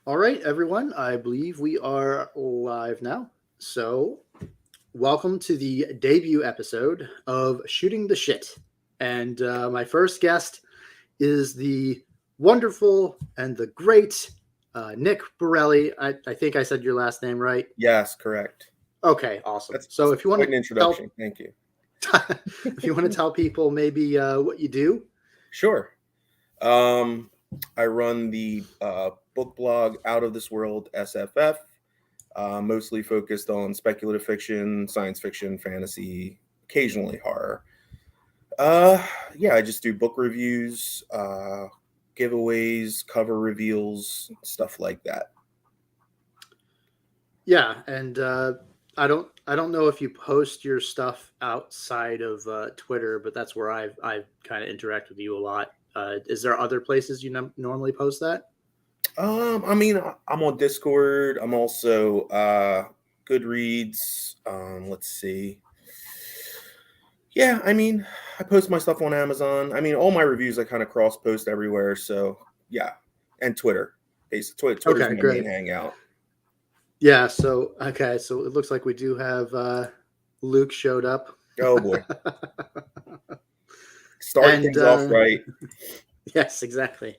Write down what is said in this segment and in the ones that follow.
All right, everyone. I believe we are live now. So, welcome to the debut episode of Shooting the Shit. And my first guest is the wonderful and the great Nick Borrelli. I think I said your last name right. Yes, correct. Okay, awesome. That's So, if you want quite to an tell, introduction. Thank you. if you want to tell people maybe what you do. Sure. Um, I run the book blog Out of This World SFF, mostly focused on speculative fiction, science fiction, fantasy, occasionally horror. Uh, yeah, I just do book reviews, giveaways, cover reveals, stuff like that. Yeah, and I don't know if you post your stuff outside of Twitter, but that's where I've kind of interact with you a lot. Is there other places you normally post that? I'm on Discord. I'm also Goodreads. Let's see. Yeah, I post my stuff on Amazon. All my reviews I kind of cross post everywhere. So yeah, and Twitter. Twitter's Okay, my main great. hangout. Yeah. So okay, so it looks like we do have Luke showed up, Oh boy, starting and things off right. yes, exactly.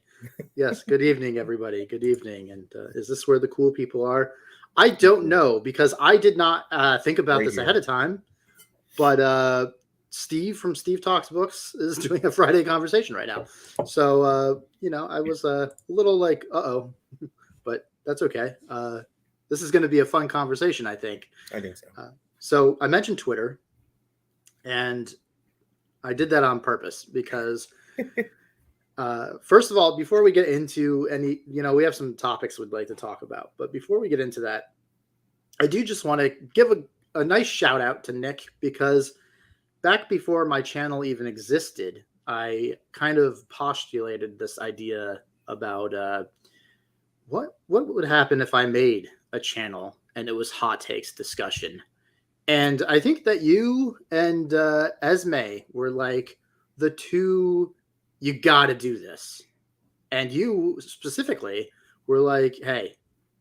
Yes. Good evening, everybody. Good evening. And is this where the cool people are? I don't know because I did not think about Right this ahead here. of time. But Steve from Steve Talks Books is doing a Friday conversation right now. So, I was a little like, uh-oh, but that's okay. This is going to be a fun conversation, I think. I think so. So I mentioned Twitter, and I did that on purpose because, first of all, before we get into any, we have some topics we'd like to talk about. But before we get into that, I do just want to give a nice shout out to Nick because back before my channel even existed, I kind of postulated this idea about what would happen if I made a channel and it was hot takes discussion. And I think that you and Esme were like the two, you got to do this. And you specifically were like, hey,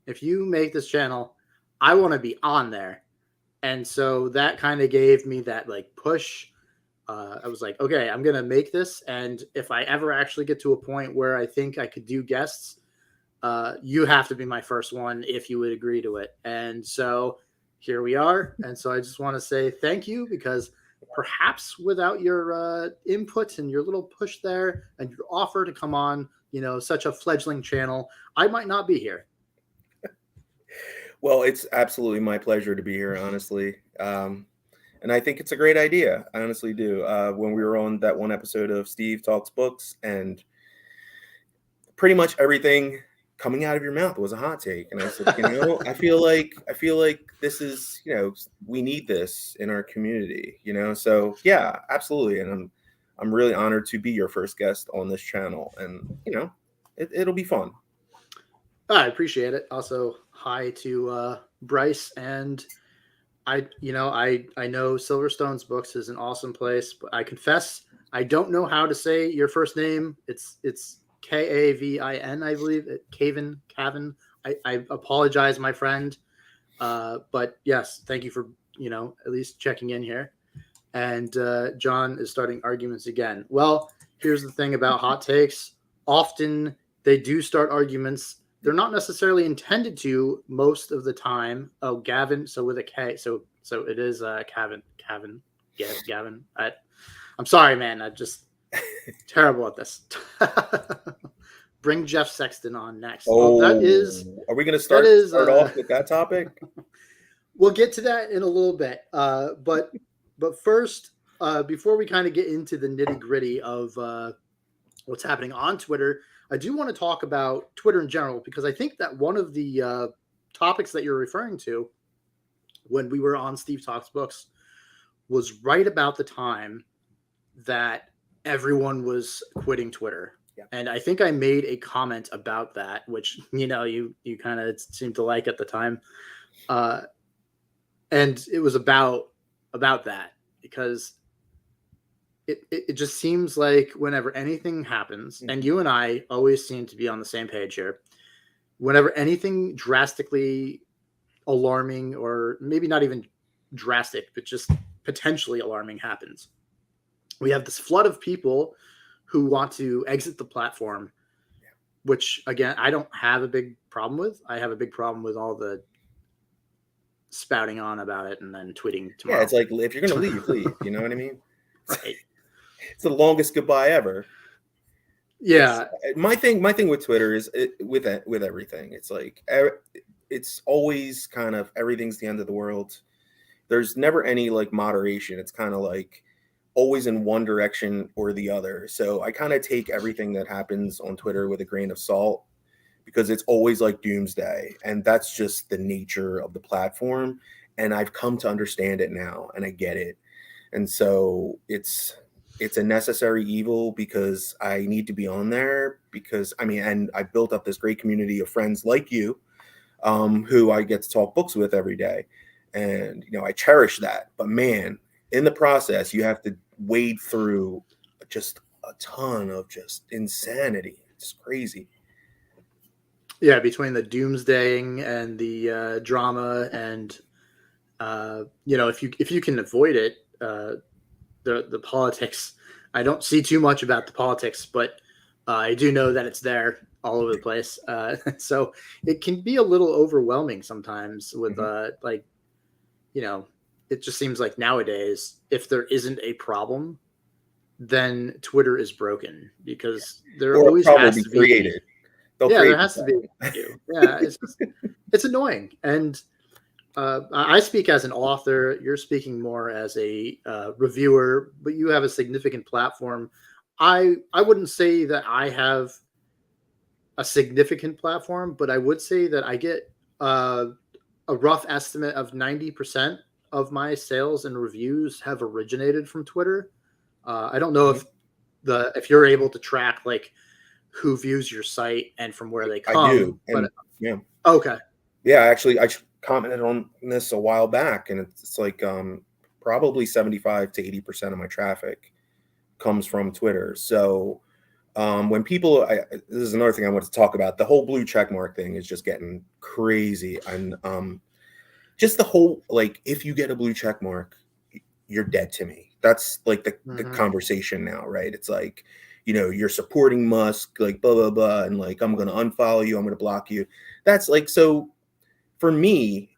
if you make this channel, I want to be on there. And so that kind of gave me that like push. I was like, okay, I'm gonna make this, and if I ever actually get to a point where I think I could do guests, you have to be my first one if you would agree to it. And so here we are. And so I just want to say thank you because perhaps without your input and your little push there and your offer to come on, such a fledgling channel, I might not be here. Well, it's absolutely my pleasure to be here, honestly. And I think it's a great idea. I honestly do. When we were on that one episode of Steve Talks Books, and pretty much everything coming out of your mouth was a hot take, and I said, I feel like this is, we need this in our community, So yeah, absolutely, and I'm really honored to be your first guest on this channel, and it'll be fun. I appreciate it. Also, hi to Bryce and I know Silverstone's Books is an awesome place, but I confess I don't know how to say your first name. It's Kavin, I believe. Cavan. I apologize, my friend. But yes, thank you for at least checking in here. And John is starting arguments again. Well, here's the thing about hot takes. Often they do start arguments. They're not necessarily intended to most of the time. Oh, Gavin. So with a K. So it is Gavin. I'm sorry, man. I'm just terrible at this. Bring Jeff Sexton on next. Oh, That is. are we going to That start is. off with that topic? We'll get to that in a little bit. But first, before we kind of get into the nitty gritty of what's happening on Twitter, I do want to talk about Twitter in general because I think that one of the topics that you're referring to when we were on Steve Talks Books was right about the time that everyone was quitting Twitter. Yeah. And I think I made a comment about that, which, you kind of seemed to like at the time. And it was about that because it just seems like whenever anything happens, and you and I always seem to be on the same page here, whenever anything drastically alarming, or maybe not even drastic, but just potentially alarming happens, we have this flood of people who want to exit the platform, which again, I don't have a big problem with. I have a big problem with all the spouting on about it and then tweeting tomorrow. Yeah, it's like, if you're gonna leave, leave. You know what I mean? Right. It's the longest goodbye ever. Yeah. My thing with Twitter is with everything. It's like it's always kind of everything's the end of the world. There's never any like moderation. It's kind of like always in one direction or the other. So I kind of take everything that happens on Twitter with a grain of salt, because it's always like doomsday, and that's just the nature of the platform. And I've come to understand it now, and I get it. And so it's a necessary evil, because I need to be on there, because I mean, and I built up this great community of friends like you, who I get to talk books with every day. And, you know, I cherish that. But man, in the process, you have to wade through just a ton of just insanity. It's crazy. Yeah, between the doomsdaying and the drama, and you know, if you can avoid it, the politics. I don't see too much about the politics, but I do know that it's there all over the place. So it can be a little overwhelming sometimes with like, you know, it just seems like nowadays, if there isn't a problem, then Twitter is broken, because there Or a always problem will has be to be. created. They'll Yeah, there create has to be the an issue. Yeah, it's annoying. And I speak as an author. You're speaking more as a reviewer, but you have a significant platform. I wouldn't say that I have a significant platform, but I would say that I get a rough estimate of 90% of my sales and reviews have originated from Twitter. I don't know if you're able to track like who views your site and from where they I do. come, And but yeah. okay. Yeah, actually, I commented on this a while back, and it's like probably 75 to 80% of my traffic comes from Twitter. So when people, this is another thing I want to talk about. The whole blue check mark thing is just getting crazy, and just the whole, like, if you get a blue check mark, you're dead to me. That's like the conversation now, right? It's like, you know, you're supporting Musk, like blah blah blah, and like I'm gonna unfollow you, I'm gonna block you. That's like, so for me,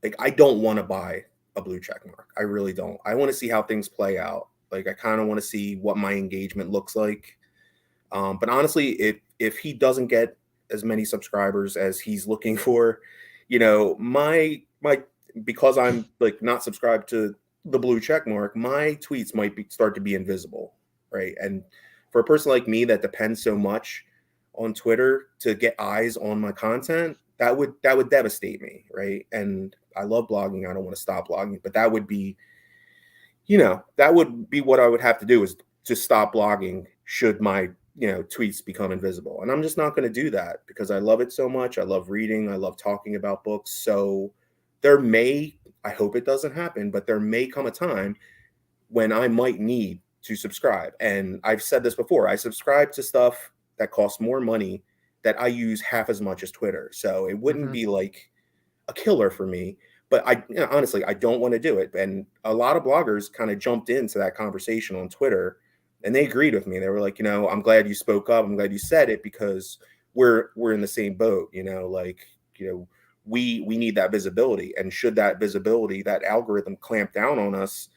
like, I don't want to buy a blue check mark. I really don't. I want to see how things play out. Like, I kind of want to see what my engagement looks like. But honestly, if he doesn't get as many subscribers as he's looking for, you know, my because I'm like not subscribed to the blue check mark, my tweets might start to be invisible, right? And for a person like me that depends so much on Twitter to get eyes on my content, that would devastate me, right? And I love blogging. I don't want to stop blogging, but that would be, you know, that would be what I would have to do, is just stop blogging should my, you know, tweets become invisible. And I'm just not going to do that, because I love it so much. I love reading. I love talking about books. So there may, I hope it doesn't happen, but there may come a time when I might need to subscribe. And I've said this before, I subscribe to stuff that costs more money that I use half as much as Twitter. So it wouldn't be like a killer for me. But I, you know, honestly, I don't want to do it. And a lot of bloggers kind of jumped into that conversation on Twitter, and they agreed with me. They were like, you know, I'm glad you spoke up. I'm glad you said it, because we're in the same boat. You know, like, you know, we need that visibility. And should that visibility, that algorithm clamp down on us,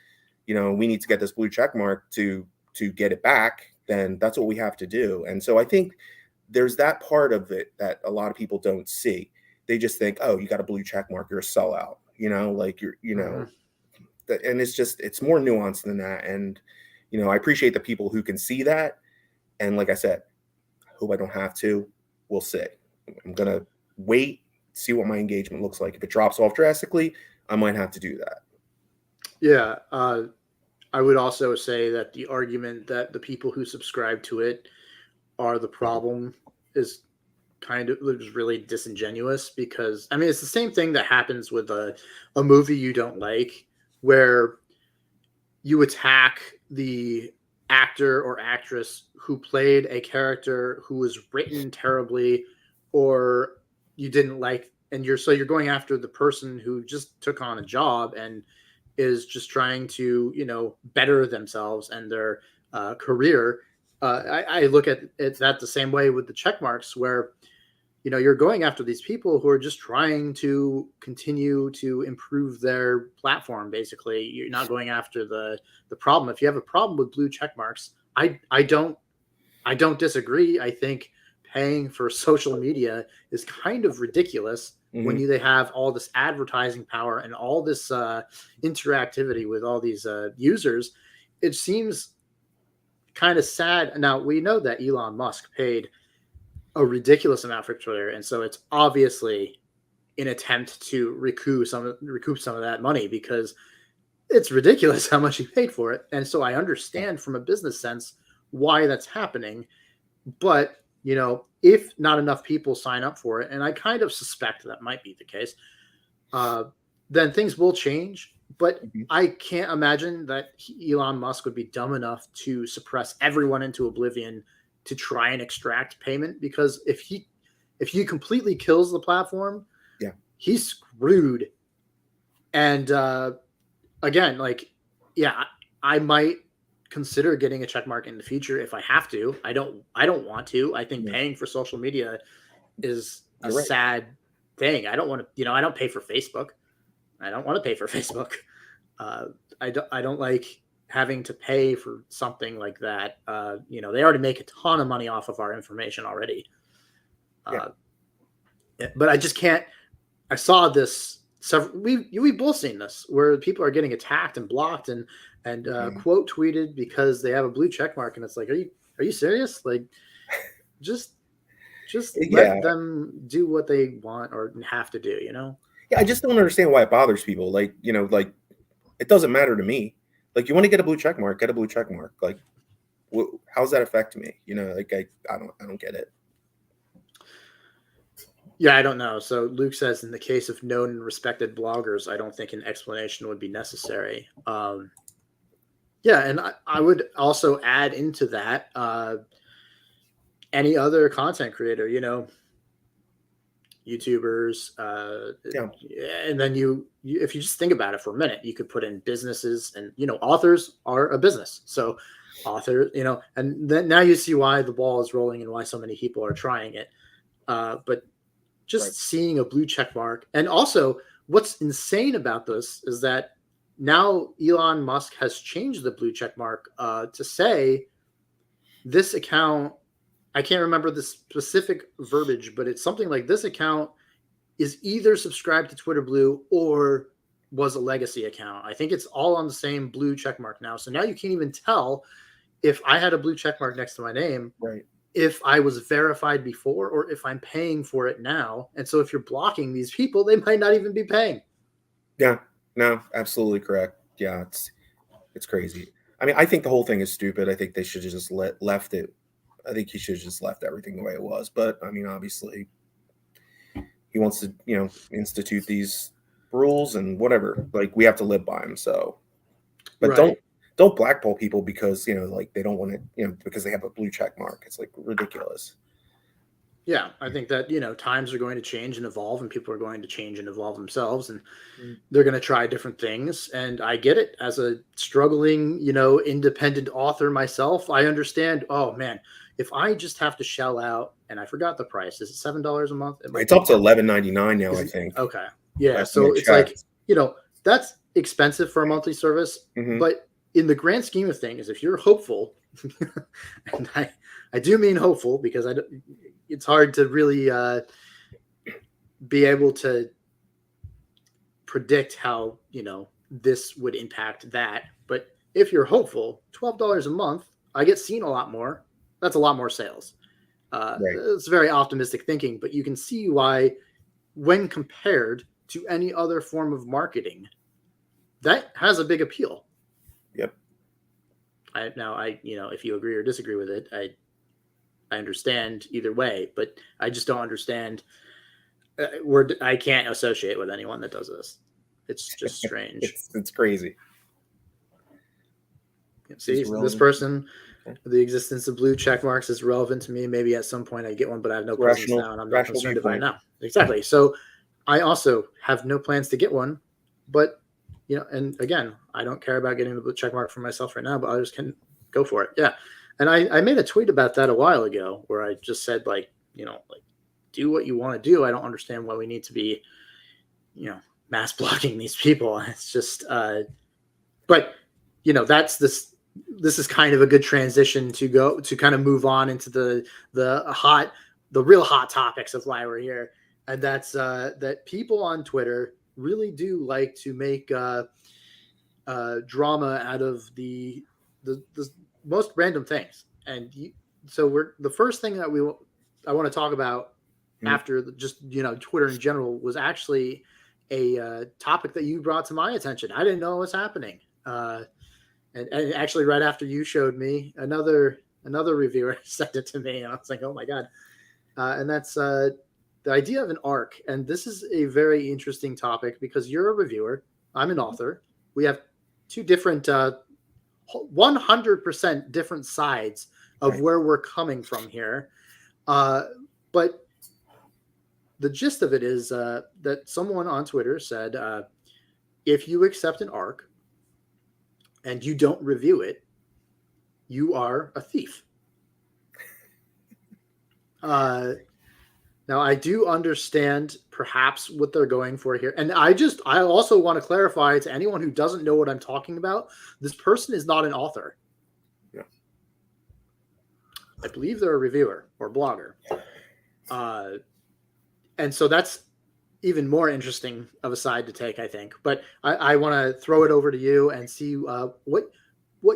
you know, we need to get this blue check mark to get it back, then that's what we have to do. And so I think there's that part of it that a lot of people don't see. They just think, oh, you got a blue check mark, you're a sellout, you know, like you're, you know, and it's just, it's more nuanced than that. And, you know, I appreciate the people who can see that. And like I said, I hope I don't have to. We'll see. I'm going to wait, see what my engagement looks like. If it drops off drastically, I might have to do that. Yeah. I would also say that the argument that the people who subscribe to it are the problem is kind of really disingenuous, because I mean, it's the same thing that happens with a movie you don't like, where you attack the actor or actress who played a character who was written terribly, or you didn't like, and you're going after the person who just took on a job and is just trying to, better themselves and their career. I look at that the same way with the check marks, where you're going after these people who are just trying to continue to improve their platform. Basically, you're not going after the problem. If you have a problem with blue check marks, I don't disagree. I think paying for social media is kind of ridiculous when they have all this advertising power and all this interactivity with all these users. It seems kind of sad. Now, we know that Elon Musk paid a ridiculous amount for Twitter, and so it's obviously an attempt to recoup some of that money, because it's ridiculous how much he paid for it. And so I understand from a business sense why that's happening. But, if not enough people sign up for it, and I kind of suspect that might be the case, then things will change. But I can't imagine that Elon Musk would be dumb enough to suppress everyone into oblivion to try and extract payment, because if he completely kills the platform, he's screwed. And again, I might consider getting a check mark in the future if I have to. I don't want to. I think paying for social media is a sad thing. I don't want to, I don't pay for Facebook. I don't want to pay for Facebook. I don't like having to pay for something like that. They already make a ton of money off of our information already. But I just can't. I saw this. We've both seen this, where people are getting attacked and blocked and quote tweeted because they have a blue check mark, and it's like, are you serious? Like, just let them do what they want or have to do. Yeah, I just don't understand why it bothers people. Like, it doesn't matter to me. Like, you want to get a blue check mark, get a blue check mark. Like, how's that affect me? I don't get it. Yeah, I don't know. So Luke says, in the case of known and respected bloggers, I don't think an explanation would be necessary. And I would also add into that any other content creator, YouTubers, and then you if you just think about it for a minute, you could put in businesses, and authors are a business. So author, and then now you see why the ball is rolling and why so many people are trying it. But just seeing a blue check mark, and also what's insane about this is that now Elon Musk has changed the blue check mark to say this account. I can't remember the specific verbiage, but it's something like this account is either subscribed to Twitter Blue or was a legacy account. I think it's all on the same blue check mark now. So now you can't even tell if I had a blue check mark next to my name, if I was verified before or if I'm paying for it now. And so if you're blocking these people, they might not even be paying. Yeah, no, absolutely correct. Yeah, it's crazy. I mean, I think the whole thing is stupid. I think they should have just left it. I think he should have just left everything the way it was. But I mean, obviously, he wants to, institute these rules and whatever. Like, we have to live by them. So, but don't blackball people because they don't want to, because they have a blue check mark. It's like ridiculous. Yeah, I think that times are going to change and evolve, and people are going to change and evolve themselves, and they're going to try different things. And I get it. As a struggling, independent author myself, I understand. Oh man, if I just have to shell out, and I forgot the price. Is it $7 a month? It's up to $11.99 now, I think. Okay, yeah. So it's like that's expensive for a monthly service, but in the grand scheme of things, if you're hopeful, and I do mean hopeful, because it's hard to really be able to predict how this would impact that. But if you're hopeful, $12 a month, I get seen a lot more. That's a lot more sales. It's very optimistic thinking, but you can see why, when compared to any other form of marketing, that has a big appeal. Yep. If you agree or disagree with it, I understand either way, but I just don't understand. I can't associate with anyone that does this. It's just strange. It's crazy. See, this person the existence of blue check marks is relevant to me. Maybe at some point I get one, but I have no presence now, and I'm not concerned about it now. Exactly. So I also have no plans to get one, but and again, I don't care about getting the blue check mark for myself right now, but I just can go for it. Yeah. And I made a tweet about that a while ago where I just said, like, do what you want to do. I don't understand why we need to be, mass blocking these people. It's just, but this is kind of a good transition to kind of move on into the real hot topics of why we're here. And that's that people on Twitter really do like to make drama out of the most random things. And so the first thing that I want to talk about after just Twitter in general was actually a topic that you brought to my attention. I didn't know what was happening, and actually right after you showed me, another reviewer sent it to me, and I was like, oh my god. And that's the idea of an arc. And this is a very interesting topic because you're a reviewer, I'm an author. We have two different 100% different sides of where we're coming from here. But the gist of it is that someone on Twitter said, if you accept an arc and you don't review it, you are a thief. Now, I do understand perhaps what they're going for here. And I also want to clarify to anyone who doesn't know what I'm talking about, this person is not an author. Yeah. I believe they're a reviewer or blogger. And so that's even more interesting of a side to take, I think. But I want to throw it over to you and see what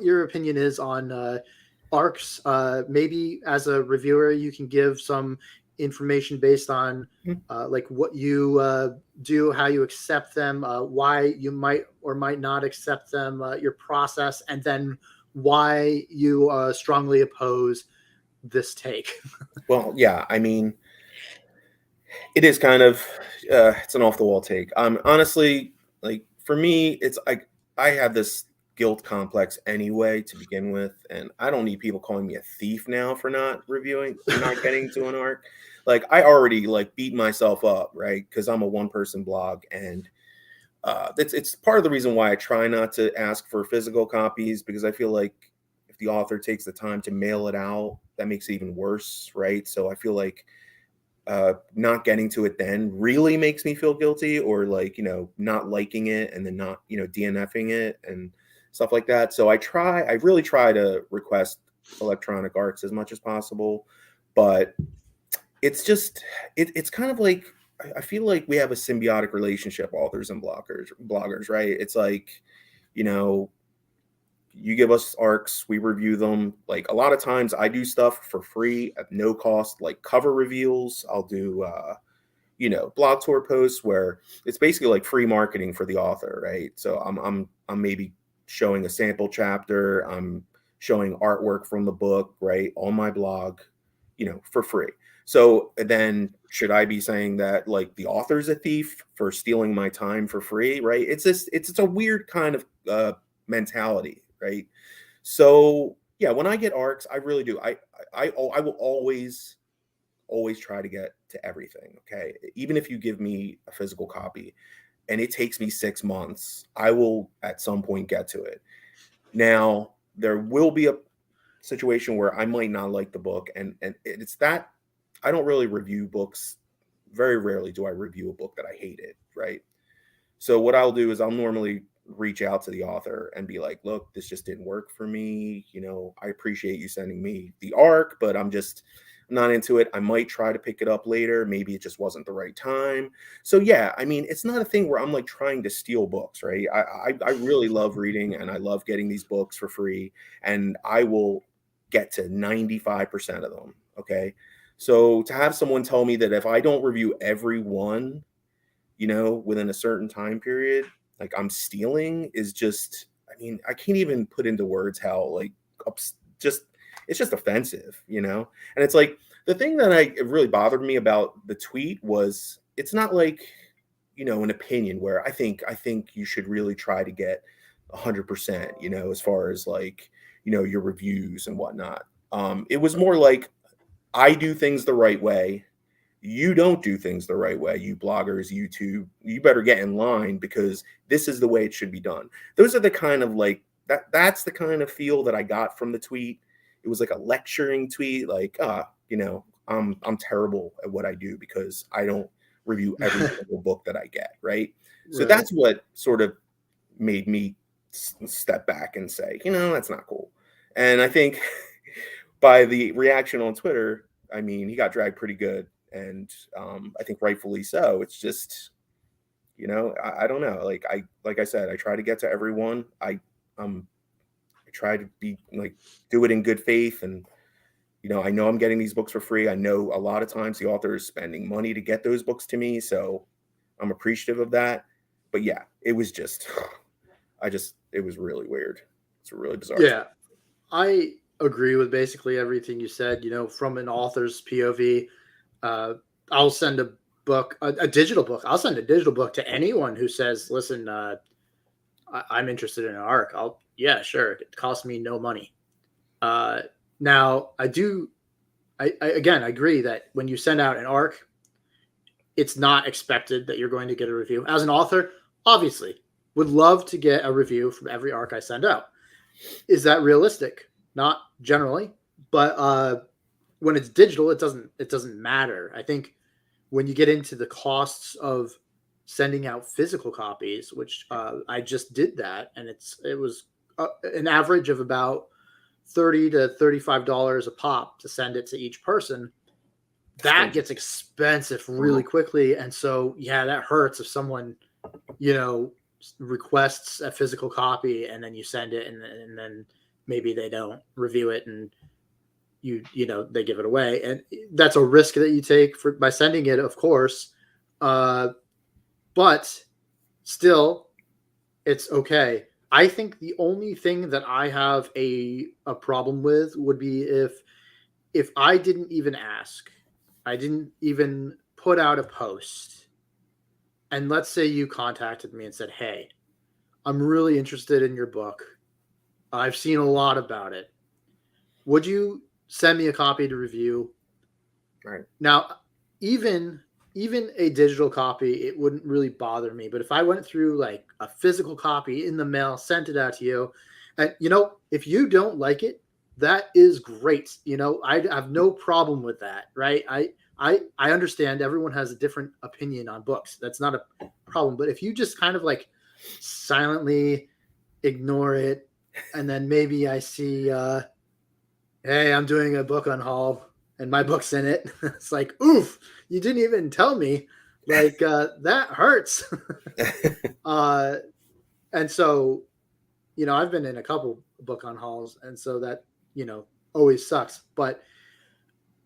your opinion is on arcs. Maybe as a reviewer, you can give some information based on like what you do, how you accept them, why you might or might not accept them, your process, and then why you strongly oppose this take. Well, yeah, I mean, it is kind of it's an off the wall take. Honestly, like for me, it's I have this guilt complex anyway to begin with, and I don't need people calling me a thief now for not reviewing, for not getting to an arc. Like I already beat myself up, right? Because I'm a one-person blog, and it's part of the reason why I try not to ask for physical copies, because I feel like if the author takes the time to mail it out, that makes it even worse, right? So I feel like not getting to it then really makes me feel guilty, or not liking it and then not DNFing it and stuff like that. So I really try to request electronic arcs as much as possible, but it's just it's kind of like I feel like we have a symbiotic relationship, authors and bloggers, right? It's like you give us arcs, we review them. Like a lot of times I do stuff for free at no cost, like cover reveals. I'll do blog tour posts where it's basically like free marketing for the author, right? So I'm maybe showing a sample chapter, I'm showing artwork from the book, right, on my blog, for free. So then should I be saying that like the author's a thief for stealing my time for free, right? It's a weird kind of mentality, right? So yeah, when I get arcs, I really do. I will always try to get to everything. Okay, even if you give me a physical copy and it takes me 6 months, I will at some point get to it. Now there will be a situation where I might not like the book, and it's that I don't really review books. Very rarely do I review a book that I hated, right? So what I'll do is I'll normally reach out to the author and be like, look, this just didn't work for me. I appreciate you sending me the arc, but I'm not into it. I might try to pick it up later. Maybe it just wasn't the right time. So yeah, I mean, it's not a thing where I'm like trying to steal books, right? I really love reading, and I love getting these books for free, and I will get to 95% of them. Okay. So to have someone tell me that if I don't review every one, within a certain time period, like I'm stealing, is just, I mean, I can't even put into words how it's just offensive, and it's like the thing that it really bothered me about the tweet was it's not like, an opinion where I think you should really try to get 100%, as far as like, your reviews and whatnot. It was more like, I do things the right way. You don't do things the right way. You bloggers, YouTube, you better get in line because this is the way it should be done. Those are the kind of that's the kind of feel that I got from the tweet. It was like a lecturing tweet, like, I'm terrible at what I do because I don't review every single book that I get, right? So that's what sort of made me step back and say, that's not cool. And I think by the reaction on Twitter, I mean, he got dragged pretty good, and I think rightfully so. It's just, I don't know. Like I said, I try to get to everyone. I try to be do it in good faith, and I know I'm getting these books for free. I know a lot of times the author is spending money to get those books to me, so I'm appreciative of that. But yeah, it was just, it was really weird. It's a really bizarre. Yeah, I agree with basically everything you said. From an author's POV, I'll send a book, a digital book. I'll send a digital book to anyone who says, "Listen, I'm interested in an arc." Yeah, sure. It costs me no money. Now, I again, I agree that when you send out an arc, it's not expected that you're going to get a review. As an author, obviously, would love to get a review from every arc I send out. Is that realistic? Not generally, but when it's digital, it doesn't matter. I think when you get into the costs of sending out physical copies, which I just did that, and it was an average of about $30 to $35 a pop to send it to each person. That gets expensive really quickly, and so yeah, that hurts if someone requests a physical copy and then you send it, and then maybe they don't review it, and they give it away, and that's a risk that you take by sending it, of course. But still, it's okay. I think the only thing that I have a problem with would be if I didn't even ask, I didn't even put out a post, and let's say you contacted me and said, "Hey, I'm really interested in your book. I've seen a lot about it. Would you send me a copy to review?" Right. Now, even a digital copy, it wouldn't really bother me. But if I went through like a physical copy in the mail, sent it out to you, and if you don't like it, that is great. I have no problem with that, right? I understand everyone has a different opinion on books. That's not a problem. But if you just kind of like silently ignore it, and then maybe I see, hey, I'm doing a book on haul and my book's in it. It's like, oof, you didn't even tell me. Like, that hurts. And so, I've been in a couple book on hauls, and so that, always sucks. But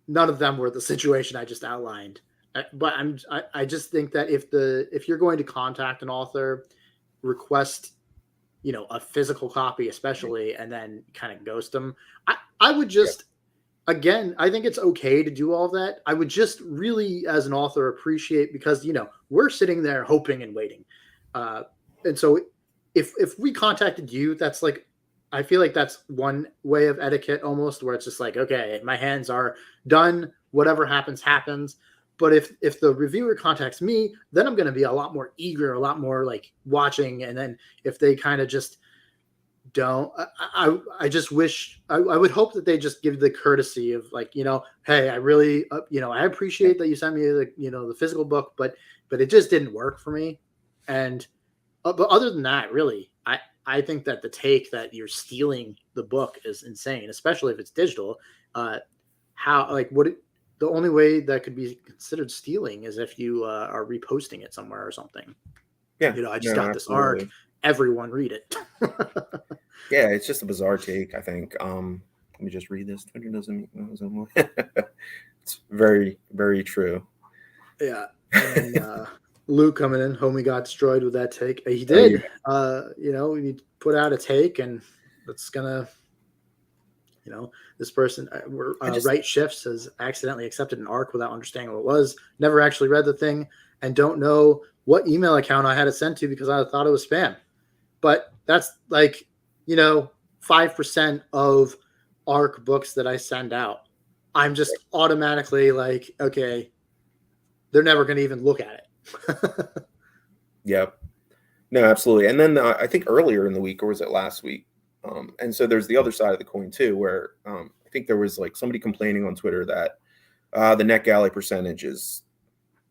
none of them were the situation I just outlined. But I just think that if you're going to contact an author, request a physical copy, especially, and then kind of ghost them. I would just, again, I think it's okay to do all that. I would just really, as an author, appreciate, because, we're sitting there hoping and waiting. And so if we contacted you, that's like, I feel like that's one way of etiquette almost, where it's just like, okay, my hands are done. Whatever happens, happens. But if the reviewer contacts me, then I'm going to be a lot more eager, a lot more like watching. And then if they kind of just don't, I just wish, I would hope that they just give the courtesy of like, hey, I really, I appreciate that you sent me the physical book, but it just didn't work for me. And, but other than that, really, I think that the take that you're stealing the book is insane, especially if it's digital. The only way that could be considered stealing is if you are reposting it somewhere or something. Yeah. I just got this arc. Everyone read it. Yeah, it's just a bizarre take, I think. Let me just read this. Twitter doesn't mean it's very, very true. Yeah. And Luke coming in, homie got destroyed with that take. He did. We put out a take, and it's gonna. This person, Right Shifts, has accidentally accepted an arc without understanding what it was, never actually read the thing, and don't know what email account I had it sent to because I thought it was spam. But that's like, 5% of ARC books that I send out, I'm just automatically like, okay, they're never going to even look at it. Yep. No, absolutely. And then I think earlier in the week, or was it last week? And so there's the other side of the coin too, where I think there was like somebody complaining on Twitter that the NetGalley percentage is,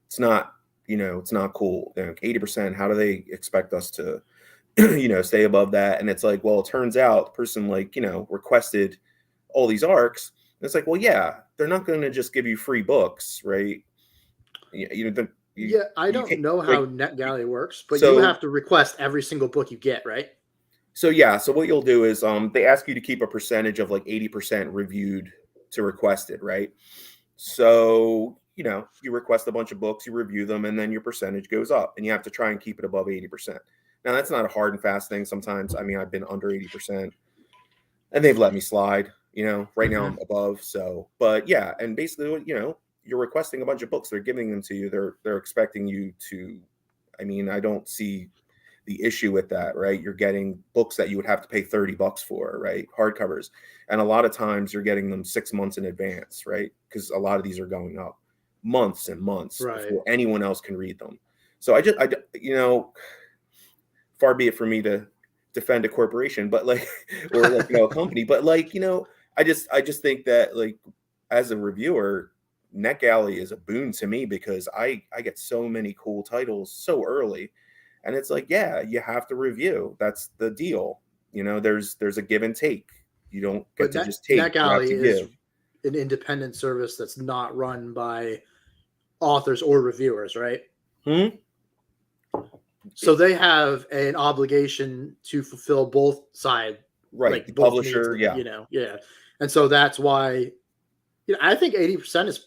it's not, it's not cool. 80%, how do they expect us to, stay above that? And it's like, well, it turns out the person requested all these ARCs. And it's like, well, yeah, they're not going to just give you free books, right? I don't know how NetGalley works, but you so have to request every single book you get, right? So yeah, so what you'll do is they ask you to keep a percentage of like 80% reviewed to requested, right? So, you request a bunch of books, you review them, and then your percentage goes up, and you have to try and keep it above 80%. Now, that's not a hard and fast thing. Sometimes, I mean, I've been under 80%, and they've let me slide. Right now I'm above. So, but yeah, and basically, you're requesting a bunch of books. They're giving them to you. They're expecting you to. I mean, I don't see the issue with that, right? You're getting books that you would have to pay $30 for, right? Hardcovers. And a lot of times you're getting them 6 months in advance, right? Because a lot of these are going up months and months before anyone else can read them. So far be it for me to defend a corporation, but or a company, but I just think that as a reviewer, NetGalley is a boon to me because I get so many cool titles so early. And it's like, yeah, you have to review. That's the deal. There's a give and take. You don't get to just take. NetGalley is an independent service that's not run by authors or reviewers, right? So they have an obligation to fulfill both sides, right? Like the both publisher, needs, And so that's why, I think 80% is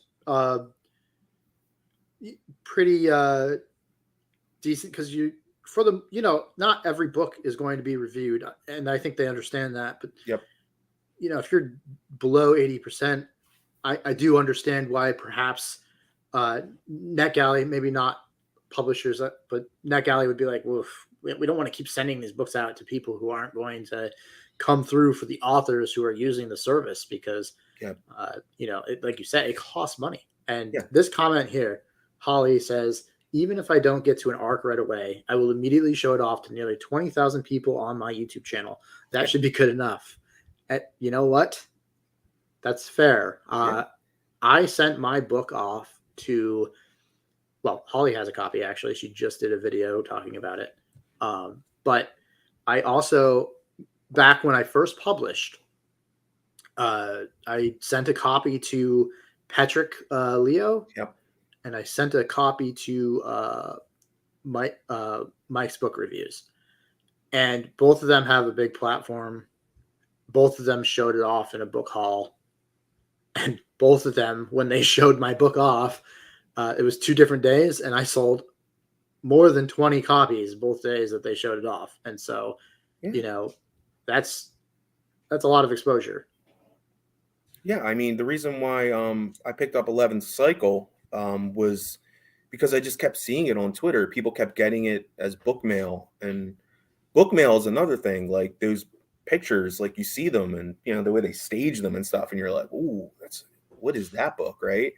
pretty decent because not every book is going to be reviewed, and I think they understand that. But if you're below 80%, I do understand why perhaps NetGalley, maybe not publishers, but NetGalley would be like, well, we don't want to keep sending these books out to people who aren't going to come through for the authors who are using the service because, like you said, it costs money. And this comment here, Holly says, even if I don't get to an ARC right away, I will immediately show it off to nearly 20,000 people on my YouTube channel. That should be good enough. And you know what? That's fair. I sent my book off to, Holly has a copy, actually. She just did a video talking about it. But I also, back when I first published, I sent a copy to Patrick Leo. And I sent a copy to Mike's Book Reviews. And both of them have a big platform. Both of them showed it off in a book haul. And both of them, when they showed my book off, it was 2 different days, and I sold more than 20 copies both days that they showed it off. And so, that's a lot of exposure. Yeah, I mean, the reason why I picked up 11th Cycle was because I just kept seeing it on Twitter. People kept getting it as book mail, and book mail is another thing. Like those pictures, like you see them, and the way they stage them and stuff, and you're like, "Ooh, what is that book?" Right?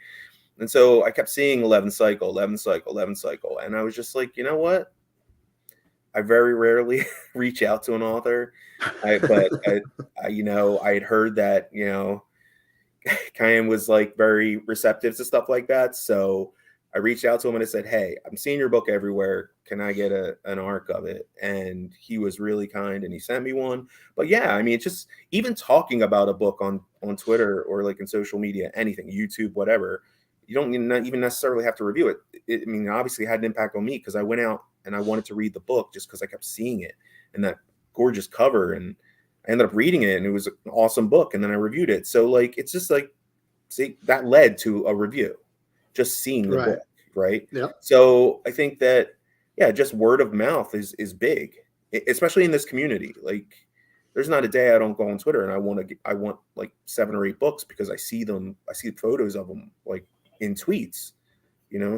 And so I kept seeing 11th Cycle, 11th Cycle, 11th Cycle, and I was just like, you know what? I very rarely reach out to an author, but I had heard that Kyan was very receptive to stuff like that. So I reached out to him and I said, hey, I'm seeing your book everywhere. Can I get an ARC of it? And he was really kind and he sent me one. But yeah, I mean, it's just even talking about a book on Twitter or in social media, anything, YouTube, whatever, you don't even necessarily have to review it. I mean, obviously it had an impact on me because I went out and I wanted to read the book just because I kept seeing it and that gorgeous cover, and I ended up reading it and it was an awesome book, and then I reviewed it. So it's just see, that led to a review, just seeing the book, right? Yeah. So I think that just word of mouth is big, especially in this community. There's not a day I don't go on Twitter and I want 7 or 8 books because I see photos of them in tweets,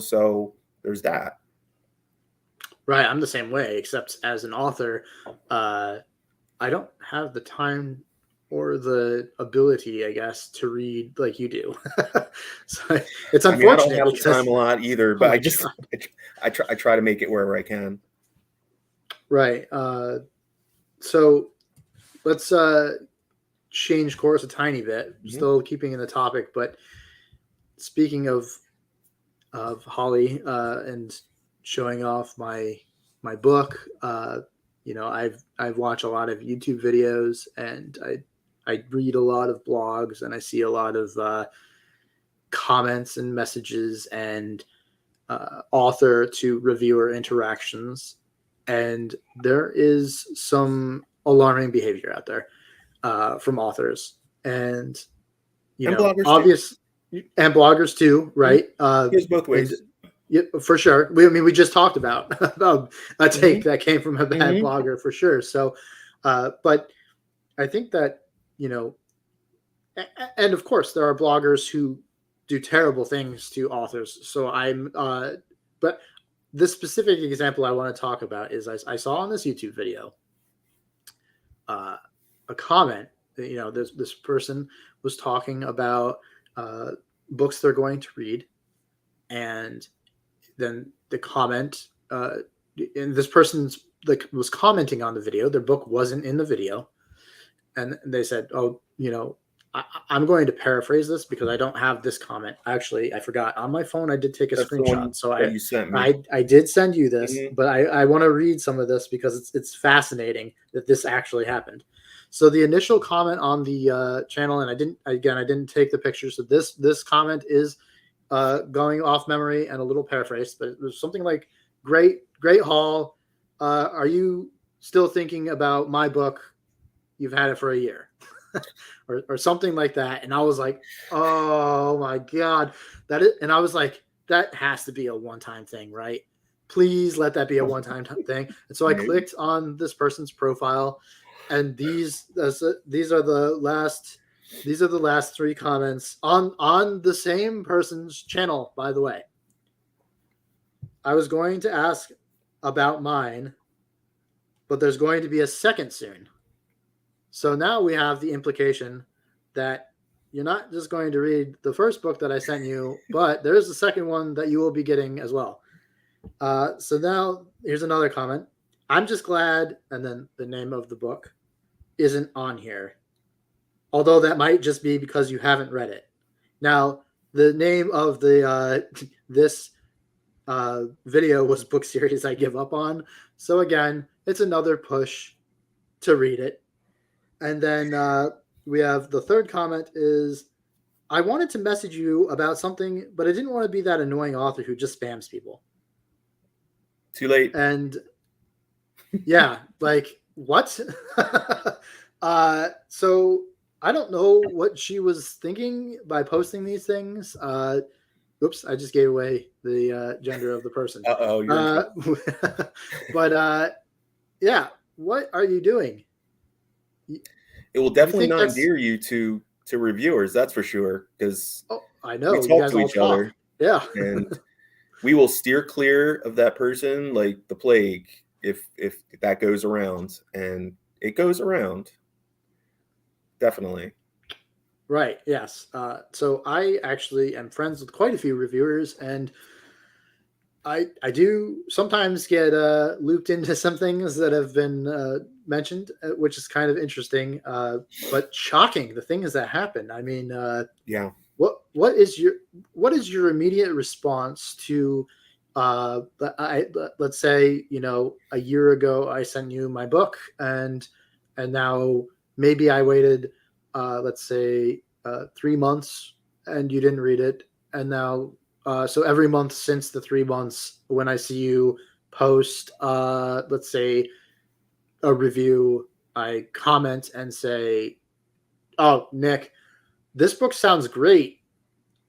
so there's that. Right. I'm the same way, except as an author, I don't have the time or the ability, I guess, to read like you do. So it's I mean, I don't unfortunate have the because, time a lot either, oh but my God. I try to make it wherever I can. Right. So let's change course a tiny bit, Mhm. still keeping in the topic, but speaking of Holly and showing off my book, I've watched a lot of YouTube videos, and I read a lot of blogs, and I see a lot of comments and messages and author to reviewer interactions, and there is some alarming behavior out there from authors, and And bloggers too. obvious, and bloggers too, Mhm. right? Goes both And ways. yeah, for sure. I mean, we just talked about about a take Mhm. that came from a bad Mhm. blogger for sure. So, but I think that you know, and of course, there are bloggers who do terrible things to authors. So but the specific example I want to talk about is I saw on this YouTube video uh, a comment. This person was talking about uh, books they're going to read, and then the comment, and this person's like was commenting on the video. Their book wasn't in the video, and they said, "Oh, I'm going to paraphrase this because I don't have this comment. Actually, I forgot on my phone. I did take a That's the screenshot, one so that I you sent me. I did send you this, Mhm. but I want to read some of this because it's fascinating that this actually happened. So the initial comment on the channel, and I didn't take the picture. So this comment is going off memory and a little paraphrased, but it was something like, "Great haul. Are you still thinking about my book? You've had it for a year." or something like that. And I was like, "Oh my God." And I was like, that has to be a one-time thing, right? Please let that be a one-time thing. And so I Maybe. clicked on this person's profile, and these are the last three comments on the same person's channel, by the way. I was going to ask about mine, but there's going to be a second soon. So now we have the implication that you're not just going to read the first book that I sent you, but there is a second one that you will be getting as well. So now here's another comment. "I'm just glad," and then the name of the book isn't on here. Although that might just be because you haven't read it. Now, the name of the this video was "Book Series I Give Up On." So again, it's another push to read it. And then we have the third comment is, "I wanted to message you about something, but I didn't want to be that annoying author who just spams people." Too late. And yeah, like what? So I don't know what she was thinking by posting these things. Oops, I just gave away the gender of the person. Uh-oh, you're in Uh, trouble. but yeah, what are you doing? You, It will you definitely think not that's? endear you to reviewers, that's for sure, because Oh, I we know you talk guys to all each talk. other, Yeah. and we will steer clear of that person like the plague if that goes around, and it goes around. Definitely. Right. Yes. So I actually am friends with quite a few reviewers, and I do sometimes get looped into some things that have been mentioned, which is kind of interesting, but shocking. The things that happen. I mean, Yeah. what is your immediate response to? Let's say a year ago I sent you my book, and now maybe I waited, let's say 3 months, and you didn't read it, and now so every month since the 3 months, when I see you post, let's say a review, I comment and say, "Oh, Nick, this book sounds great,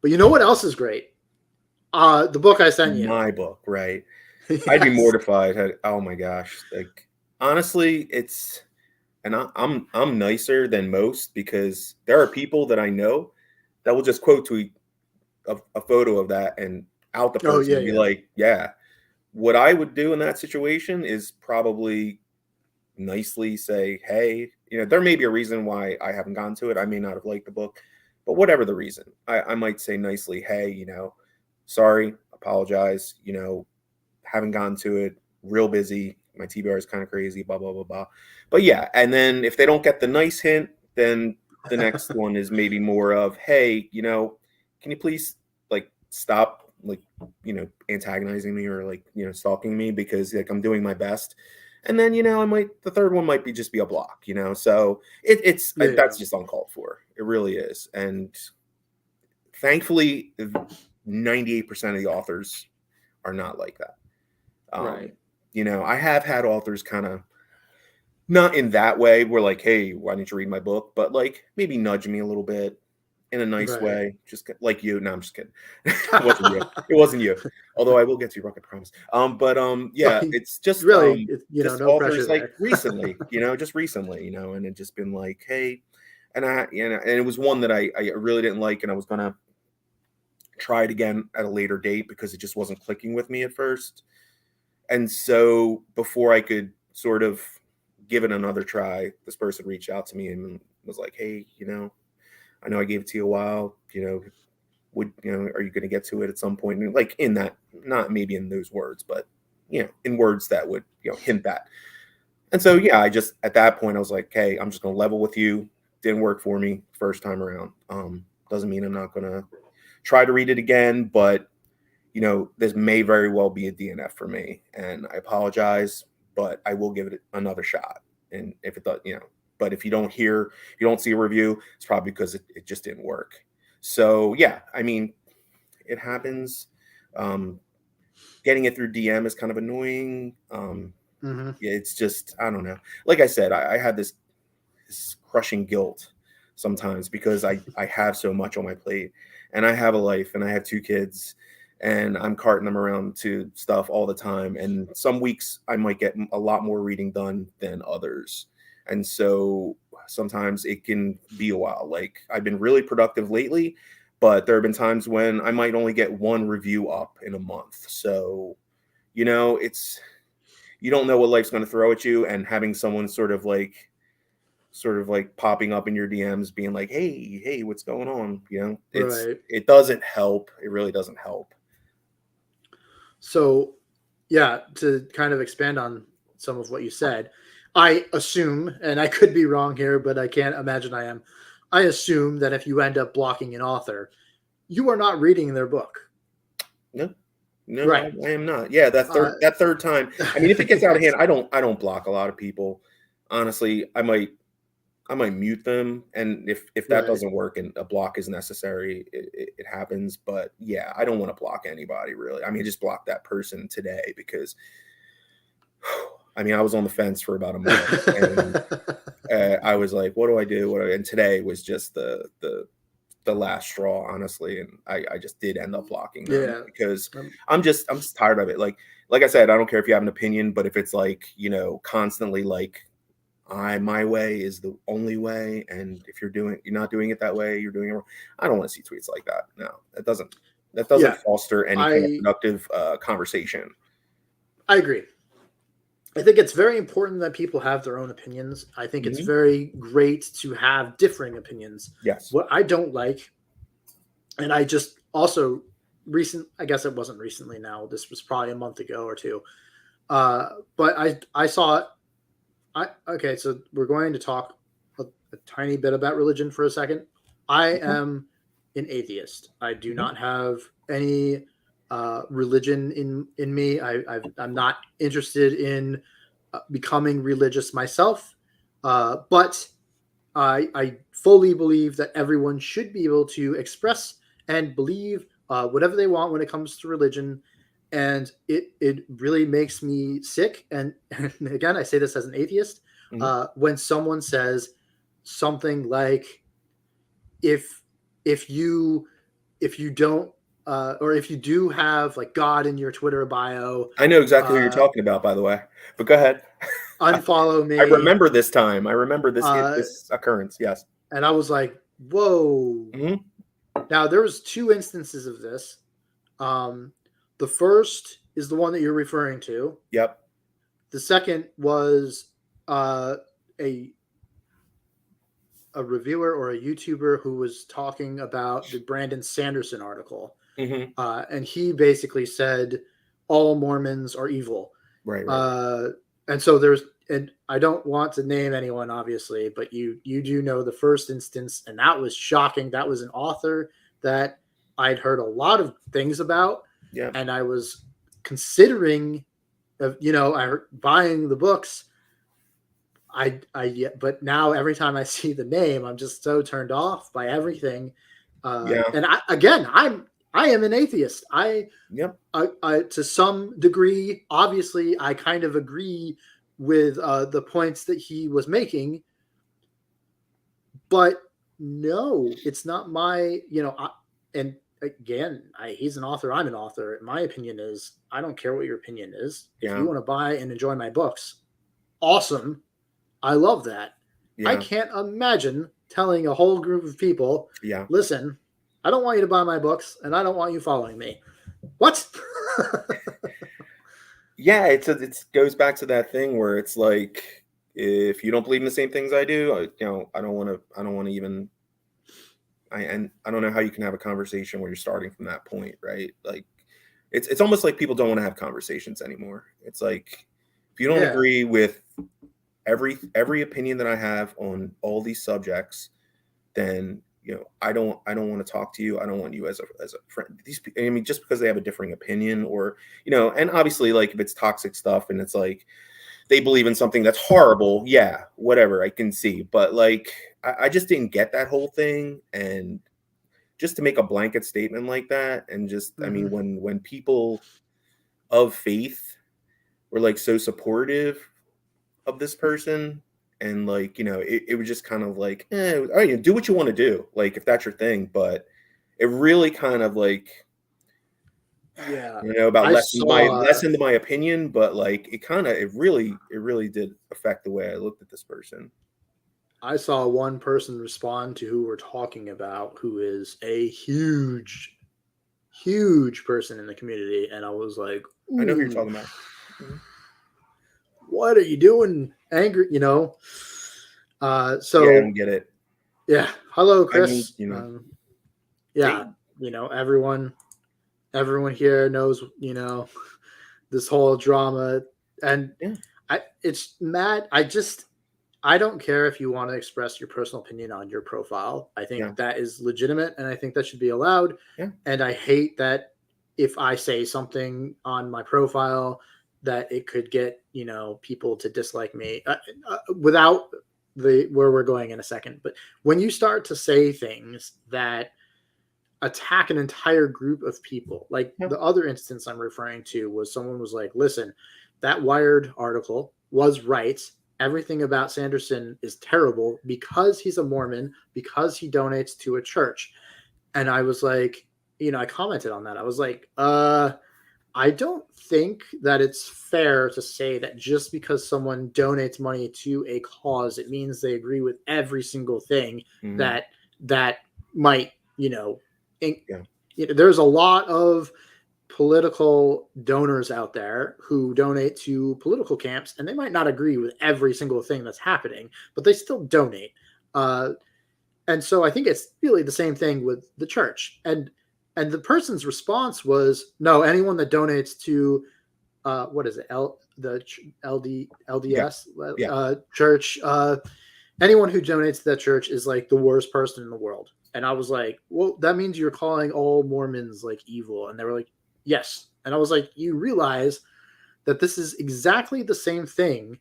but you know what else is great? The book I sent you." My book, right? I'd be Yes. mortified. Oh my gosh. Like, honestly, and I'm nicer than most because there are people that I know that will just quote tweet a photo of that and out the Oh person yeah, and be yeah. like, yeah. What I would do in that situation is probably nicely say, hey, there may be a reason why I haven't gotten to it. I may not have liked the book, but whatever the reason, I might say nicely, hey, sorry, apologize, haven't gotten to it, real busy. My TBR is kind of crazy, blah, blah, blah, blah. But yeah, and then if they don't get the nice hint, then the next one is maybe more of, hey, can you please like stop like, antagonizing me or like, stalking me, because like I'm doing my best. And then, the third one might be just be a block, so that's just uncalled for. It really is. And thankfully, 98% of the authors are not like that. Right. I have had authors kind of not in that way. We're like, hey, why didn't you read my book? But like maybe nudge me a little bit in a nice way. Just like you. No, I'm just kidding. It wasn't you. It wasn't you. Although I will get to your book, I promise. Yeah, it's just really, just no authors pressure like there. recently, just recently, and it just been like, hey, and and it was one that I really didn't like, and I was gonna try it again at a later date because it just wasn't clicking with me at first. And so before I could sort of give it another try, this person reached out to me and was like, hey, I know I gave it to you a while, are you going to get to it at some point? And like in that, not maybe in those words, but, in words that would, hint that. And so, yeah, at that point, I was like, hey, I'm just going to level with you. Didn't work for me first time around. Doesn't mean I'm not going to try to read it again, but this may very well be a DNF for me, and I apologize, but I will give it another shot. And if it does, but if you don't see a review, it's probably because it just didn't work. So yeah, I mean, it happens. Getting it through DM is kind of annoying. Mm-hmm. Yeah, it's just, I don't know. Like I said, I had this crushing guilt sometimes because I have so much on my plate, and I have a life, and I have 2 kids, and I'm carting them around to stuff all the time. And some weeks I might get a lot more reading done than others. And so sometimes it can be a while. Like I've been really productive lately, but there have been times when I might only get 1 review up in a month. So, it's, you don't know what life's going to throw at you, and having someone sort of like popping up in your DMs being like, hey, what's going on? It doesn't help. It really doesn't help. So, yeah, to kind of expand on some of what you said, I assume, and I could be wrong here, but I can't imagine I am. I assume that if you end up blocking an author, you are not reading their book. No, right. I am not. Yeah, that third time. I mean, if it gets out of hand, I don't block a lot of people. Honestly, I might mute them, and if that doesn't work and a block is necessary, it happens. But yeah, I don't want to block anybody really. I mean, just block that person today because, I mean, I was on the fence for about a month, and I was like, what do I do? And today was just the last straw, honestly, and I just did end up blocking them because I'm just tired of it. Like I said, I don't care if you have an opinion, but if it's like, constantly like, my way is the only way, and if you're not doing it that way, you're doing it wrong. I don't want to see tweets like that. No, that doesn't foster any kind of productive conversation. I agree. I think it's very important that people have their own opinions. I think it's very great to have differing opinions. Yes. What I don't like, and I just also I guess it wasn't recently now, this was probably a month ago or 2. But I saw it. Okay, so we're going to talk a tiny bit about religion for a second. I am an atheist. I do not have any religion in me. I'm not interested in becoming religious myself, but I fully believe that everyone should be able to express and believe whatever they want when it comes to religion. And it really makes me sick. And again, I say this as an atheist, when someone says something like, if you don't or if you do have like God in your Twitter bio, I know exactly who you're talking about, by the way, but go ahead. Unfollow me. I remember this time. I remember this occurrence. Yes. And I was like, whoa. Now there was 2 instances of this. The first is the one that you're referring to. Yep. The second was uh, a reviewer or a YouTuber who was talking about the Brandon Sanderson article, Mm-hmm. and he basically said all Mormons are evil. Right. And so and I don't want to name anyone, obviously, but you do know the first instance, and that was shocking. That was an author that I'd heard a lot of things about, Yeah. and I was considering, buying the books. But now every time I see the name, I'm just so turned off by everything. Yeah. And I am an atheist. Yep. I to some degree, obviously, I kind of agree with the points that he was making, but no, it's not my, and again, he's an author, I'm an author. My opinion is, I don't care what your opinion is. If Yeah. you want to buy and enjoy my books, awesome. I love that. I Yeah. can't imagine telling a whole group of people, Yeah. listen, I don't want you to buy my books and I don't want you following me. What? Yeah, it goes back to that thing where it's like, if you don't believe in the same things I do, I don't want to even, and I don't know how you can have a conversation where you're starting from that point, right? Like, it's almost like people don't want to have conversations anymore. It's like, if you don't Yeah. agree with every opinion that I have on all these subjects, then I don't want to talk to you. I don't want you as a friend. I mean, just because they have a differing opinion, or and obviously, like, if it's toxic stuff and it's like they believe in something that's horrible, yeah, whatever, I can see. But like, I just didn't get that whole thing, and just to make a blanket statement like that, and just, I mean, when people of faith were like so supportive of this person, and like, it was just kind of like, all right, do what you want to do, like, if that's your thing. But it really kind of like, Yeah. about I lessened my opinion, but like, it really did affect the way I looked at this person. I saw one person respond to who we're talking about, who is a huge, huge person in the community, and I was like, I know who you're ooh, talking about. Mhm. what are you doing? Angry, Yeah, I So don't get it. yeah, hello, I mean, Chris. Yeah, hey, everyone here knows, this whole drama, and yeah, it's mad. I don't care if you want to express your personal opinion on your profile. I think yeah, that is legitimate, and I think that should be allowed. yeah, And I hate that if I say something on my profile, that it could get people to dislike me, without where we're going in a second. But when you start to say things that attack an entire group of people, like yeah, the other instance I'm referring to was someone was like, listen, that Wired article was right. Everything about Sanderson is terrible because he's a Mormon, because he donates to a church. And I was like, I commented on that. I was like, I don't think that it's fair to say that just because someone donates money to a cause, it means they agree with every single thing mhm, that might, yeah, there's a lot of political donors out there who donate to political camps, and they might not agree with every single thing that's happening, but they still donate. Uh, and so I think it's really the same thing with the church. And the person's response was, no, anyone that donates to what is it, yeah, LDS yeah, church, anyone who donates to that church is like the worst person in the world. And I was like, well, that means you're calling all Mormons like evil. And they were like, yes. And I was like, you realize that this is exactly the same thing.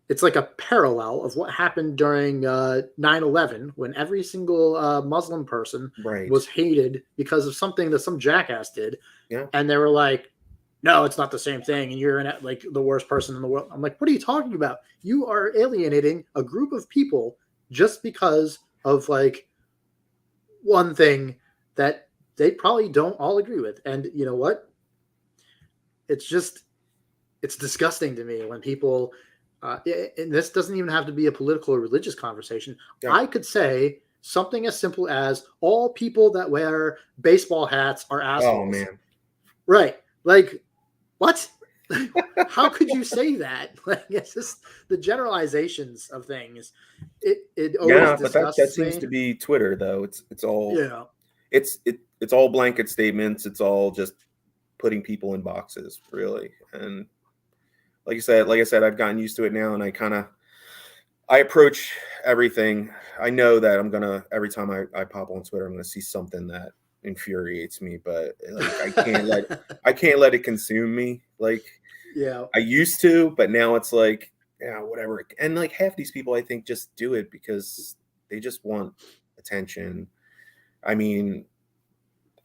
It's like a parallel of what happened during 9/11, when every single Muslim person right, was hated because of something that some jackass did. yeah, And they were like, no, it's not the same thing. And you're like the worst person in the world. I'm like, what are you talking about? You are alienating a group of people just because of like one thing that they probably don't all agree with. And you know what? It's disgusting to me when people, and this doesn't even have to be a political or religious conversation. yeah. I could say something as simple as all people that wear baseball hats are Oh assholes. man, Right. Like, what? How could you say that? Like, it's just the generalizations of things. It always Yeah, but that disgusts seems me. to be Twitter though. It's all Yeah. it's all blanket statements. It's all just putting people in boxes, really. And like I said, I've gotten used to it now, and I approach everything. I know that I'm gonna every time I pop on Twitter, I'm gonna see something that infuriates me, but like I can't let it consume me. Like Yeah. I used to, but now it's like, yeah, whatever. And like half these people, I think, just do it because they just want attention. I mean,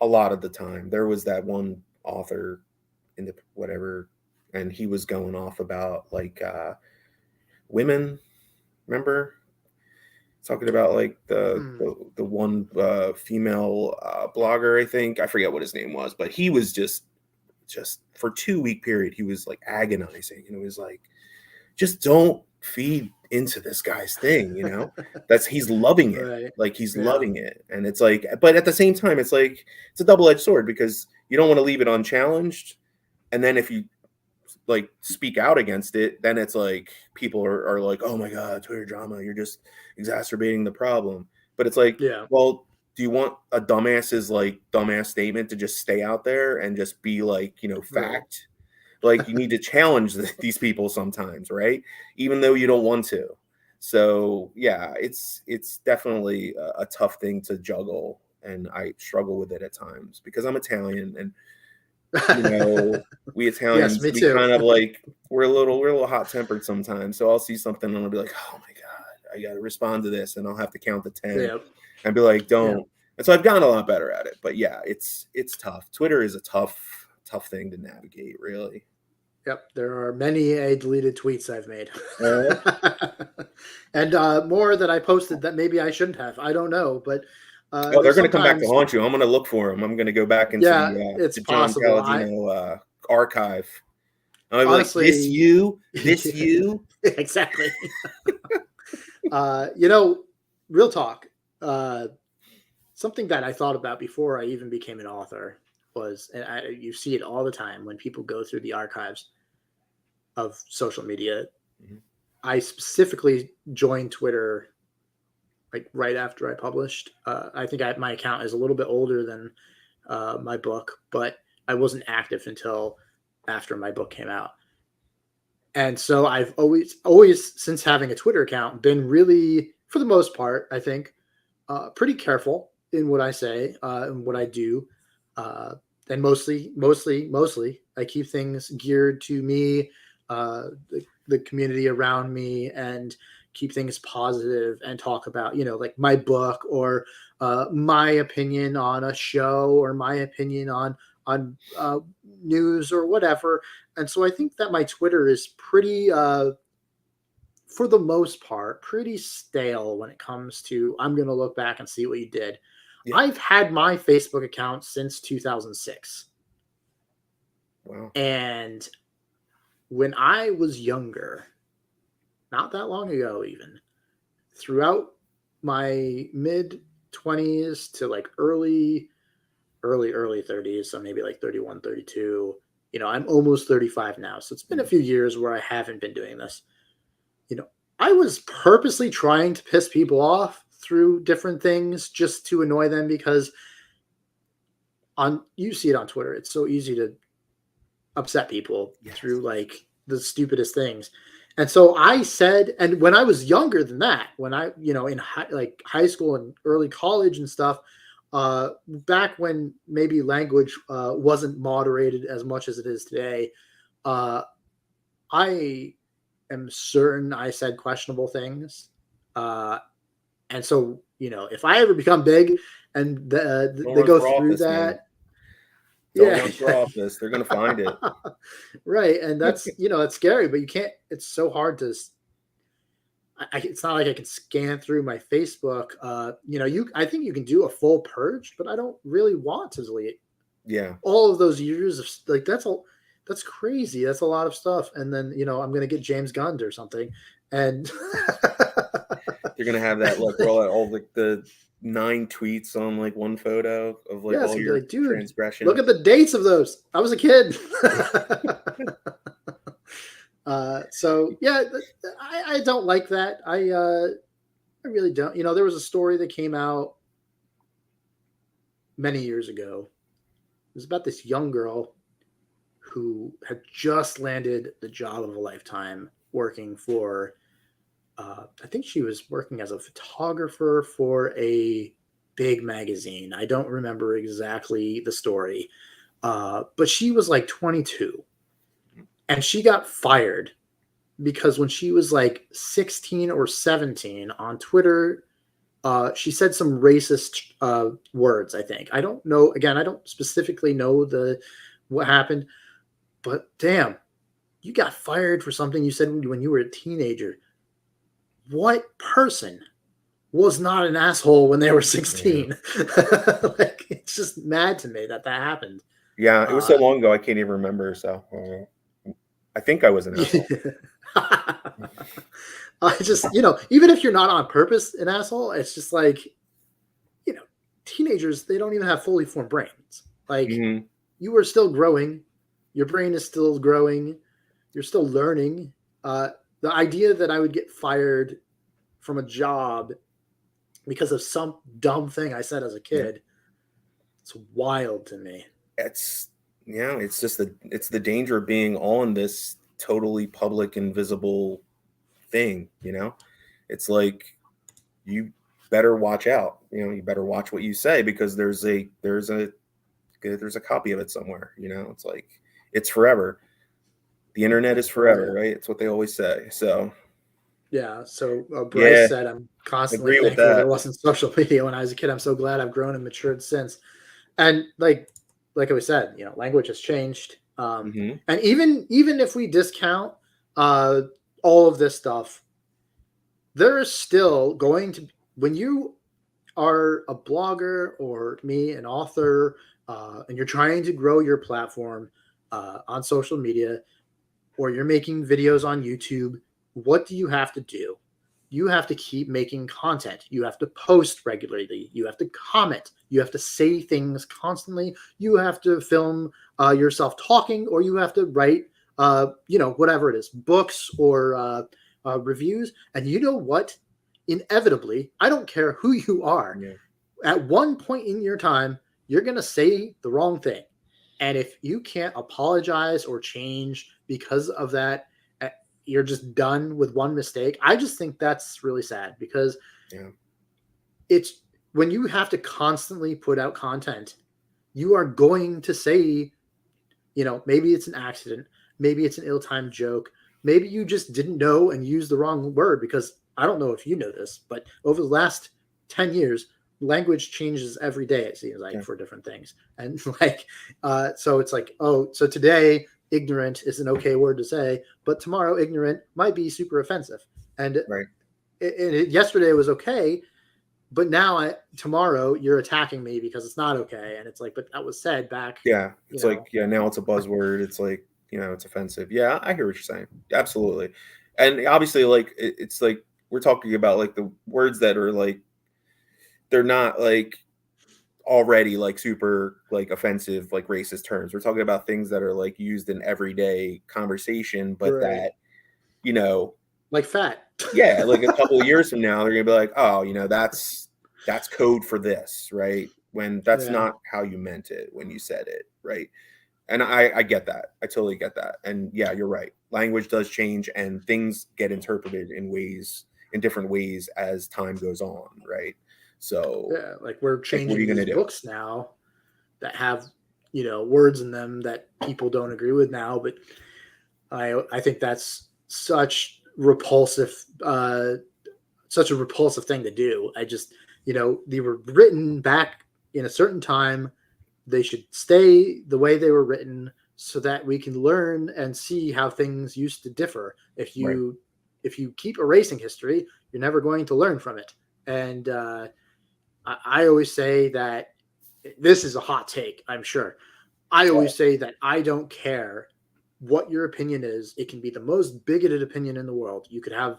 a lot of the time, there was that one author in the whatever, and he was going off about like women. Remember talking about like Hmm. the one female blogger, I think I forget what his name was, but he was just for 2 week period he was like agonizing, and it was like, just don't feed into this guy's thing, that's he's loving it, Right. like he's Yeah. loving it. And it's like, but at the same time it's like it's a double-edged sword, because you don't want to leave it unchallenged, and then if you like speak out against it, then it's like people are like, oh my god, Twitter drama, you're just exacerbating the problem. But it's like, Yeah. well, do you want a dumbass's like dumbass statement to just stay out there and just be like, Right. fact? Like, you need to challenge these people sometimes, right? Even though you don't want to. So yeah, it's definitely a tough thing to juggle, and I struggle with it at times because I'm Italian, and we Yes, Italians, me we too. kind of like we're a little hot tempered sometimes. So I'll see something and I'll be like, oh my god, I got to respond to this, and I'll have to count to 10 Yeah. and be like, Yeah. don't. And so I've gotten a lot better at it. But yeah, it's tough. Twitter is a tough thing to navigate, really. Yep. There are many a deleted tweets I've made. Uh, And more that I posted that maybe I shouldn't have. I don't know. But oh, they're there's going to come back to sometimes, haunt you. I'm going to look for them. I'm going to go back into yeah, the it's John possible. Palladino archive. I'm like, this Honestly, you, this you. exactly. Uh, real talk. Uh, Something that I thought about before I even became an author was, and you see it all the time when people go through the archives of social media. Mhm. I specifically joined Twitter like right after I published. I think my account is a little bit older than my book, but I wasn't active until after my book came out. And so I've always, since having a Twitter account, been really, for the most part, I think, pretty careful in what I say and what I do. Uh, and mostly, I keep things geared to me, the community around me, and keep things positive and talk about, like my book or my opinion on a show or my opinion on news or whatever. And so I think that my Twitter is pretty for the most part, pretty stale when it comes to I'm going to look back and see what you did. Yeah. I've had my Facebook account since 2006. Wow. And when I was younger, not that long ago, even throughout my mid 20s to like early 30s, so maybe like 31, 32. I'm almost 35 now. So it's been a Mhm. few years where I haven't been doing this. I was purposely trying to piss people off through different things just to annoy them because you see it on Twitter. It's so easy to upset people Yes. through like the stupidest things. And so I said, and when I was younger than that, when I, in high school and early college and stuff, back when maybe language wasn't moderated as much as it is today, uh, I am certain I said questionable things. Uh, and so, if I ever become big and Don't they run go for through office, man. that, Don't yeah, run for office. They're gonna find it. right. And that's scary, but you can't, it's so hard to, it's not like I can scan through my Facebook. I think you can do a full purge, but I don't really want to delete Yeah. all of those years of like, that's crazy. That's a lot of stuff. And then, I'm going to get James Gunn or something. And You're gonna have that like all like the 9 tweets on like one photo of like yeah, it's all gonna be your like, dude, look transgressions. at the dates of those. I was a kid. So yeah, I don't like that. I really don't. There was a story that came out many years ago. It was about this young girl who had just landed the job of a lifetime working for, I think she was working as a photographer for a big magazine. I don't remember exactly the story, but she was like 22 and she got fired because when she was like 16 or 17 on Twitter, she said some racist words. I think I don't know. Again, I don't specifically know what happened, but damn, you got fired for something you said when you were a teenager. What person was not an asshole when they were 16? Like, it's just mad to me that happened. Yeah, it was so long ago I can't even remember. So I think I was an asshole. I just, even if you're not on purpose an asshole, it's just like, teenagers, they don't even have fully formed brains. Like, you are still growing. Your brain is still growing. You're still learning. The idea that I would get fired from a job because of some dumb thing I said as a kid, it's wild to me. It's just it's the danger of being on this totally public and visible thing. It's like, you better watch out. You better watch what you say, because there's a copy of it somewhere. It's like, it's forever. The internet is forever, right? It's what they always say. So yeah. So Bryce said, I'm constantly agree with thankful that. there wasn't social media when I was a kid. I'm so glad I've grown and matured since. And like we said, language has changed. And even if we discount all of this stuff, there is still going to, when you are a blogger or me, an author, and you're trying to grow your platform on social media, or you're making videos on YouTube, what do you have to do? You have to keep making content. You have to post regularly. You have to comment. You have to say things constantly. You have to film yourself talking, or you have to write, whatever it is, books or reviews. And you know what? Inevitably, I don't care who you are. Yeah. At one point in your time, you're going to say the wrong thing. And if you can't apologize or change because of that, you're just done with one mistake. I just think that's really sad, because it's when you have to constantly put out content, you are going to say, maybe it's an accident. Maybe it's an ill-timed joke. Maybe you just didn't know and used the wrong word, because I don't know if you know this, but over the last 10 years, language changes every day, it seems like, for different things. And so it's like, so today ignorant is an okay word to say, but tomorrow ignorant might be super offensive. And yesterday was okay, but now tomorrow you're attacking me because it's not okay. And it's like, but that was said back. Yeah. It's like, now it's a buzzword. It's like, it's offensive. Yeah, I hear what you're saying. Absolutely. And obviously, like, it's like, we're talking about like the words that are like, they're not like already like super like offensive, like racist terms. We're talking about things that are like used in everyday conversation, but that, like fat. Yeah, like a couple of years from now, they're gonna be like, oh, that's code for this, right? When that's not how you meant it when you said it, right? And I get that. I totally get that. And yeah, you're right. Language does change, and things get interpreted in different ways as time goes on, right? So yeah, like we're changing these books now that have words in them that people don't agree with now, but I think that's such a repulsive thing to do. I just they were written back in a certain time. They should stay the way they were written, so that we can learn and see how things used to differ. If you keep erasing history, you're never going to learn from it. And I always say that, this is a hot take, I'm sure. I always say that I don't care what your opinion is. It can be the most bigoted opinion in the world. You could have,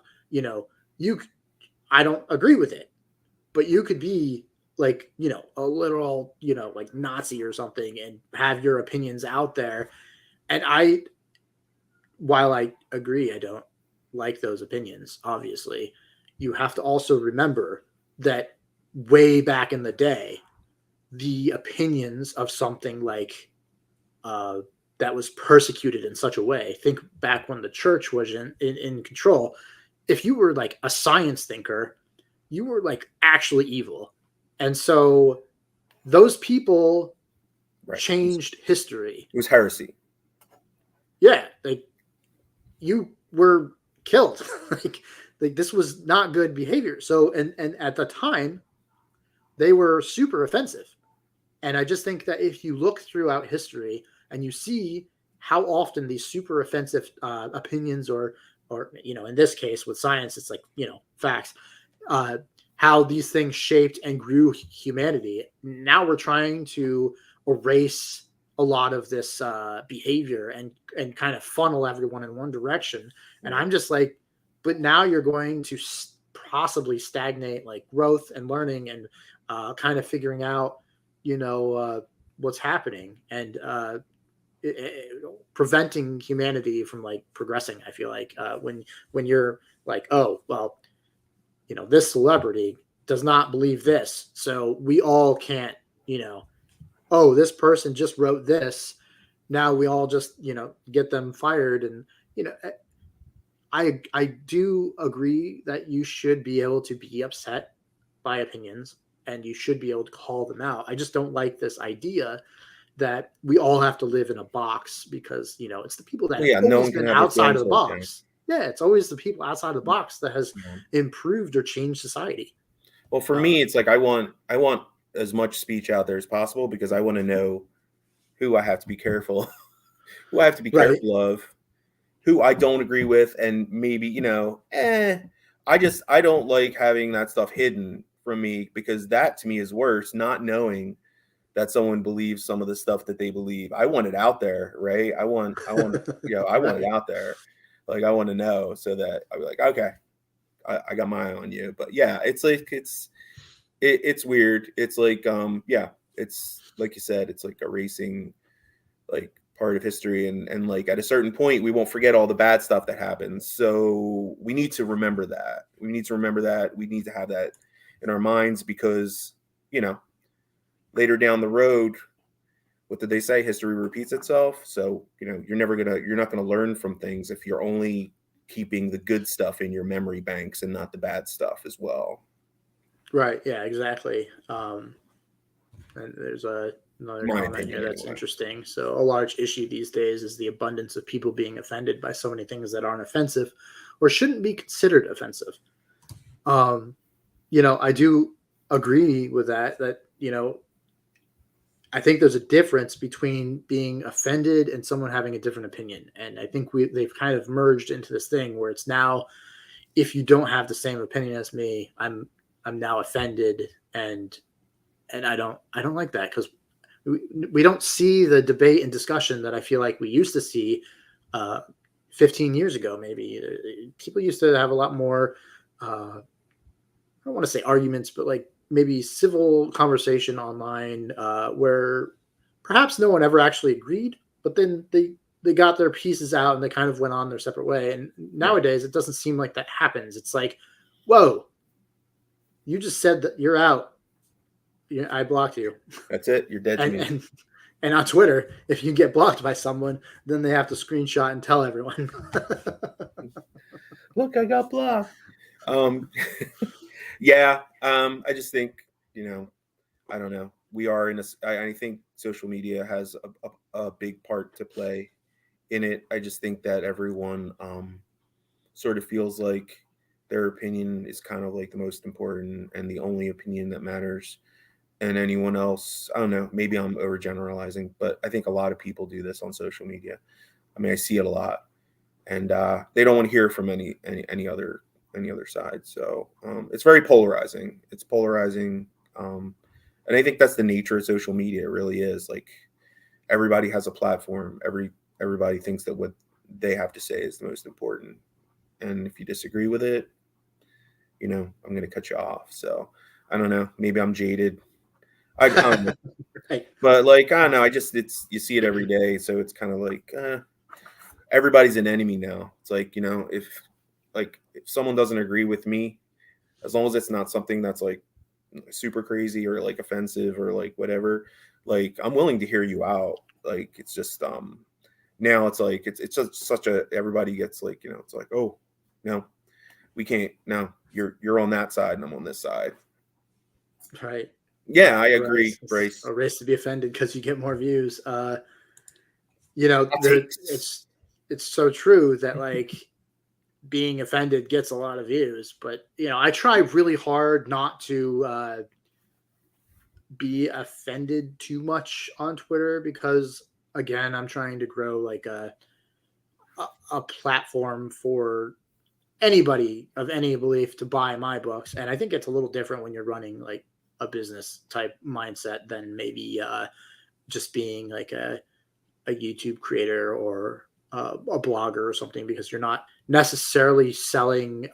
I don't agree with it, but you could be like, a literal, like Nazi or something, and have your opinions out there. And while I agree, I don't like those opinions, obviously, you have to also remember that way back in the day, the opinions of something like that was persecuted in such a way. Think back when the church was in control. If you were like a science thinker, you were like actually evil. And so those people Right. changed history. It was heresy. Yeah, like you were killed. like this was not good behavior. So and at the time, they were super offensive. And I just think that if you look throughout history and you see how often these super offensive opinions or in this case with science, it's like facts, uh, how these things shaped and grew humanity. Now we're trying to erase a lot of this behavior and kind of funnel everyone in one direction. And I'm just like, but now you're going to possibly stagnate like growth and learning and kind of figuring out what's happening and preventing humanity from like progressing. I feel like when you're like, oh well, this celebrity does not believe this, so we all can't, oh, this person just wrote this, now we all just get them fired. And you know I do agree that you should be able to be upset by opinions and you should be able to call them out. I just don't like this idea that we all have to live in a box because it's the people that Well, have yeah, no always one can been have their outside of feelings the hurt. box. Yeah, it's always the people outside of the box that has Yeah. improved or changed society. Well, for me, it's like I want as much speech out there as possible because I want to know who I have to be careful, who I have to be Right. careful of, who I don't agree with, and maybe I don't like having that stuff hidden from me because that to me is worse. Not knowing that someone believes some of the stuff that they believe. I want it out there, right? I want I want it Right. out there. Like I want to know so that I'll be like, okay, I got my eye on you. But yeah, it's like it's weird. It's like yeah, it's like you said, it's like erasing like part of history and like at a certain point we won't forget all the bad stuff that happens. So we need to remember that. We need to remember that. We need to have that in our minds because, later down the road, what did they say? History repeats itself. So, you're not gonna learn from things if you're only keeping the good stuff in your memory banks and not the bad stuff as well. Right. Yeah, exactly. And there's another My comment here opinion that's anyway. interesting. So, a large issue these days is the abundance of people being offended by so many things that aren't offensive or shouldn't be considered offensive. I do agree with that, I think there's a difference between being offended and someone having a different opinion. And I think they've kind of merged into this thing where it's now, if you don't have the same opinion as me, I'm now offended. And I don't like that because we don't see the debate and discussion that I feel like we used to see 15 years ago. Maybe people used to have a lot more I don't want to say arguments, but like maybe civil conversation online where perhaps no one ever actually agreed, but then they got their pieces out and they kind of went on their separate way. And Right. nowadays it doesn't seem like that happens. It's like, whoa, you just said that you're out. I blocked you. That's it. You're dead to And me. and on Twitter, if you get blocked by someone, then they have to screenshot and tell everyone. Look, I got blocked. Yeah. I just think, I don't know. We are in I think social media has a big part to play in it. I just think that everyone sort of feels like their opinion is kind of like the most important and the only opinion that matters. And anyone else, I don't know, maybe I'm overgeneralizing, but I think a lot of people do this on social media. I mean, I see it a lot, and they don't want to hear from any other side. So it's very polarizing. It's polarizing, and I think that's the nature of social media. It really is like everybody has a platform. Everybody thinks that what they have to say is the most important, and if you disagree with it, I'm going to cut you off. So I don't know. Maybe I'm jaded. I don't know. Right. But like I don't know. You see it every day, so it's kind of like everybody's an enemy now. It's like, you know, if someone doesn't agree with me, as long as it's not something that's like super crazy or like offensive or like whatever, like I'm willing to hear you out. Like it's just now it's like it's just such a, everybody gets like, you know, it's like, oh no, we can't, no, you're on that side and I'm on this side. Right. Yeah, I Right. agree, It's Bryce. a race to be offended because you get more views. You know, Hot there takes. it's so true that like being offended gets a lot of views, but you know, I try really hard not to be offended too much on Twitter because again, I'm trying to grow like a platform for anybody of any belief to buy my books. And I think it's a little different when you're running like a business type mindset than maybe just being like a YouTube creator or a blogger or something, because you're not necessarily selling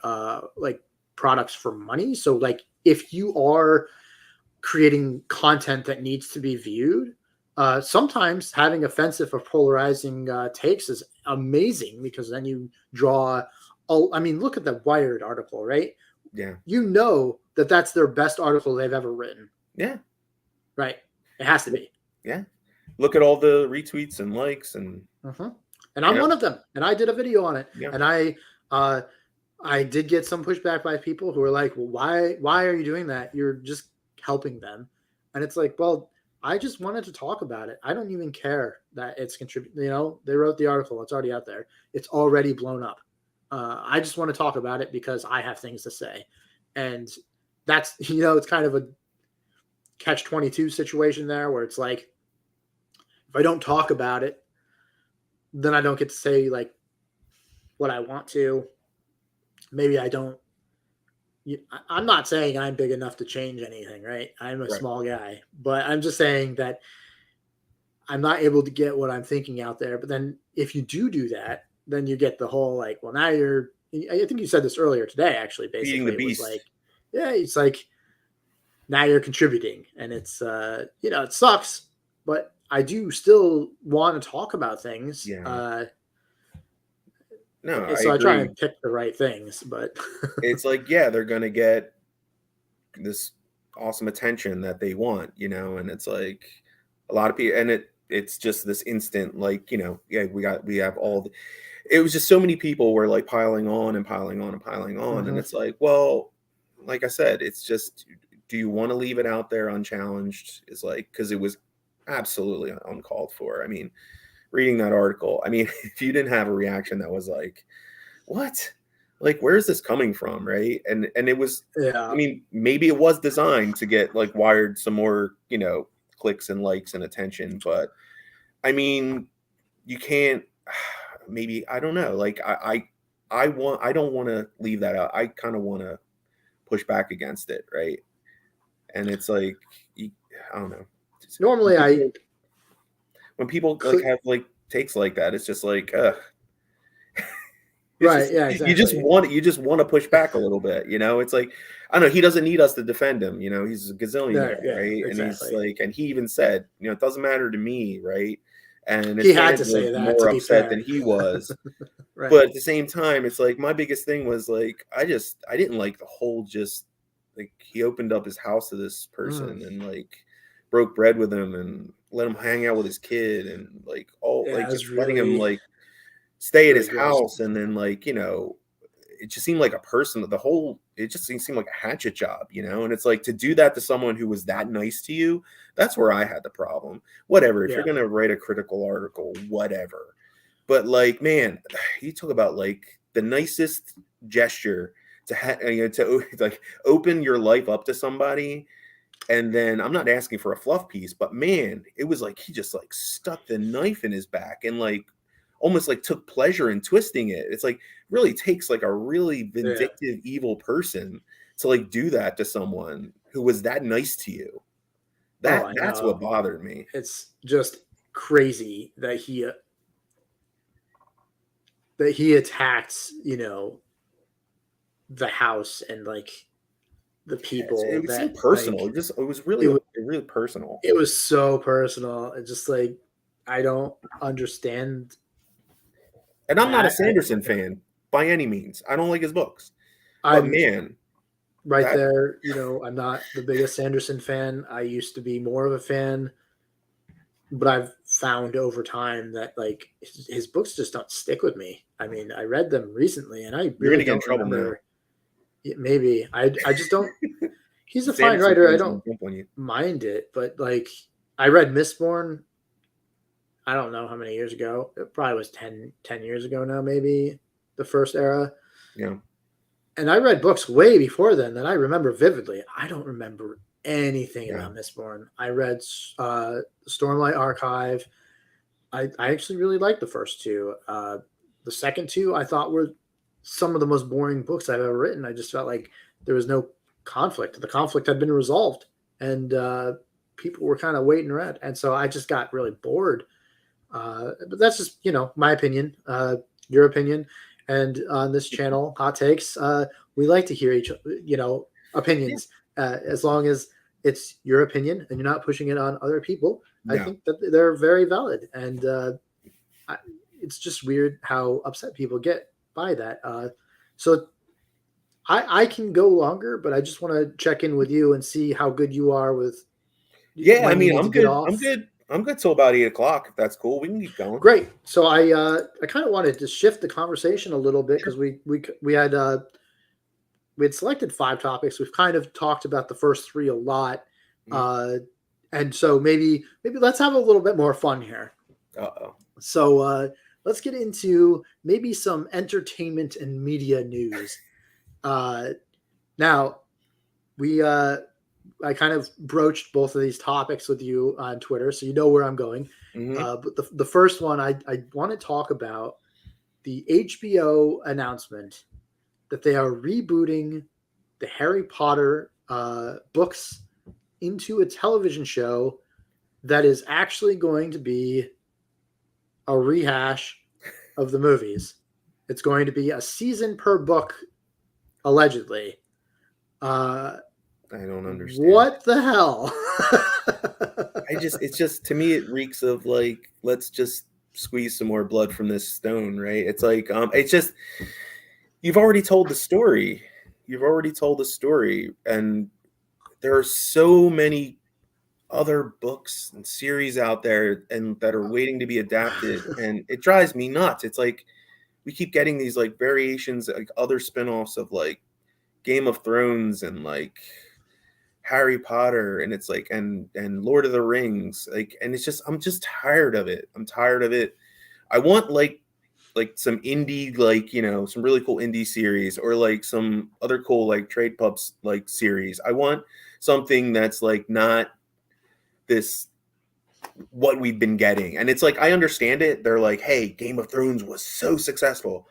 like products for money. So like if you are creating content that needs to be viewed, sometimes having offensive or polarizing takes is amazing because then you draw. I mean, look at the Wired article, right? Yeah. You know that that's their best article they've ever written. Yeah. Right. It has to be. Yeah. Look at all the retweets and likes and and I'm yeah. one of them. And I did a video on it. Yeah. And I did get some pushback by people who were like, well, why are you doing that? You're just helping them. And it's like, well, I just wanted to talk about it. I don't even care that it's contributing. You know, they wrote the article. It's already out there. It's already blown up. I just want to talk about it because I have things to say. And that's, you know, it's kind of a catch-22 situation there where it's like, if I don't talk about it, then I don't get to say like what I want to. Maybe I don't. I'm not saying I'm big enough to change anything, right? I'm a Right. small guy, but I'm just saying that I'm not able to get what I'm thinking out there. But then if you do that, then you get the whole like, well, now you're, I think you said this earlier today, actually, Feeding the basically, it was beast. like, yeah, it's like now you're contributing and it's, you know, it sucks, but I do still want to talk about things. Yeah. No, I So I try agree. and pick the right things, but It's like, yeah, they're gonna get this awesome attention that they want, you know, and it's like a lot of people, and it's just this instant, like, you know, yeah, we have all the, it was just so many people were like piling on and piling on and piling on, and it's like, well, like I said, it's just, do you want to leave it out there unchallenged? Is like, because it was absolutely uncalled for. I mean, reading that article, I mean, if you didn't have a reaction that was like, what? Like, where is this coming from? Right. And it was, yeah. I mean, maybe it was designed to get like Wired some more, you know, clicks and likes and attention. But I mean, you can't, maybe, I don't know. Like, I don't want to leave that out. I kind of want to push back against it. Right. And it's like, I don't know. Normally when people like have like takes like that, it's just like, right. just, Yeah, exactly. you just want to push back a little bit, you know. It's like, I don't know, he doesn't need us to defend him, you know, he's a gazillionaire, yeah, right? Exactly. And he's like, and he even said, you know, it doesn't matter to me, right? And his He had fans to say were that, more to be upset fair. than he was. Right. But at the same time, it's like my biggest thing was like, I didn't like the whole, just like, he opened up his house to this person and like broke bread with him and let him hang out with his kid and like like just letting him like stay at his house, and then like, you know, it just seemed like a person, the whole, it just seemed like a hatchet job, you know. And it's like, to do that to someone who was that nice to you, that's where I had the problem. Whatever, if you're gonna write a critical article, whatever, but like, man, you talk about like the nicest gesture to you know, to like open your life up to somebody. And then I'm not asking for a fluff piece, but man, it was like he just like stuck the knife in his back and like almost like took pleasure in twisting it. It's like, really takes like a really vindictive, evil person to like do that to someone who was that nice to you. That's what bothered me. It's just crazy that he attacks, you know, the house and like the people. It was so that personal. like, it was really personal. It was so personal. It's just like, I don't understand And I'm not a Sanderson fan by any means. I don't like his books. But I'm man, right that there. You know, I'm not the biggest Sanderson fan. I used to be more of a fan, but I've found over time that like his books just don't stick with me. I mean, I read them recently, and I you're gonna really get in don't trouble now. remember. Maybe I just don't. He's a fine Sanderson writer. I fans don't will jump on you. mind it, but like I read Mistborn. I don't know how many years ago. It probably was 10 years ago now, maybe the first era. Yeah. And I read books way before then that I remember vividly. I don't remember anything Yeah. about Mistborn. I read Stormlight Archive. I actually really liked the first two. The second two I thought were some of the most boring books I've ever written. I just felt like there was no conflict. The conflict had been resolved, and people were kind of waiting around. And so I just got really bored. But that's just my opinion, your opinion, and on this channel, Hot Takes, we like to hear Yeah. opinions, as long as it's your opinion and you're not pushing it on other people. I No. think that they're very valid, and it's just weird how upset people get by that. So I can go longer, but I just want to check in with you and see how good you are with Yeah, I when you mean, need to I'm get good. off. I'm good till about 8 o'clock. If that's cool, we can keep going. Great. So I kind of wanted to shift the conversation a little bit because we had selected 5 topics. We've kind of talked about the first 3 a lot, Mhm. and so maybe let's have a little bit more fun here. Uh-oh. So let's get into maybe some entertainment and media news. Now we I kind of broached both of these topics with you on Twitter, so you know where I'm going. Mhm. But the first one I want to talk about the HBO announcement that they are rebooting the Harry Potter books into a television show that is actually going to be a rehash of the movies. It's going to be a season per book, allegedly. I don't understand. What the hell? It's just to me, it reeks of like, let's just squeeze some more blood from this stone, right? It's like, it's just, you've already told the story. You've already told the story, and there are so many other books and series out there and that are waiting to be adapted, and it drives me nuts. It's like we keep getting these like variations, like other spin-offs of like Game of Thrones and like Harry Potter, and it's like and Lord of the Rings, like, and it's just I'm just tired of it. I'm tired of it. I want like some indie, like, some really cool indie series, or like some other cool like trade pubs like series. I want something that's like not this what we've been getting. And it's like, I understand it. They're like, hey, Game of Thrones was so successful.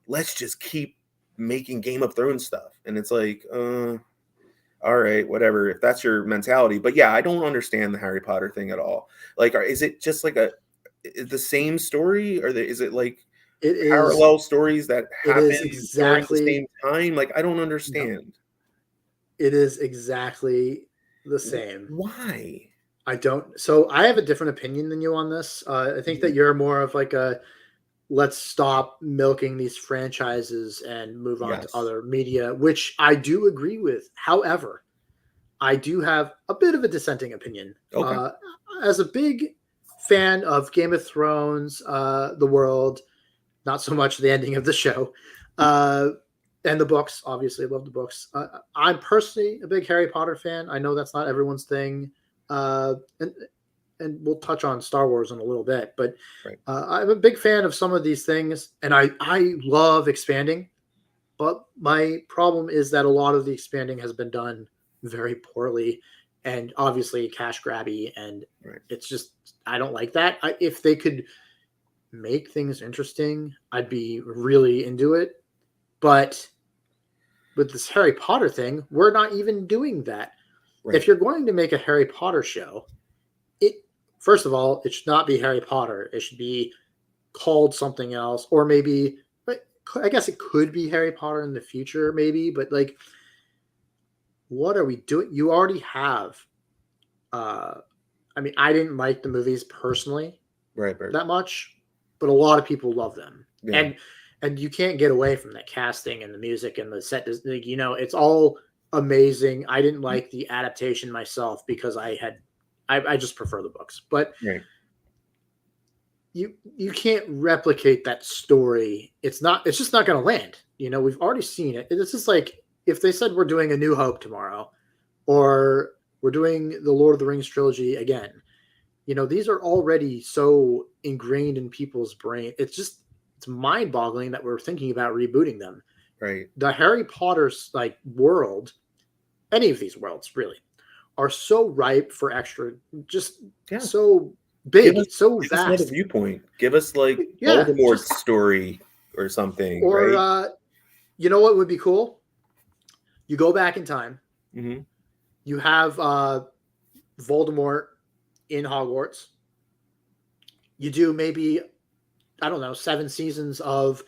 Let's just keep making Game of Thrones stuff. And it's like, all right, whatever, if that's your mentality. But yeah, I don't understand the Harry Potter thing at all. Like, is it just like the same story, or is it like it is parallel stories that it is happen during the exactly same time? Like, I don't no, understand. it is exactly the same. Why? I don't. So I have a different opinion than you on this. I think that you're more of like a let's stop milking these franchises and move on to Yes. other media, which I do agree with. However, I do have a bit of a dissenting opinion. Okay. As a big fan of Game of Thrones, the world, not so much the ending of the show, and the books. Obviously, I love the books. I'm personally a big Harry Potter fan. I know that's not everyone's thing, and we'll touch on Star Wars in a little bit. But Right. I'm a big fan of some of these things, and I love expanding. But my problem is that a lot of the expanding has been done very poorly, and obviously cash grabby, and Right. it's just I don't like that. If they could make things interesting, I'd be really into it. But with this Harry Potter thing, we're not even doing that. Right. If you're going to make a Harry Potter show, it first of all, it should not be Harry Potter. It should be called something else, or maybe I guess it could be Harry Potter in the future, maybe. But like, what are we doing? You already have. I mean, I didn't like the movies personally Right. that much. but a lot of people love them. Yeah. And you can't get away from the casting and the music and the set. You know, it's all amazing. I didn't like the adaptation myself because I just prefer the books, but Right. you can't replicate that story. It's just not going to land. You know, we've already seen it. It's just like if they said we're doing A New Hope tomorrow, or we're doing the Lord of the Rings trilogy again. You know, these are already so ingrained in people's brain. It's mind-boggling that we're thinking about rebooting them. Right. The Harry Potter's like world, any of these worlds really, are so ripe for extra, just so big, so give us another vast. viewpoint. Give us like Yeah, Voldemort's story or something, or right? you know what would be cool? You go back in time. Mm-hmm. You have Voldemort in Hogwarts. You do maybe, I don't know, 7 seasons of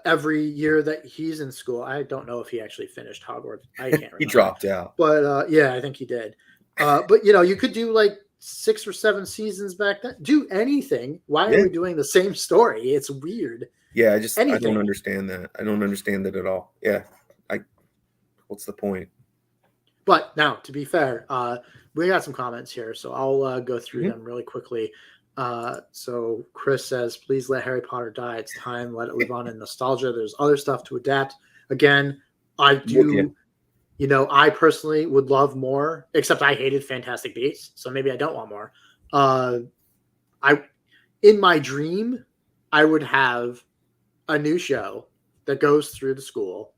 every year that he's in school. I don't know if he actually finished Hogwarts. I can't remember. He dropped out. But yeah, I think he did. But you know, you could do like 6 or 7 seasons back then. Do anything. Why are we doing the same story? It's weird. Yeah, I don't understand that. I don't understand it at all. Yeah. What's the point? But now, to be fair, we got some comments here, so I'll go through them really quickly. So Chris says, please let Harry Potter die. It's time. Let it live on in nostalgia. There's other stuff to adapt. Again, I do, you know, I personally would love more, except I hated Fantastic Beasts, so maybe I don't want more. In my dream, I would have a new show that goes through the school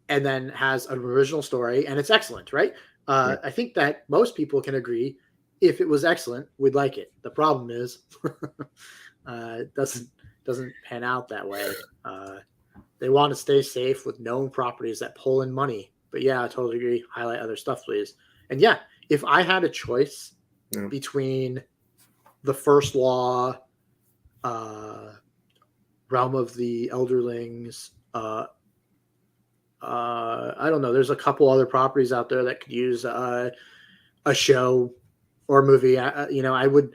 and then has an original story, and it's excellent, right? I think that most people can agree if it was excellent, we'd like it. The problem is it doesn't pan out that way. They want to stay safe with known properties that pull in money. But yeah, I totally agree. Highlight other stuff, please. And yeah, if I had a choice between the First Law, Realm of the Elderlings, I don't know. There's a couple other properties out there that could use a show or movie. You know, I would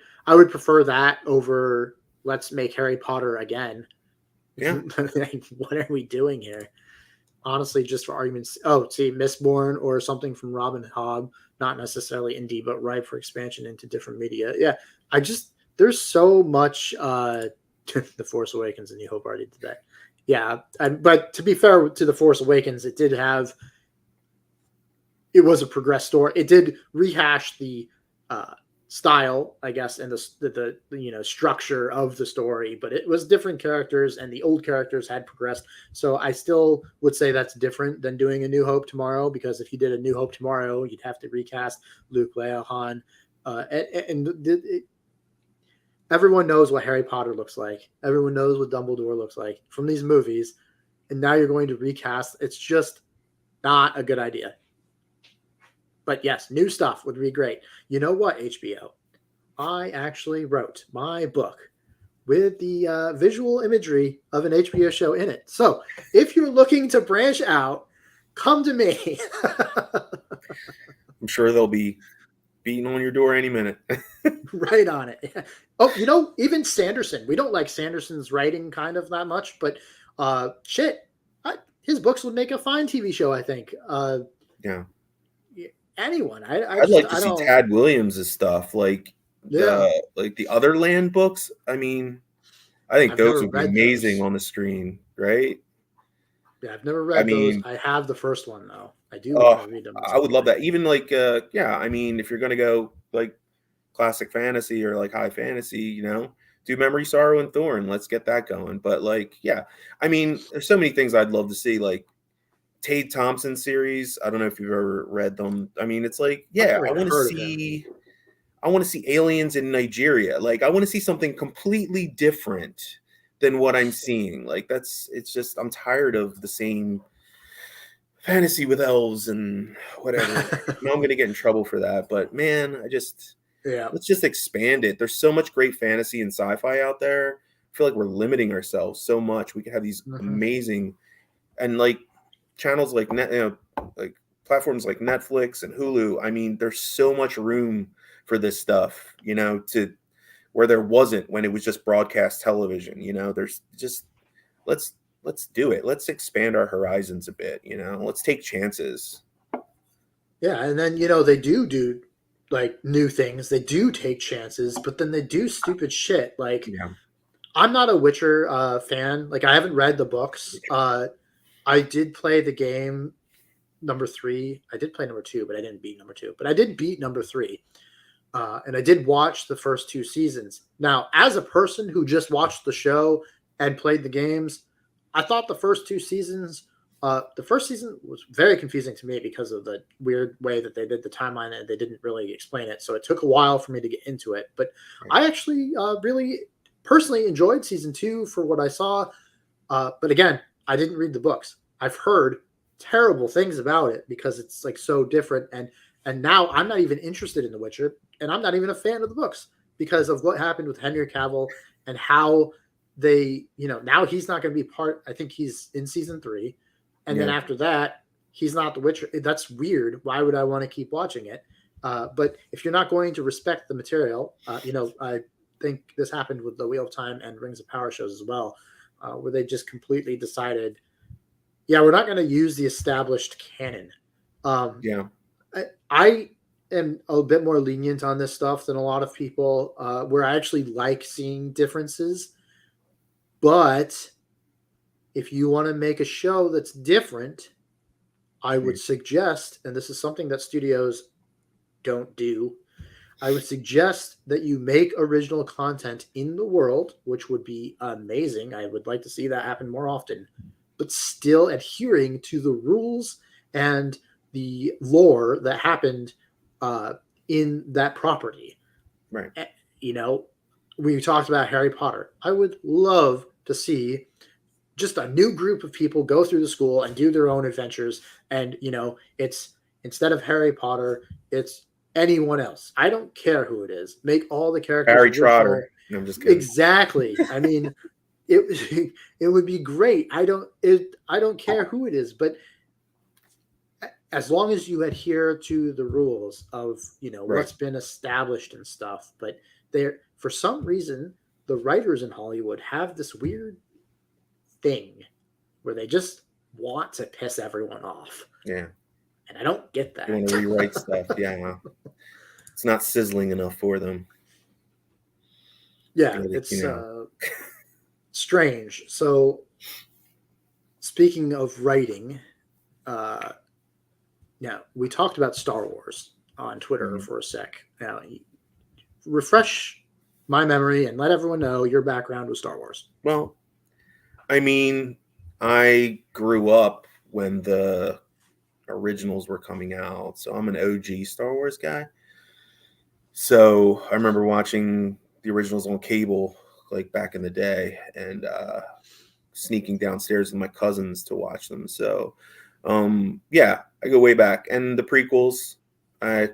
prefer that over let's make Harry Potter again. Yeah. Like, what are we doing here? Honestly, just for arguments. Oh, see, Mistborn or something from Robin Hobb, not necessarily indie, but ripe for expansion into different media. Yeah, there's so much. The Force Awakens and New Hope already did that. Yeah, but to be fair to The Force Awakens, it was a progressed story. It did rehash the style, I guess, and the you know structure of the story, but it was different characters, and the old characters had progressed. So I still would say that's different than doing A New Hope tomorrow, because if you did A New Hope tomorrow, you'd have to recast Luke, Leia, Han, everyone knows what Harry Potter looks like. Everyone knows what Dumbledore looks like from these movies. And now you're going to recast. It's just not a good idea. But yes, new stuff would be great. You know what, HBO? I actually wrote my book with the visual imagery of an HBO show in it. So if you're looking to branch out, come to me. I'm sure they'll be beating on your door any minute. Right on it. Oh, you know, even Sanderson. We don't like Sanderson's writing kind of that much, but his books would make a fine TV show, I think. Yeah. Anyone. I'd like to see Tad Williams' stuff, like the Other Land books. I mean, I think those would be amazing on the screen, right? Yeah, I've never read those. I have the first one though. I do want to read them. I would love that. Even like I mean, if you're gonna go like classic fantasy or like high fantasy, you know, do Memory, Sorrow, and Thorn. Let's get that going. But like, yeah, I mean, there's so many things I'd love to see, like Tate Thompson series. I don't know if you've ever read them. I mean, it's like, yeah, I want to see aliens in Nigeria. Like, I want to see something completely different than what I'm seeing. Like, it's just, I'm tired of the same fantasy with elves and whatever. Now I'm going to get in trouble for that. But man, let's just expand it. There's so much great fantasy and sci-fi out there. I feel like we're limiting ourselves so much. We could have these amazing, and like channels like like platforms like Netflix and Hulu. I mean, there's so much room for this stuff, you know, to where there wasn't when it was just broadcast television. You know, there's just let's do it. Let's expand our horizons a bit. You know, let's take chances. Yeah, and then they do like new things. They do take chances, but then they do stupid shit. Like Yeah, I'm not a Witcher fan. Like I haven't read the books. I did play the game number 3. I did play number 2, but I didn't beat number 2. But I did beat number 3. And I did watch the first 2 seasons. Now, as a person who just watched the show and played the games, I thought the first 2 seasons, the first season was very confusing to me because of the weird way that they did the timeline and they didn't really explain it. So it took a while for me to get into it. But I actually really personally enjoyed season 2 for what I saw. But again, I didn't read the books. I've heard terrible things about it because it's like so different. And now I'm not even interested in The Witcher, and I'm not even a fan of the books because of what happened with Henry Cavill and how they, now he's not going to be part. I think he's in season 3, and then after that, he's not The Witcher. That's weird. Why would I want to keep watching it? But if you're not going to respect the material, I think this happened with the Wheel of Time and Rings of Power shows as well, where they just completely decided, yeah, we're not going to use the established canon. I am a bit more lenient on this stuff than a lot of people, where I actually like seeing differences. But if you want to make a show that's different, I would suggest, and this is something that studios don't do, I would suggest that you make original content in the world, which would be amazing. I would like to see that happen more often, but still adhering to the rules and the lore that happened in that property. Right. We talked about Harry Potter. I would love to see just a new group of people go through the school and do their own adventures. And, it's instead of Harry Potter, it's anyone else. I don't care who it is. Make all the characters Harry original. Trotter. No, I'm just kidding. Exactly. I mean, it would be great. I don't care who it is, but as long as you adhere to the rules of what's been established and stuff. But for some reason, the writers in Hollywood have this weird thing where they just want to piss everyone off. Yeah. And I don't get that. They want to rewrite stuff. Yeah. It's not sizzling enough for them. Yeah, it's strange. So speaking of writing, now we talked about Star Wars on Twitter for a sec. Now refresh my memory and let everyone know your background with Star Wars. Well, I mean, I grew up when the originals were coming out, so I'm an OG Star Wars guy. So I remember watching the originals on cable, like back in the day, and sneaking downstairs with my cousins to watch them. So, yeah, I go way back. And the prequels, I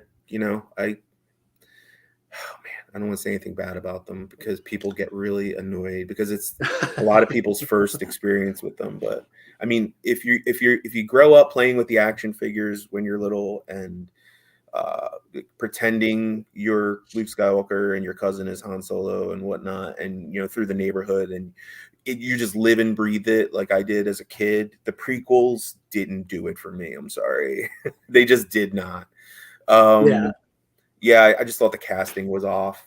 don't want to say anything bad about them because people get really annoyed because it's a lot of people's first experience with them. But I mean, if you grow up playing with the action figures when you're little and pretending you're Luke Skywalker and your cousin is Han Solo and whatnot, and through the neighborhood, and you just live and breathe it like I did as a kid. The prequels didn't do it for me. I'm sorry, they just did not. Yeah, I just thought the casting was off.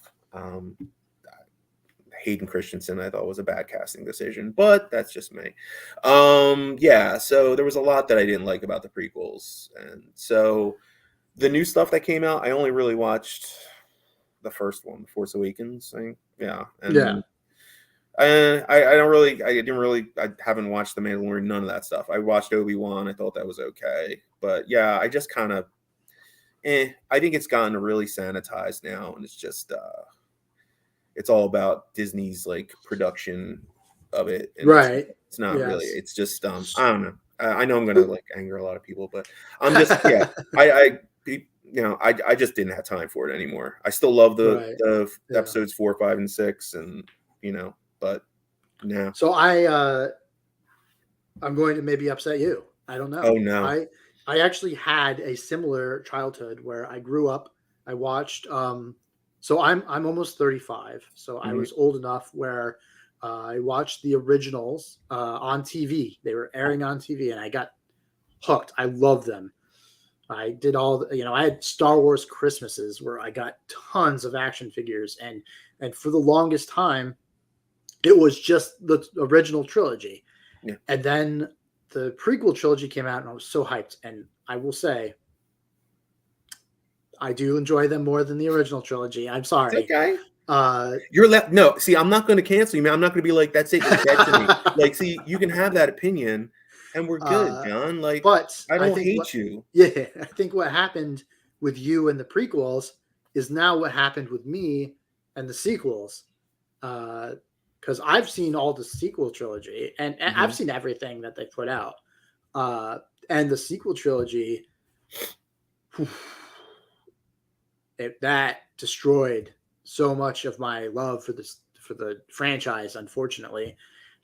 Hayden Christensen, I thought was a bad casting decision, but that's just me. Yeah, so there was a lot that I didn't like about the prequels, and so the new stuff that came out, I only really watched the first one, The Force Awakens. I haven't watched The Mandalorian, none of that stuff. I watched Obi-Wan. I thought that was okay, but yeah, I just kind of. I think it's gotten really sanitized now, and it's just it's all about Disney's like production of it. And right. It's not really. It's just I don't know. I know I'm gonna like anger a lot of people, but I'm just I just didn't have time for it anymore. I still love the episodes 4, 5, and 6, and but no. So I'm going to maybe upset you. I don't know. Oh no. I actually had a similar childhood where I grew up. I watched So I'm almost 35. So I Mhm. was old enough where I watched the originals on TV. They were airing on TV, and I got hooked. I love them. I did all the, I had Star Wars Christmases where I got tons of action figures, and for the longest time, it was just the original trilogy. Yeah. And then the prequel trilogy came out, and I was so hyped. And I will say, I do enjoy them more than the original trilogy. I'm It's sorry. okay. You're left. No, see, I'm not going to cancel you, man. I'm not going to be like, that's it. You're dead to me. Like, see, you can have that opinion, and we're good, John. Like, But I I don't think hate you. yeah, I think what happened with you and the prequels is now what happened with me and the sequels. Because I've seen all the sequel trilogy, and I've Mhm. seen everything that they put out. And the sequel trilogy, that destroyed so much of my love for the franchise. Unfortunately,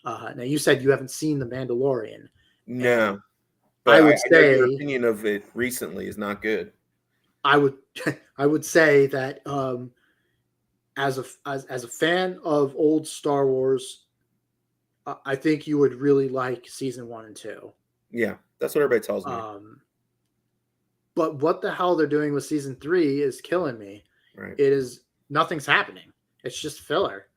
now you said you haven't seen The Mandalorian, and No, I but would I know your say opinion of it recently is not good. I would I would say that as a fan of old Star Wars, I think you would really like season 1 and 2. Yeah, that's what everybody tells me. Um, but what the hell they're doing with season 3 is killing me. Right. It is nothing's happening. It's just filler.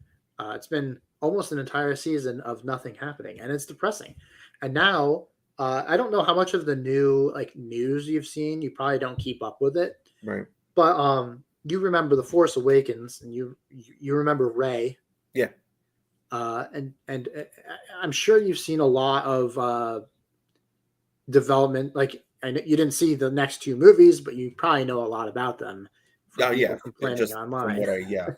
It's been almost an entire season of nothing happening, and it's depressing. And now I don't know how much of the new news you've seen. You probably don't keep up with it, Right. but you remember the Force Awakens, and you remember Rey. Yeah. And I'm sure you've seen a lot of development. Like, I know you didn't see the next 2 movies, but you probably know a lot about them from Oh, yeah. people complaining Just from online. what yeah.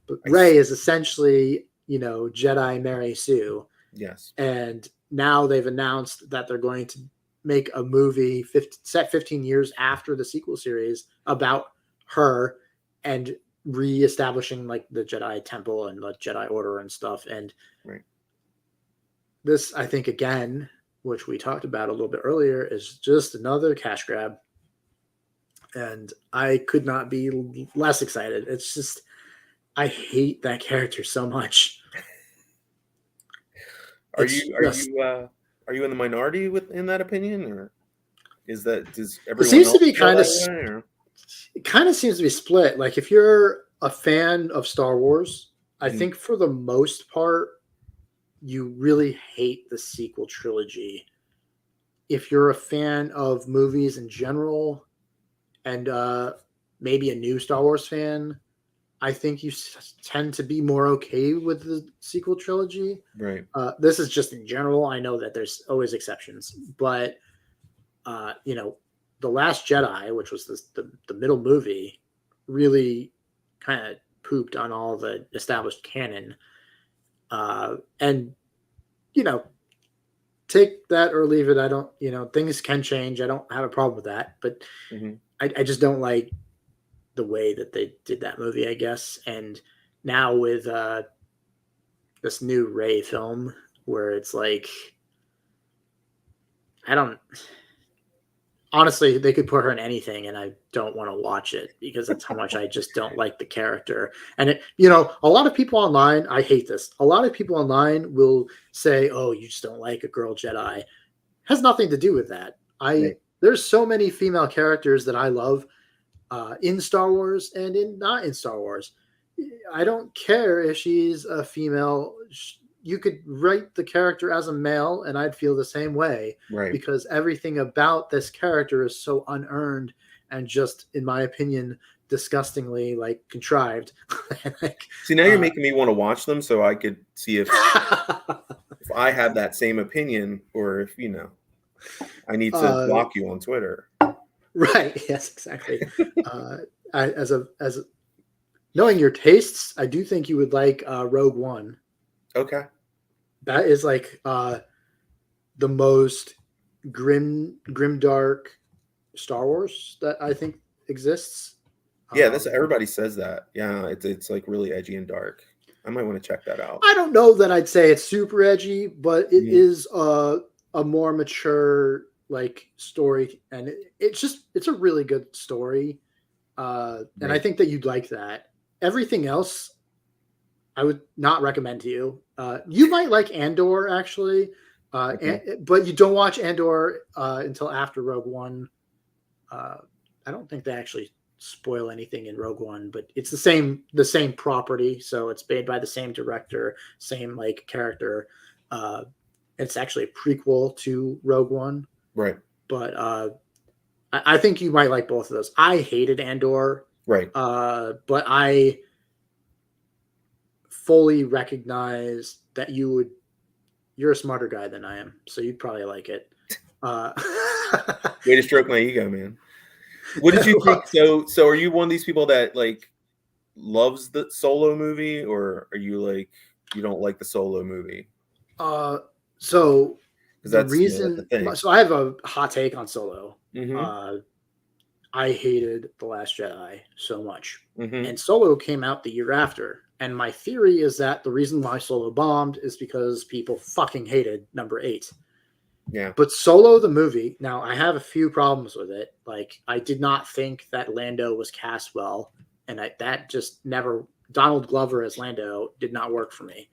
But I Rey is essentially, Jedi Mary Sue, yes. and now they've announced that they're going to make a movie set 15 years after the sequel series about her and reestablishing like the Jedi Temple and the Jedi Order and stuff. And Right. this, I think, again, which we talked about a little bit earlier, is just another cash grab. And I could not be less excited. It's just, I hate that character so much. Are It's you just, in the minority in that opinion, or does it everyone seems to else be feel that way? Or it kind of seems to be split. Like, if you're a fan of Star Wars, I Mhm. think for the most part, you really hate the sequel trilogy. If you're a fan of movies in general, and maybe a new Star Wars fan, I think you tend to be more okay with the sequel trilogy. Right. This is just in general. I know that there's always exceptions, but the Last Jedi, which was the middle movie, really kind of pooped on all the established canon. And take that or leave it. I don't. Things can change. I don't have a problem with that, but Mhm. I just don't like the way that they did that movie, I guess. And now with this new Rey film, where it's like, I don't. Honestly, they could put her in anything, and I don't want to watch it because that's how much I just don't like the character. And a lot of people online, I hate this. A lot of people online will say, "Oh, you just don't like a girl Jedi." Has nothing to do with that. Right. There's so many female characters that I love in Star Wars and not in Star Wars. I don't care if she's a female. You could write the character as a male, and I'd feel the same way Right. because everything about this character is so unearned and just, in my opinion, disgustingly contrived. See, now you're making me want to watch them so I could see if I have that same opinion, or if I need to block you on Twitter. Right. Yes. Exactly. As knowing your tastes, I do think you would like Rogue One. Okay. That is the most grim dark Star Wars that I think exists. Yeah, that's everybody says that. Yeah, it's like really edgy and dark. I might want to check that out. I don't know that I'd say it's super edgy, but it Mhm. is a more mature story, and it's a really good story. And I think that you'd like that. everything else, I would not recommend to you. You might like Andor actually, but you don't watch Andor until after Rogue One. I don't think they actually spoil anything in Rogue One, but it's the same property, so it's made by the same director, same like character. It's actually a prequel to Rogue One, Right. but I think you might like both of those. I hated Andor, Right. but I fully recognize that you're a smarter guy than I am, so you'd probably like it. Way to stroke my ego, man. What did you think? So are you one of these people that like loves the Solo movie, or are you like you don't like the Solo movie? So Because the that's reason, the thing. so I have a hot take on Solo. Mm-hmm. I hated The Last Jedi so much, Mm-hmm. and Solo came out the year after. And my theory is that the reason why Solo bombed is because people fucking hated number 8. Yeah. But Solo the movie, now I have a few problems with it. Like I did not think that Lando was cast well, and that just never. Donald Glover as Lando did not work for me,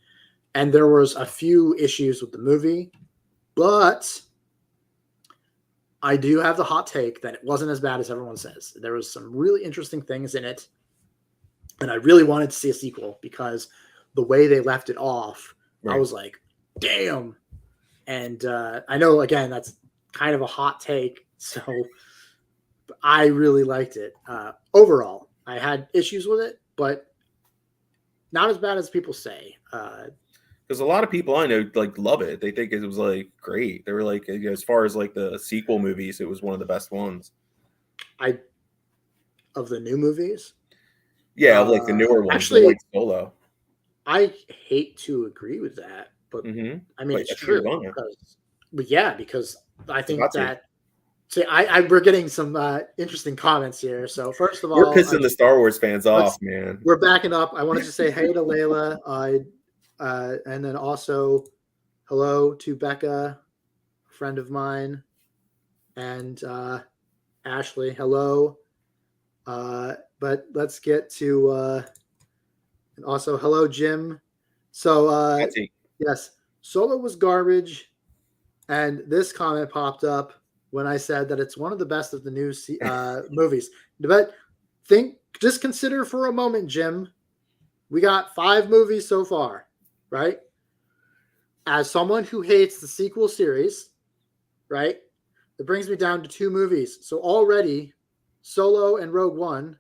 and there was a few issues with the movie, but I do have the hot take that it wasn't as bad as everyone says. There was some really interesting things in it, and I really wanted to see a sequel because the way they left it off, Right. I was like, damn. And I know, again, that's kind of a hot take, so I really liked it. Overall, I had issues with it, but not as bad as people say. Because a lot of people I know like love it. They think it was like great. They were like, as far as like the sequel movies, it was one of the best ones. Of the new movies, Yeah, like the newer ones, actually, like Solo. I hate to agree with that, but Mm-hmm. I mean, it's I think you're true gonna. because I think Got to. that. See, we're getting some interesting comments here. So first of We're all, pissing the Star Wars fans off, man. we're backing up. I wanted to say hey to Layla, and then also hello to Becca, a friend of mine, and Ashley. Hello. But let's get to and also hello, Jim. So yes, Solo was garbage, and this comment popped up when I said that it's one of the best of the new movies. But just consider for a moment, Jim. We got 5 movies so far, right? As someone who hates the sequel series, right? It brings me down to 2 movies. So already, Solo and Rogue One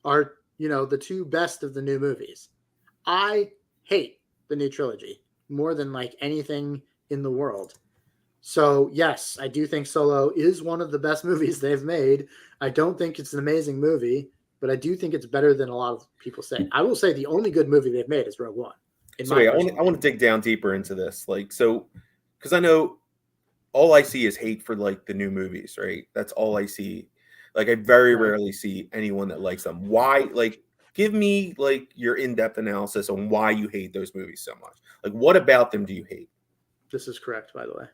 are, the 2 best of the new movies. I hate the new trilogy more than like anything in the world. So yes, I do think Solo is one of the best movies they've made. I don't think it's an amazing movie, but I do think it's better than a lot of people say. I will say the only good movie they've made is Rogue One. So wait, I want to dig down deeper into this, like because I know all I see is hate for like the new movies, right? That's all I see. Like I very rarely see anyone that likes them. Why? Like, give me like your in-depth analysis on why you hate those movies so much. Like, what about them do you hate? This is correct, by the way.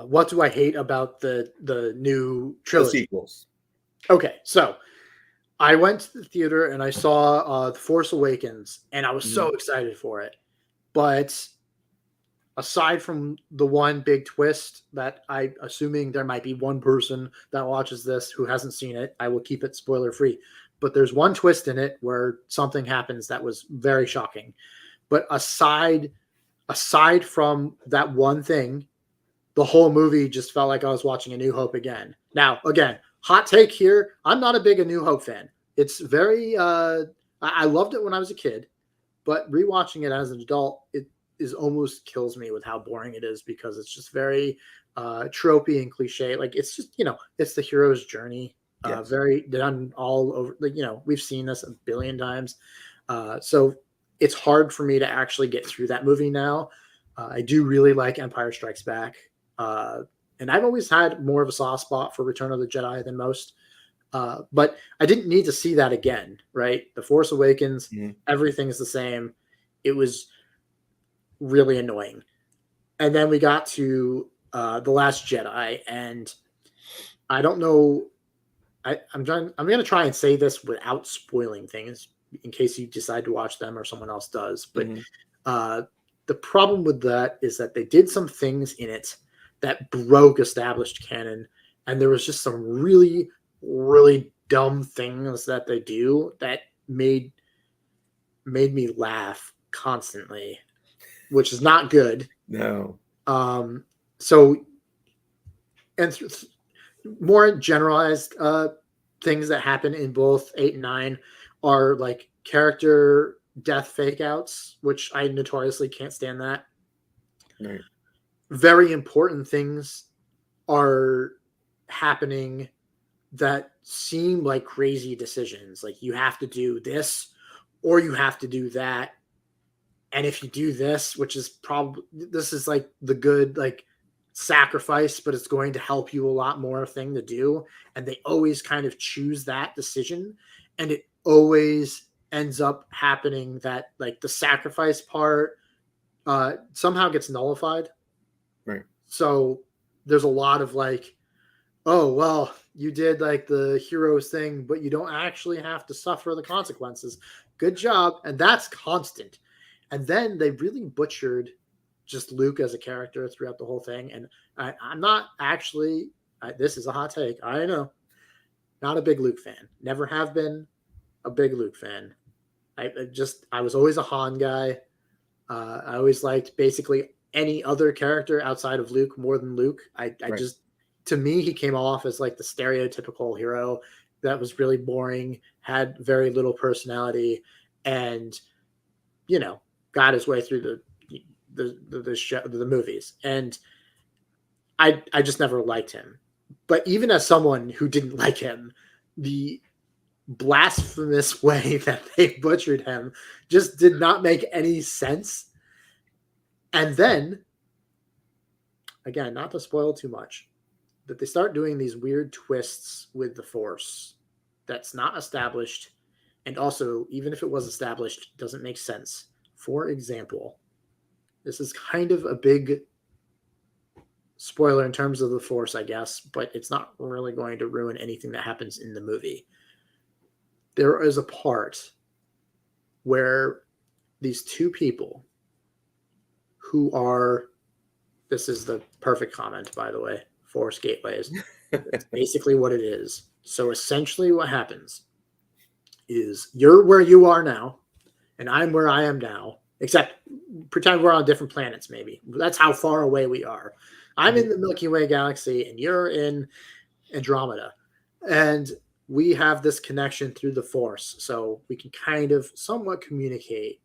What do I hate about the new trilogy? The sequels. Okay, so I went to the theater and I saw The Force Awakens, and I was so excited for it. But aside from the one big twist that I'm assuming there might be one person that watches this who hasn't seen it, I will keep it spoiler free. But there's one twist in it where something happens that was very shocking. But aside from that one thing, the whole movie just felt like I was watching A New Hope again. Now, again, hot take here. I'm not a big A New Hope fan. It's very, I loved it when I was a kid, but rewatching it as an adult, it is almost kills me with how boring it is because it's just very tropey and cliche. Like it's just, it's the hero's journey. Yes. Very done all over. Like, we've seen this a billion times. So it's hard for me to actually get through that movie now. I do really like Empire Strikes Back. And I've always had more of a soft spot for Return of the Jedi than most. But I didn't need to see that again, right? The Force Awakens, everything is the same. It was really annoying. And then we got to The Last Jedi, and I don't know I'm gonna try and say this without spoiling things in case you decide to watch them or someone else does. But the problem with that is that they did some things in it that broke established canon, and there was just some really, really dumb things that they do that made me laugh constantly, which is not good. No. So, and more generalized things that happen in both 8 and 9 are like character death fake outs, which I notoriously can't stand that. Right. Very important things are happening that seem like crazy decisions. Like you have to do this or you have to do that. And if you do this, which is probably, this is like the good, like sacrifice, but it's going to help you a lot more thing to do. And they always kind of choose that decision. And it always ends up happening that like the sacrifice part somehow gets nullified. Right. So there's a lot of like, oh, well, you did like the hero's thing, but you don't actually have to suffer the consequences. Good job. And that's constant. And then they really butchered just Luke as a character throughout the whole thing. And I'm not actually, this is a hot take. I know. Not a big Luke fan. Never have been a big Luke fan. I was always a Han guy. I always liked basically any other character outside of Luke more than Luke. I just, to me, he came off as like the stereotypical hero that was really boring, had very little personality, and, you know, got his way through the movies. And I just never liked him. But even as someone who didn't like him, the blasphemous way that they butchered him just did not make any sense. And then, again, not to spoil too much, that they start doing these weird twists with the Force that's not established. And also, even if it was established, doesn't make sense. For example, this is kind of a big spoiler in terms of the Force, I guess, but it's not really going to ruin anything that happens in the movie. There is a part where these two people who are, this is the perfect comment, by the way, Force gateways. That's basically what it is. So essentially what happens is you're where you are now, and I'm where I am now, except pretend we're on different planets, maybe. That's how far away we are. I'm in the Milky Way galaxy, and you're in Andromeda. And we have this connection through the Force, so we can kind of somewhat communicate.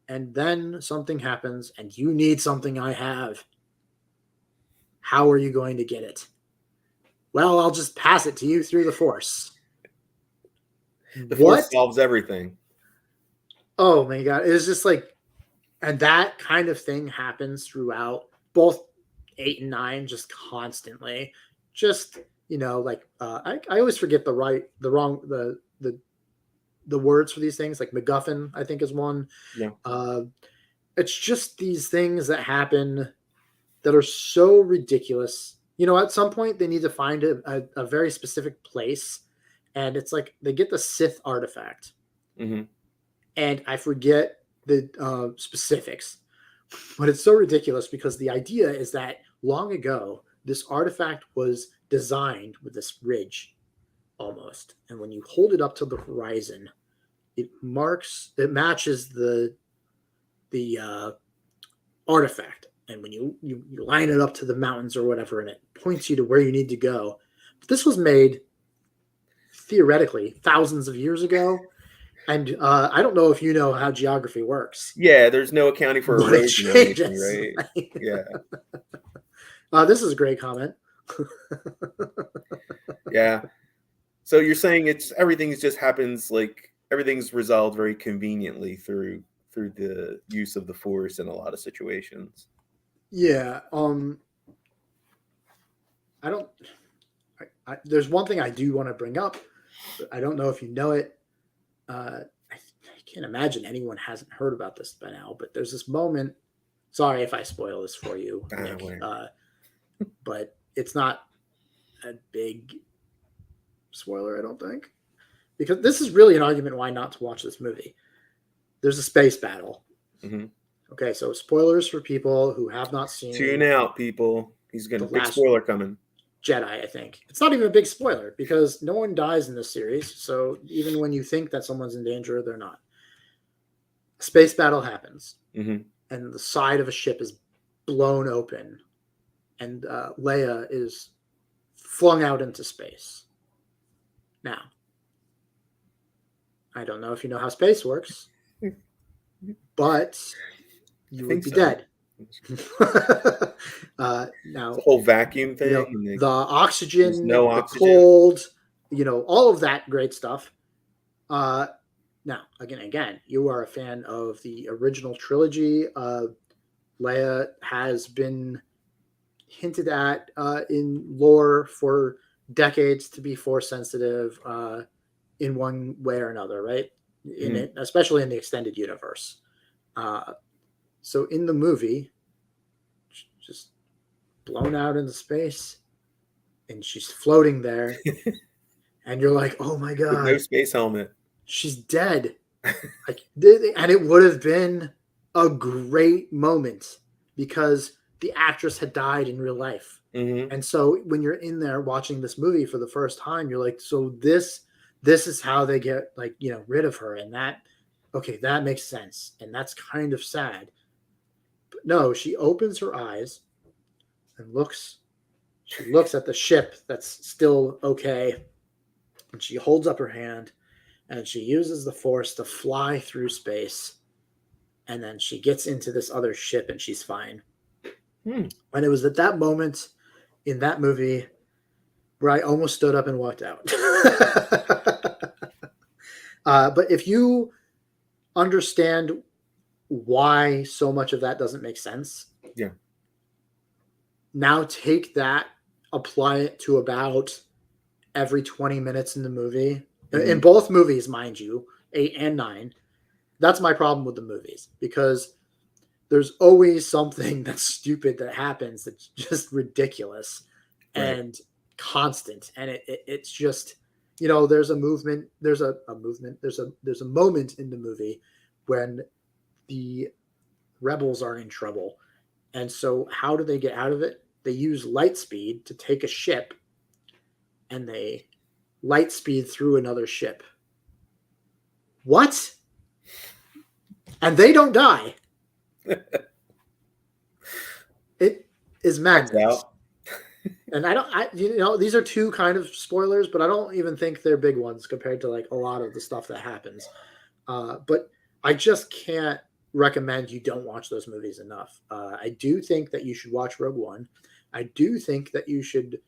And then something happens, and you need something I have. How are you going to get it? Well, I'll just pass it to you through the Force. The Force solves everything. Oh my God. It was just like, and that kind of thing happens throughout both 8 and 9, just constantly. Just, you know, like I always forget the words for these things. Like MacGuffin, I think, is one. Yeah. It's just these things that happen that are so ridiculous. You know, at some point they need to find a very specific place, and it's like they get the Sith artifact, and I forget the specifics, but it's so ridiculous because the idea is that long ago this artifact was designed with this ridge almost, and when you hold it up to the horizon, it matches the artifact. And when you line it up to the mountains or whatever, and it points you to where you need to go. But this was made theoretically thousands of years ago. And I don't know if you know how geography works. Yeah, there's no accounting for erosion or anything, right? Yeah. This is a great comment. Yeah. So you're saying everything just happens, like everything's resolved very conveniently through the use of the Force in a lot of situations. Yeah. There's one thing I do want to bring up. I don't know if you know it. I can't imagine anyone hasn't heard about this by now, but there's this moment. Sorry if I spoil this for you, Nick, but it's not a big spoiler, I don't think. Because this is really an argument why not to watch this movie. There's a space battle. Mm-hmm. Okay, so spoilers for people who have not seen. Tune out, people. He's going to big spoiler coming. Jedi, I think. It's not even a big spoiler because no one dies in this series. So even when you think that someone's in danger, they're not. A space battle happens, mm-hmm. and the side of a ship is blown open, and Leia is flung out into space. Now, I don't know if you know how space works, but you would be dead. Now, the whole vacuum thing, the oxygen, the cold, all of that great stuff. Now, again, you are a fan of the original trilogy. Leia has been hinted at in lore for decades to be force sensitive in one way or another, right? In it, especially in the extended universe. So in the movie, just blown out into space, and she's floating there, and you're like, "Oh my god!" With no space helmet. She's dead. And it would have been a great moment because the actress had died in real life. Mm-hmm. And so when you're in there watching this movie for the first time, you're like, so this is how they get rid of her. And that makes sense. And that's kind of sad. But no, she opens her eyes and she looks at the ship that's still okay. And she holds up her hand and she uses the force to fly through space. And then she gets into this other ship and she's fine. And it was at that moment in that movie where I almost stood up and walked out. But if you understand why so much of that doesn't make sense, now take that, apply it to about every 20 minutes in the movie. In both movies, mind you, 8 and 9. That's my problem with the movies because there's always something that's stupid that happens that's just ridiculous and constant. And it's just, there's a movement. There's a movement. There's a moment in the movie when the rebels are in trouble. And so how do they get out of it? They use light speed to take a ship and they light speed through another ship. What? And they don't die. It is madness. And these are two kind of spoilers, but I don't even think they're big ones compared to a lot of the stuff that happens. But I just can't recommend you don't watch those movies enough. I do think that you should watch Rogue One. I do think that you should,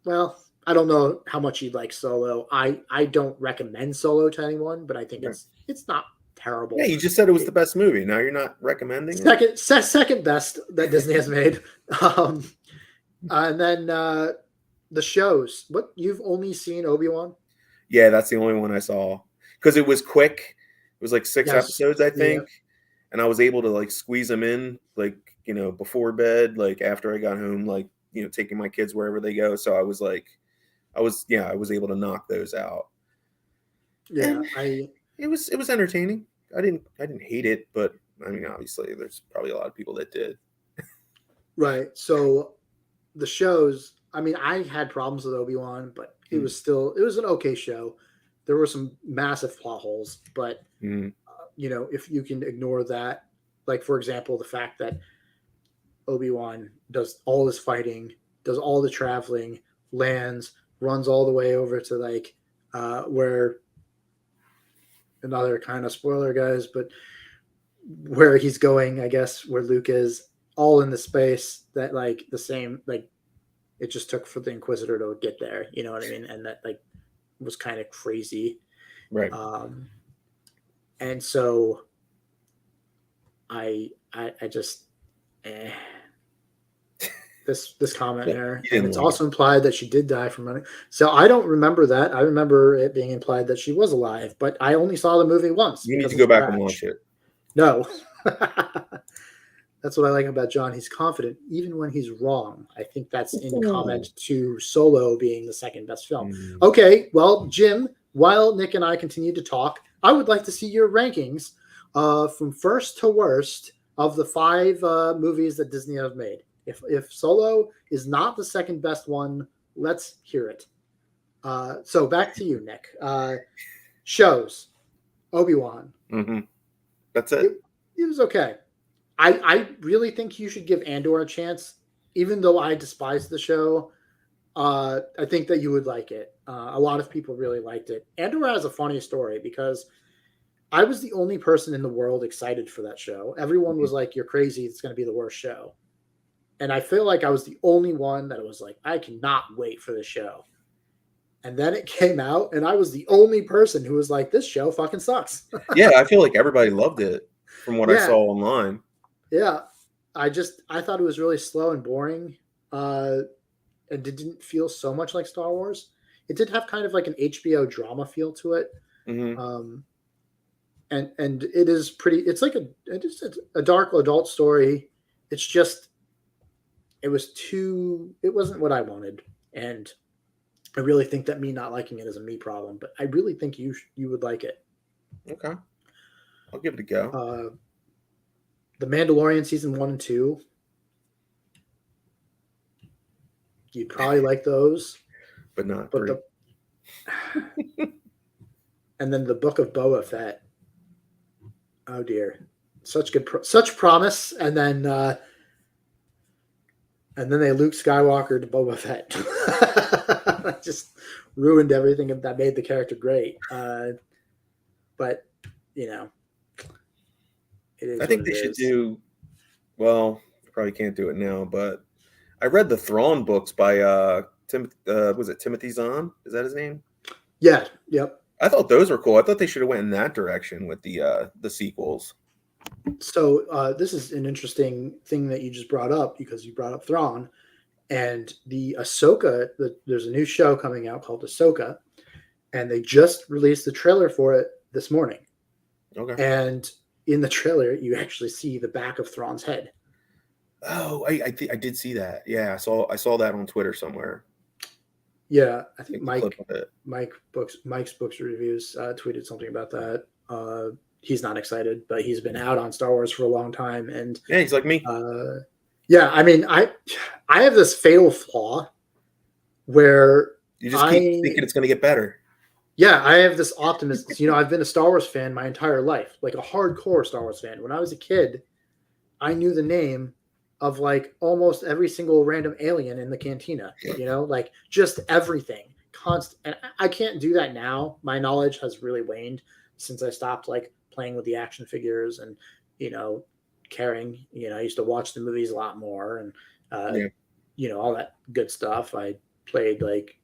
well, I don't know how much you'd like Solo. I don't recommend Solo to anyone, but I think it's not terrible. Yeah, you just said it was the best movie. Now you're not recommending it? Second best that Disney has made. And then the shows. What, you've only seen Obi-Wan? Yeah, that's the only one I saw. Because it was quick. It was 6 episodes, I think. Yeah. And I was able to squeeze them in, before bed, after I got home, taking my kids wherever they go. So I was I was able to knock those out. Yeah, it was entertaining. I didn't hate it, but I mean, obviously there's probably a lot of people that did. Right. So the shows, I mean, I had problems with Obi-Wan, but it was an okay show. There were some massive plot holes, but if you can ignore that, for example, the fact that Obi-Wan does all this fighting, does all the traveling, lands, runs all the way over to where, another kind of spoiler, guys, but where he's going, I guess, where Luke is, all in the space that the same, it just took for the Inquisitor to get there, you know what I mean? And that was kind of crazy. Right. And so I just this comment there, and it's also implied that she did die from running. So I don't remember that. I remember it being implied that she was alive, but I only saw the movie once. You need to go back and watch it. No. That's what I like about John. He's confident even when he's wrong. I think that's in comment to Solo being the second best film. Okay, well, Jim, while Nick and I continue to talk, I would like to see your rankings from first to worst of the 5 movies that Disney have made. If Solo is not the second best one, let's hear it. So back to you, Nick. Shows. Obi-Wan. Mm-hmm. That's it. It was okay. I really think you should give Andor a chance, even though I despise the show. I think that you would like it. A lot of people really liked it. Andor has a funny story because I was the only person in the world excited for that show. Everyone was like, "You're crazy. It's going to be the worst show." And I feel like I was the only one that was like, "I cannot wait for the show." And then it came out, and I was the only person who was like, "This show fucking sucks." Yeah, I feel like everybody loved it from what I saw online. Yeah, I thought it was really slow and boring, and it didn't feel so much like Star Wars. It did have kind of like an HBO drama feel to it, and it is pretty. It's like a dark adult story. It's just it wasn't what I wanted, and I really think that me not liking it is a me problem. But I really think you would like it. Okay, I'll give it a go. The Mandalorian season 1 and 2. You'd probably like those, but not 3. And then the Book of Boba Fett. Oh dear, such promise, and then they Luke Skywalker to Boba Fett. Just ruined everything that made the character great. But you know. I think they should do. Well, you probably can't do it now, but I read the Thrawn books by was it Timothy Zahn? Is that his name? Yeah. Yep. I thought those were cool. I thought they should have went in that direction with the sequels. So this is an interesting thing that you just brought up because you brought up Thrawn and the Ahsoka. There's a new show coming out called Ahsoka, and they just released the trailer for it this morning. Okay. And in the trailer, you actually see the back of Thrawn's head. Oh, I did see that. Yeah, I saw that on Twitter somewhere. Yeah, I think Mike's Books Reviews tweeted something about that. He's not excited, but he's been out on Star Wars for a long time, and yeah, he's like me. Yeah, I mean, I have this fatal flaw where you just keep thinking it's going to get better. Yeah, I have this optimism. I've been a Star Wars fan my entire life, like a hardcore Star Wars fan. When I was a kid, I knew the name of like almost every single random alien in the cantina, like just everything. Constant. And I can't do that now. My knowledge has really waned since I stopped like playing with the action figures and, caring. I used to watch the movies a lot more and, all that good stuff. I played like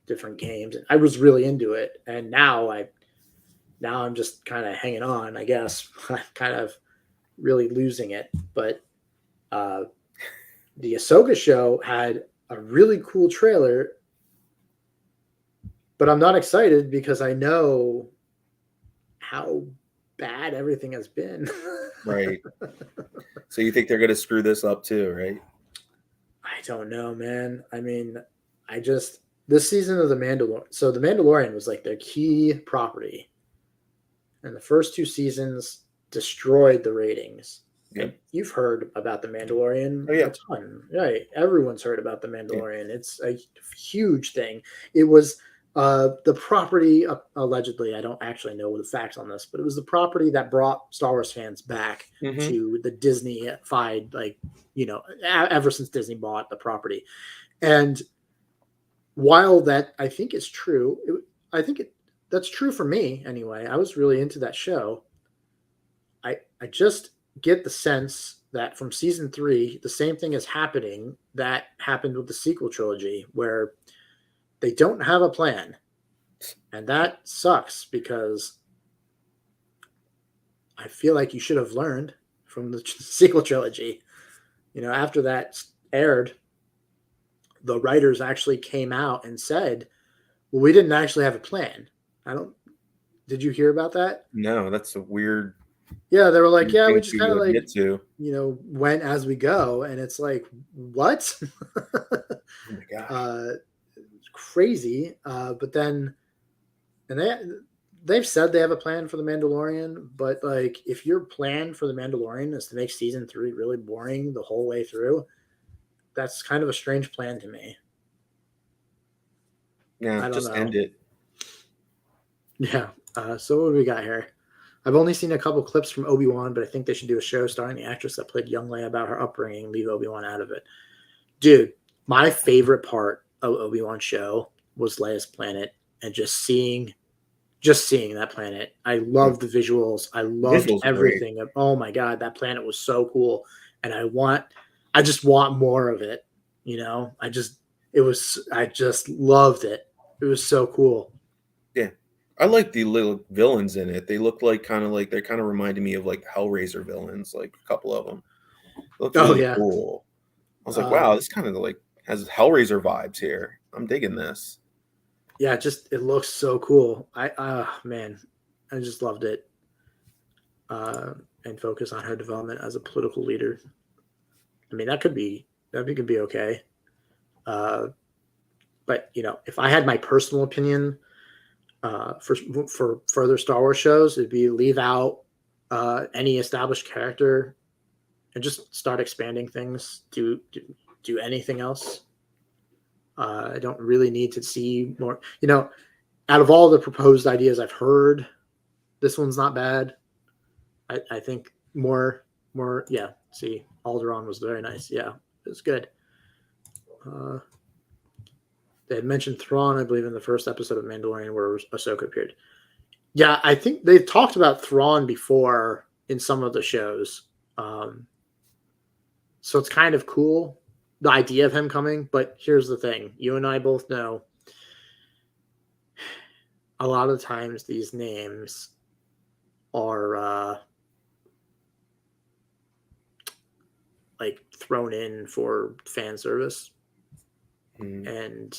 different games and I was really into it, and now I'm just kind of hanging on, I guess. I'm kind of really losing it, but the Ahsoka show had a really cool trailer, but I'm not excited because I know how bad everything has been. Right. So you think they're going to screw this up too, right? I don't know, man. I mean, this season of The Mandalorian. So The Mandalorian was like their key property. And the first 2 seasons destroyed the ratings. Yeah. You've heard about The Mandalorian a ton. Right. Everyone's heard about The Mandalorian. Yeah. It's a huge thing. It was the property, allegedly, I don't actually know the facts on this, but it was the property that brought Star Wars fans back to the Disney-fied, ever since Disney bought the property. And while that I think is true, that's true for me anyway. I was really into that show. I just get the sense that from season 3, the same thing is happening that happened with the sequel trilogy, where they don't have a plan. And that sucks because I feel like you should have learned from the sequel trilogy. After that aired, the writers actually came out and said, well, we didn't actually have a plan. Did you hear about that? No, that's a weird Yeah, they were like, You yeah, we think just you kind of would like, get to? went as we go. And it's like, what? Oh my gosh. uh, crazy. But then, and they've said they have a plan for the Mandalorian, but like, if your plan for the Mandalorian is to make season 3 really boring the whole way through, that's kind of a strange plan to me. Yeah, I don't just know. end it. Yeah. So what do we got here? I've only seen a couple clips from Obi-Wan, but I think they should do a show starring the actress that played young Leia about her upbringing, leave Obi-Wan out of it. Dude, my favorite part of Obi-Wan's show was Leia's planet and just seeing that planet. I loved the visuals. I loved Visuals are great. everything. Oh my god, that planet was so cool. And I just want more of it. I just loved it. It was so cool. Yeah. I like the little villains in it. They look like they kind of reminded me of like Hellraiser villains, like a couple of them. Looked Oh really yeah. cool. I was like, Uh, wow, this kind of like has Hellraiser vibes here. I'm digging this. yeah, it looks so cool. Man, I just loved it. And focus on her development as a political leader. I mean, that could be okay. Uh, but if I had my personal opinion for further Star Wars shows, it'd be leave out any established character and just start expanding things. Do anything else. I don't really need to see more. Out of all the proposed ideas I've heard, this one's not bad. I think more. Yeah. See, Alderaan was very nice. Yeah, it was good. Uh, they had mentioned Thrawn, I believe, in the first episode of Mandalorian where Ahsoka appeared. Yeah, I think they've talked about Thrawn before in some of the shows. So it's kind of cool, the idea of him coming. But here's the thing. You and I both know a lot of times these names are like thrown in for fan service. And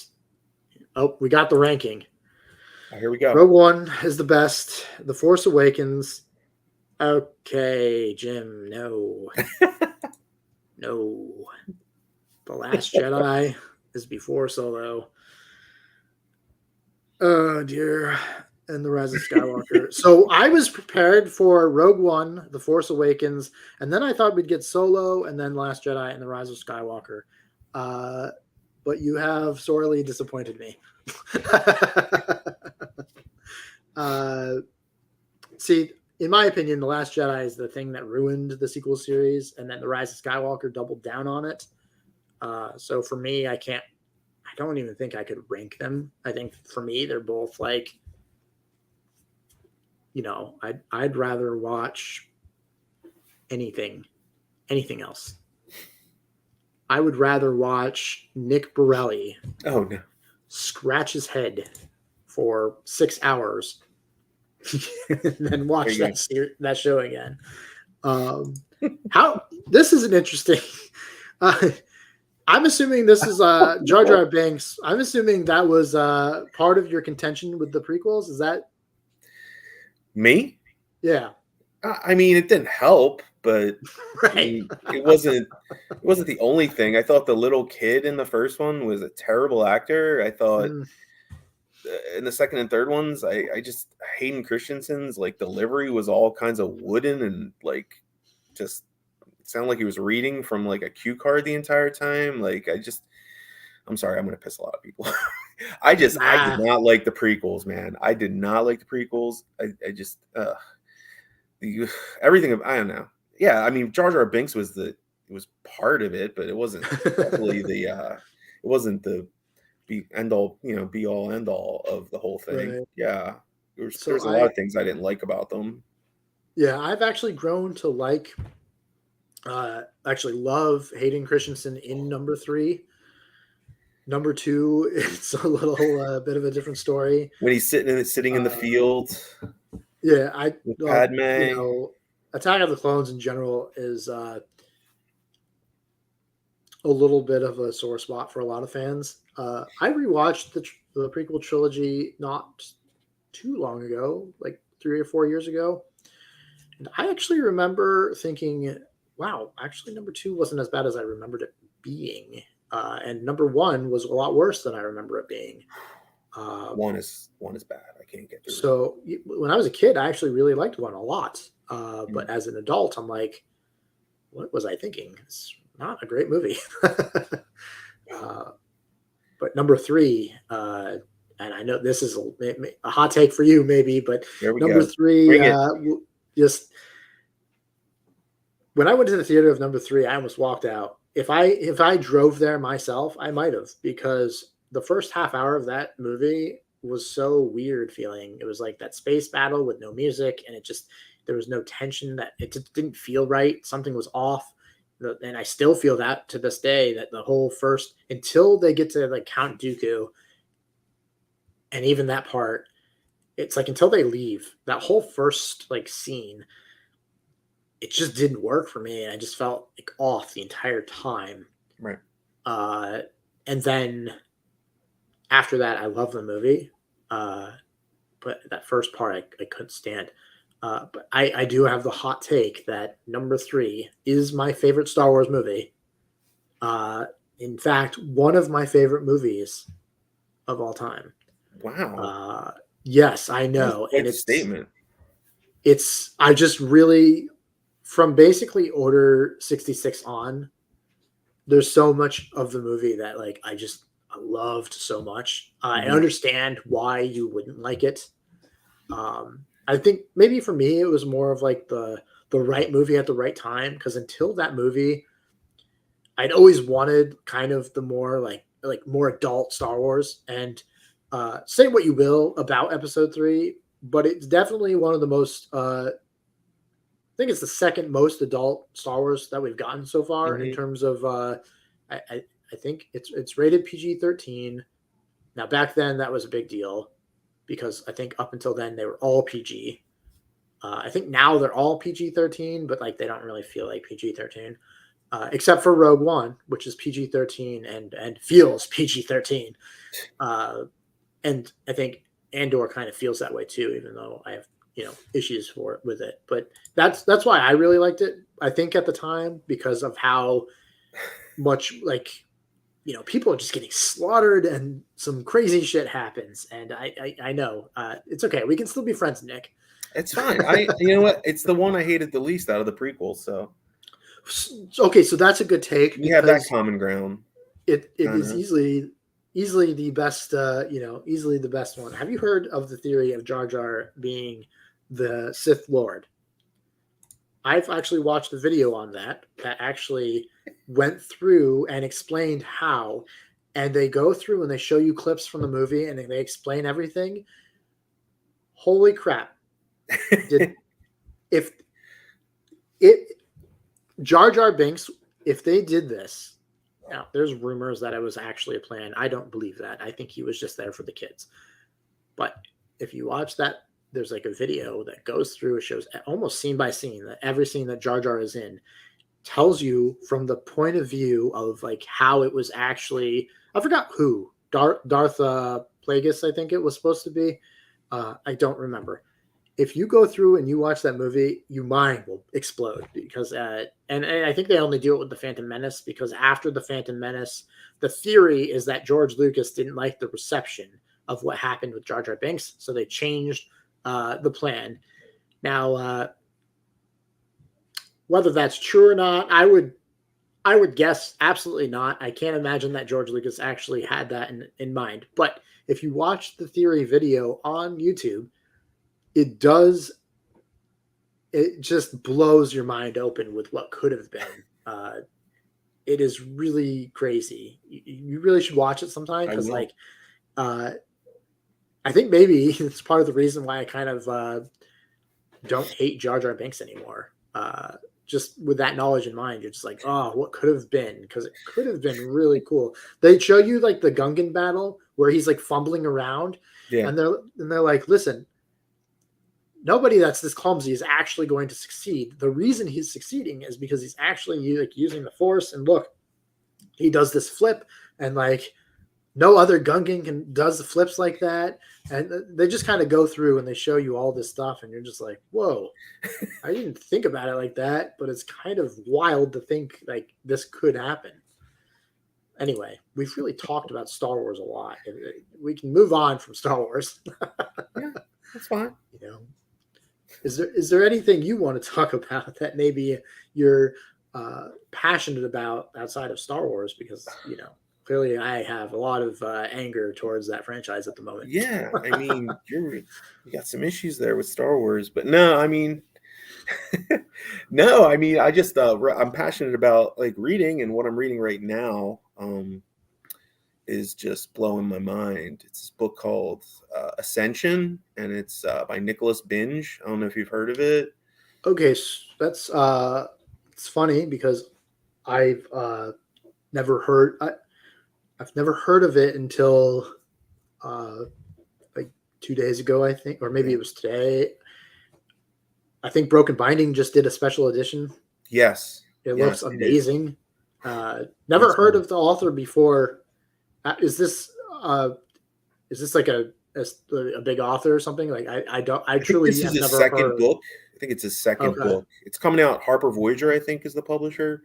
we got the ranking. Here we go. Rogue One is the best. The Force Awakens. Okay, Jim, no. No. The Last Jedi is before Solo. Oh, dear. And The Rise of Skywalker. So I was prepared for Rogue One, The Force Awakens, and then I thought we'd get Solo, and then Last Jedi, and The Rise of Skywalker. But you have sorely disappointed me. See, in my opinion, The Last Jedi is the thing that ruined the sequel series, and then The Rise of Skywalker doubled down on it. So for me, I don't even think I could rank them. I think for me, they're both like, I'd rather watch anything else. I would rather watch Nick Borrelli scratch his head for 6 hours than watch that show again. This is an interesting. I'm assuming this is Jar Jar Binks. I'm assuming that was part of your contention with the prequels. Is that me? Yeah. I mean, it didn't help, but right. I mean, it wasn't the only thing. I thought the little kid in the first one was a terrible actor. I thought in the second and third ones, I just Hayden Christensen's like delivery was all kinds of wooden and like just sounded like he was reading from like a cue card the entire time. Like I'm sorry, I'm gonna piss a lot of people. I did not like the prequels, man. I did not like the prequels. I just everything. I don't know. Yeah, I mean, Jar Jar Binks was part of it, but it wasn't definitely it wasn't the be all end all of the whole thing. Right. Yeah, there's a lot of things I didn't like about them. Yeah, I've actually grown to actually love Hayden Christensen in number 3. Number 2, it's a little bit of a different story. When he's sitting in the field. Yeah, Padme. Attack of the Clones in general is a little bit of a sore spot for a lot of fans. I rewatched the prequel trilogy not too long ago, like 3 or 4 years ago, And I actually remember thinking, wow, actually number 2 wasn't as bad as I remembered it being. And number 1 was a lot worse than I remember it being. One is bad. I can't get through that. So when I was a kid, I actually really liked 1 a lot. But Mm. as an adult, I'm like, what was I thinking? It's not a great movie. But number 3, and I know this is a hot take for you, maybe, but There we number go. 3, Bring it. just when I went to the theater of number 3, I almost walked out. If I drove there myself, I might have, because the first half hour of that movie was so weird feeling. It was like that space battle with no music, and there was no tension, that it just didn't feel right. Something was off. And I still feel that to this day, that the whole first, until they get to like Count Dooku, and even that part, it's like until they leave, that whole first like scene, it just didn't work for me. And I just felt like off the entire time. Right. And then after that, I love the movie. But that first part, I couldn't stand. But I do have the hot take that number 3 is my favorite Star Wars movie. In fact, one of my favorite movies of all time. Wow. Yes, I That's know. quite And a statement. I just really, from basically Order 66 on, there's so much of the movie that like I loved so much. I Mhm. understand why you wouldn't like it. I think maybe for me it was more of like the right movie at the right time, because until that movie, I'd always wanted kind of the more like more adult Star Wars. And say what you will about Episode 3, but it's definitely one of the most. I think it's the second most adult Star Wars that we've gotten so far in Mhm. terms of. I think it's rated PG-13. Now back then that was a big deal, because I think up until then they were all PG. I think now they're all PG-13, but like they don't really feel like PG-13, except for Rogue One, which is PG-13 and feels PG-13. And I think Andor kind of feels that way too, even though I have issues with it. But that's why I really liked it. I think at the time, because of how much like people are just getting slaughtered and some crazy shit happens. And I know it's okay. We can still be friends, Nick. It's fine. You know what? It's the one I hated the least out of the prequels. So Okay, so that's a good take, we have that because common ground. it is Kinda. easily the best. Easily the best one. Have you heard of the theory of Jar Jar being the Sith Lord? I've actually watched a video on that actually went through and explained how, and they go through and they show you clips from the movie and they explain everything. Holy crap. Did if it Jar Jar Binks, if they did this, now there's rumors that it was actually a plan. I don't believe that. I think he was just there for the kids. But if you watch that, there's like a video that goes through, it shows almost scene by scene that every scene that Jar Jar is in tells you from the point of view of like how it was actually. I forgot who, Darth Plagueis, I think it was supposed to be. I don't remember. If you go through and you watch that movie, your mind will explode, because and I think they only do it with the Phantom Menace, because after the Phantom Menace, the theory is that George Lucas didn't like the reception of what happened with Jar Jar Binks, so they changed the plan. Now, whether that's true or not, I would guess absolutely not. I can't imagine that George Lucas actually had that in mind. But if you watch the theory video on YouTube, it just blows your mind open with what could have been. It is really crazy. You really should watch it sometime, I because will. like I think maybe it's part of the reason why I kind of don't hate Jar Jar Binks anymore. Just with that knowledge in mind, you're just like, oh, what could have been? Because it could have been really cool. They show you like the Gungan battle where he's like fumbling around, Yeah. and they're like, listen, nobody that's this clumsy is actually going to succeed. The reason he's succeeding is because he's actually like using the Force. And look, he does this flip, and like no other Gungan does the flips like that. And they just kind of go through and they show you all this stuff, and you're just like, whoa, I didn't think about it like that, but it's kind of wild to think like this could happen. Anyway, we've really talked about Star Wars a lot. We can move on from Star Wars. Yeah, that's fine. You know, is there anything you want to talk about that maybe you're passionate about outside of Star Wars? Because clearly I have a lot of anger towards that franchise at the moment. Yeah, I mean, you got some issues there with Star Wars, but no, I mean, no, I mean, I just I'm passionate about like reading, and what I'm reading right now is just blowing my mind. It's this book called Ascension, and it's by Nicholas Binge. I don't know if you've heard of it. Okay, so that's it's funny because I've never heard I've never heard of it until like 2 days ago, I think, or maybe it was today. I think Broken Binding just did a special edition. Yes, It yes, looks amazing. Never It's heard fun. of the author before. Is this like a big author or something? Like I don't I I think truly this is have his never second heard. book. I think it's his second Okay. book. It's coming out. Harper Voyager, I think, is the publisher.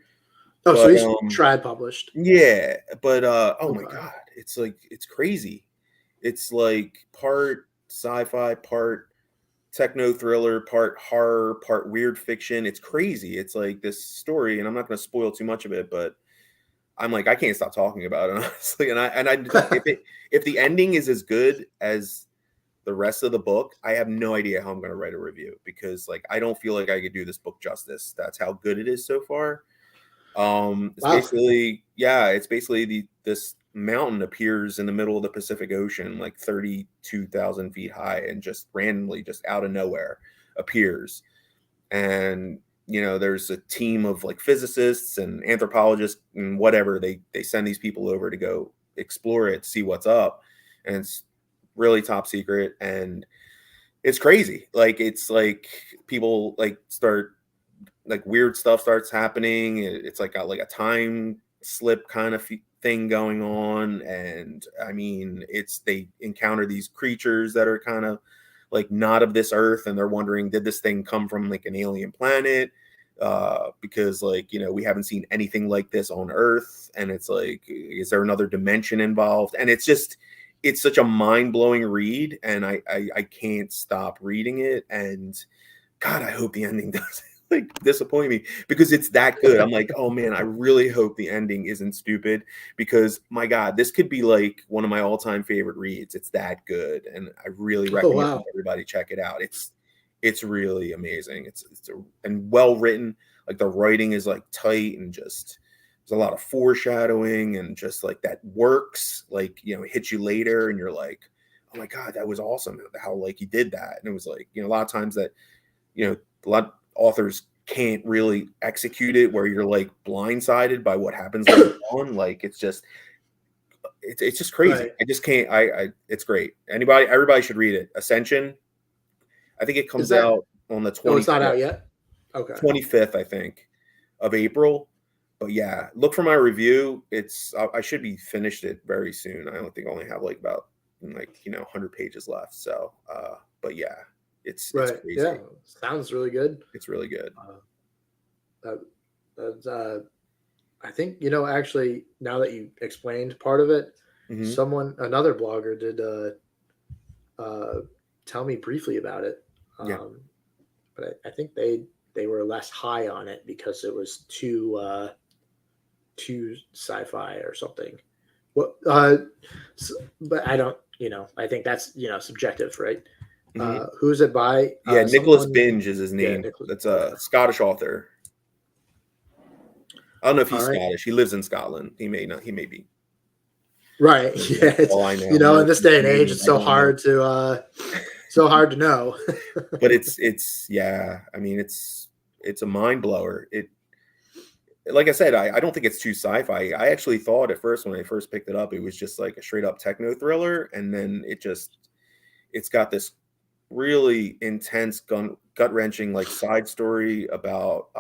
Oh, so But he's trad published. yeah, but oh my Okay. god, it's like it's crazy. It's like part sci-fi, part techno thriller, part horror, part weird fiction. It's crazy. It's like this story, and I'm not going to spoil too much of it, but I'm like I can't stop talking about it honestly. And I if the ending is as good as the rest of the book, I have no idea how I'm going to write a review, because like I don't feel like I could do this book justice. That's how good it is so far. It's Wow. basically this mountain appears in the middle of the Pacific Ocean, like 32,000 feet high, and just randomly, just out of nowhere, appears. And there's a team of like physicists and anthropologists and whatever. They send these people over to go explore it, see what's up, and it's really top secret, and it's crazy. Like it's like people like start like weird stuff starts happening. It's like got like a time slip kind of thing going on, and I mean, they encounter these creatures that are kind of like not of this earth, and they're wondering, did this thing come from like an alien planet? Because like we haven't seen anything like this on Earth, and it's like, is there another dimension involved? And it's such a mind-blowing read, and I can't stop reading it. And God, I hope the ending doesn't like disappoint me, because it's that good. I'm like, oh man, I really hope the ending isn't stupid, because my God, this could be like one of my all-time favorite reads. It's that good, and I really Oh recommend wow. everybody check it out. It's really amazing. And well written. Like the writing is like tight, and just there's a lot of foreshadowing, and just like that works. Like it hits you later, and you're like, oh my God, that was awesome how like he did that. And it was like a lot of times that a lot of authors can't really execute it, where you're like blindsided by what happens later on. Like it's just crazy. Right. I just can't. It's great. Everybody should read it. Ascension. I think it Is comes that? out on the Oh, it's not out yet. Okay. 25th, I think, of April. But yeah, look for my review. I should be finished it very soon. I don't think I only have like about 100 pages left. So but yeah, it's Right. crazy. Yeah. Sounds really good. It's really good. I think actually, now that you explained part of it, Mm-hmm. another blogger did tell me briefly about it. Yeah. But I think they were less high on it because it was too sci-fi or something. Well, but I don't. I think that's subjective, right? Mm-hmm. Who's it by? Yeah, Nicholas Someone. Binge is his Yeah, name. Nicholas. That's Okay. a Scottish author. I don't know if All he's right. Scottish. He lives in Scotland. He may not. He may be. Right. Yeah. For all I know, he In might this be day and age, Canadian. it's I so don't know. hard to know. But it's yeah. I mean, it's a mind blower. Like I said, I don't think it's too sci-fi. I actually thought at first, when I first picked it up, it was just like a straight up techno thriller, and then it's got this really intense, gut wrenching like side story about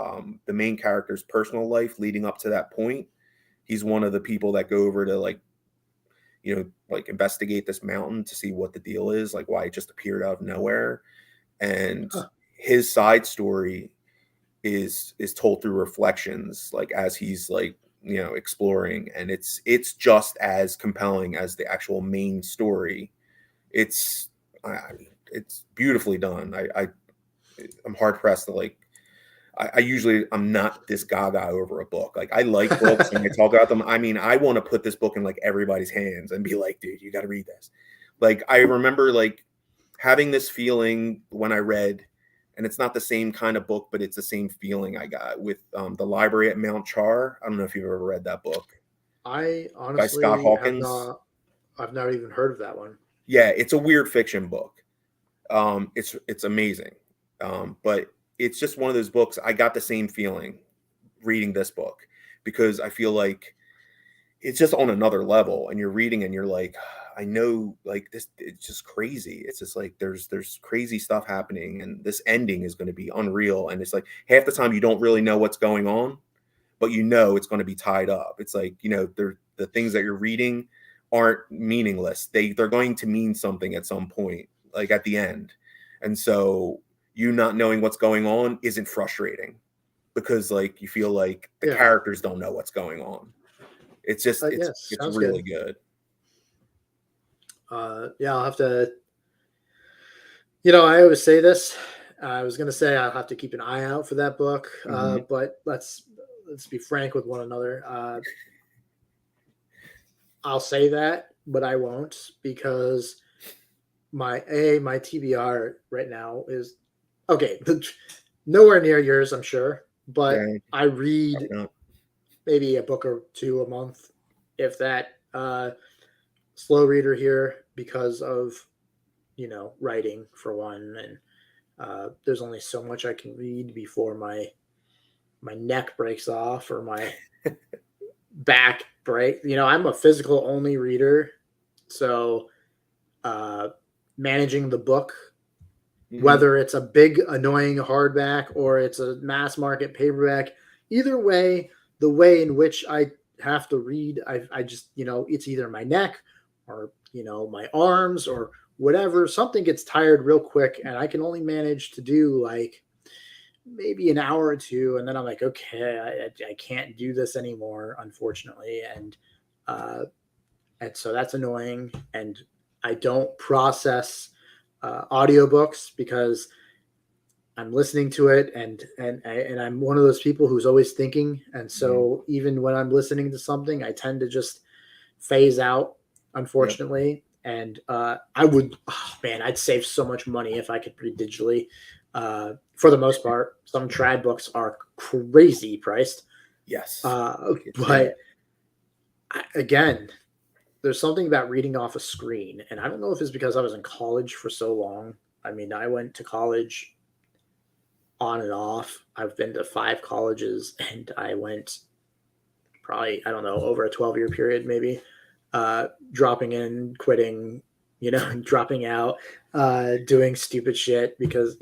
the main character's personal life leading up to that point. He's one of the people that go over to like like investigate this mountain to see what the deal is, like why it just appeared out of nowhere. And Huh. his side story is told through reflections, like as he's like, exploring, and it's just as compelling as the actual main story. It's it's beautifully done. I'm hard pressed to like. I usually I'm not this gaga over a book. Like I like books and I talk about them. I mean, I want to put this book in like everybody's hands and be like, dude, you got to read this. Like I remember like having this feeling when I read, and it's not the same kind of book, but it's the same feeling I got with The Library at Mount Char. I don't know if you've ever read that book I by Scott honestly have Hawkins. not. I've never even heard of that one. Yeah, it's a weird fiction book. It's amazing, but it's just one of those books. I got the same feeling reading this book because I feel like it's just on another level, and you're reading and you're like, I know, like this, it's just crazy. It's just like there's crazy stuff happening, and this ending is going to be unreal. And it's like half the time you don't really know what's going on, but it's going to be tied up. It's like they're the things that you're reading aren't meaningless. They're going to mean something at some point, like at the end. And so you not knowing what's going on isn't frustrating because like you feel like the Yeah. characters don't know what's going on. It's just Yes, it's sounds really good. good. Yeah, I'll have to. I always say this. I was gonna say I'll have to keep an eye out for that book, Mhm. but let's be frank with one another. I'll say that, but I won't because my TBR right now is okay. Nowhere near yours, I'm sure, but Yeah, I read probably not. maybe a book or two a month, if that. Slow reader here because of writing for one, and there's only so much I can read before my neck breaks off or my back break. I'm a physical only reader, so uh, managing the book, Mhm. whether it's a big annoying hardback or it's a mass market paperback, either way, the way in which I have to read, I just it's either my neck or my arms or whatever. Something gets tired real quick, and I can only manage to do like maybe an hour or two, and then I'm like, okay, I can't do this anymore, unfortunately, uh, and so that's annoying. And I don't process audiobooks because I'm listening to it, and I'm one of those people who's always thinking, and Mhm. so even when I'm listening to something, I tend to just phase out, Yep. unfortunately. And I would, oh, man, I'd save so much money if I could read digitally. For the most part, some trad books are crazy priced, Yes. Yeah. but again, there's something about reading off a screen, and I don't know if it's because I was in college for so long. I mean, I went to college on and off. I've been to 5 colleges, and I went probably, I don't know, over a 12-year period, maybe, dropping in, quitting, dropping out, doing stupid shit because,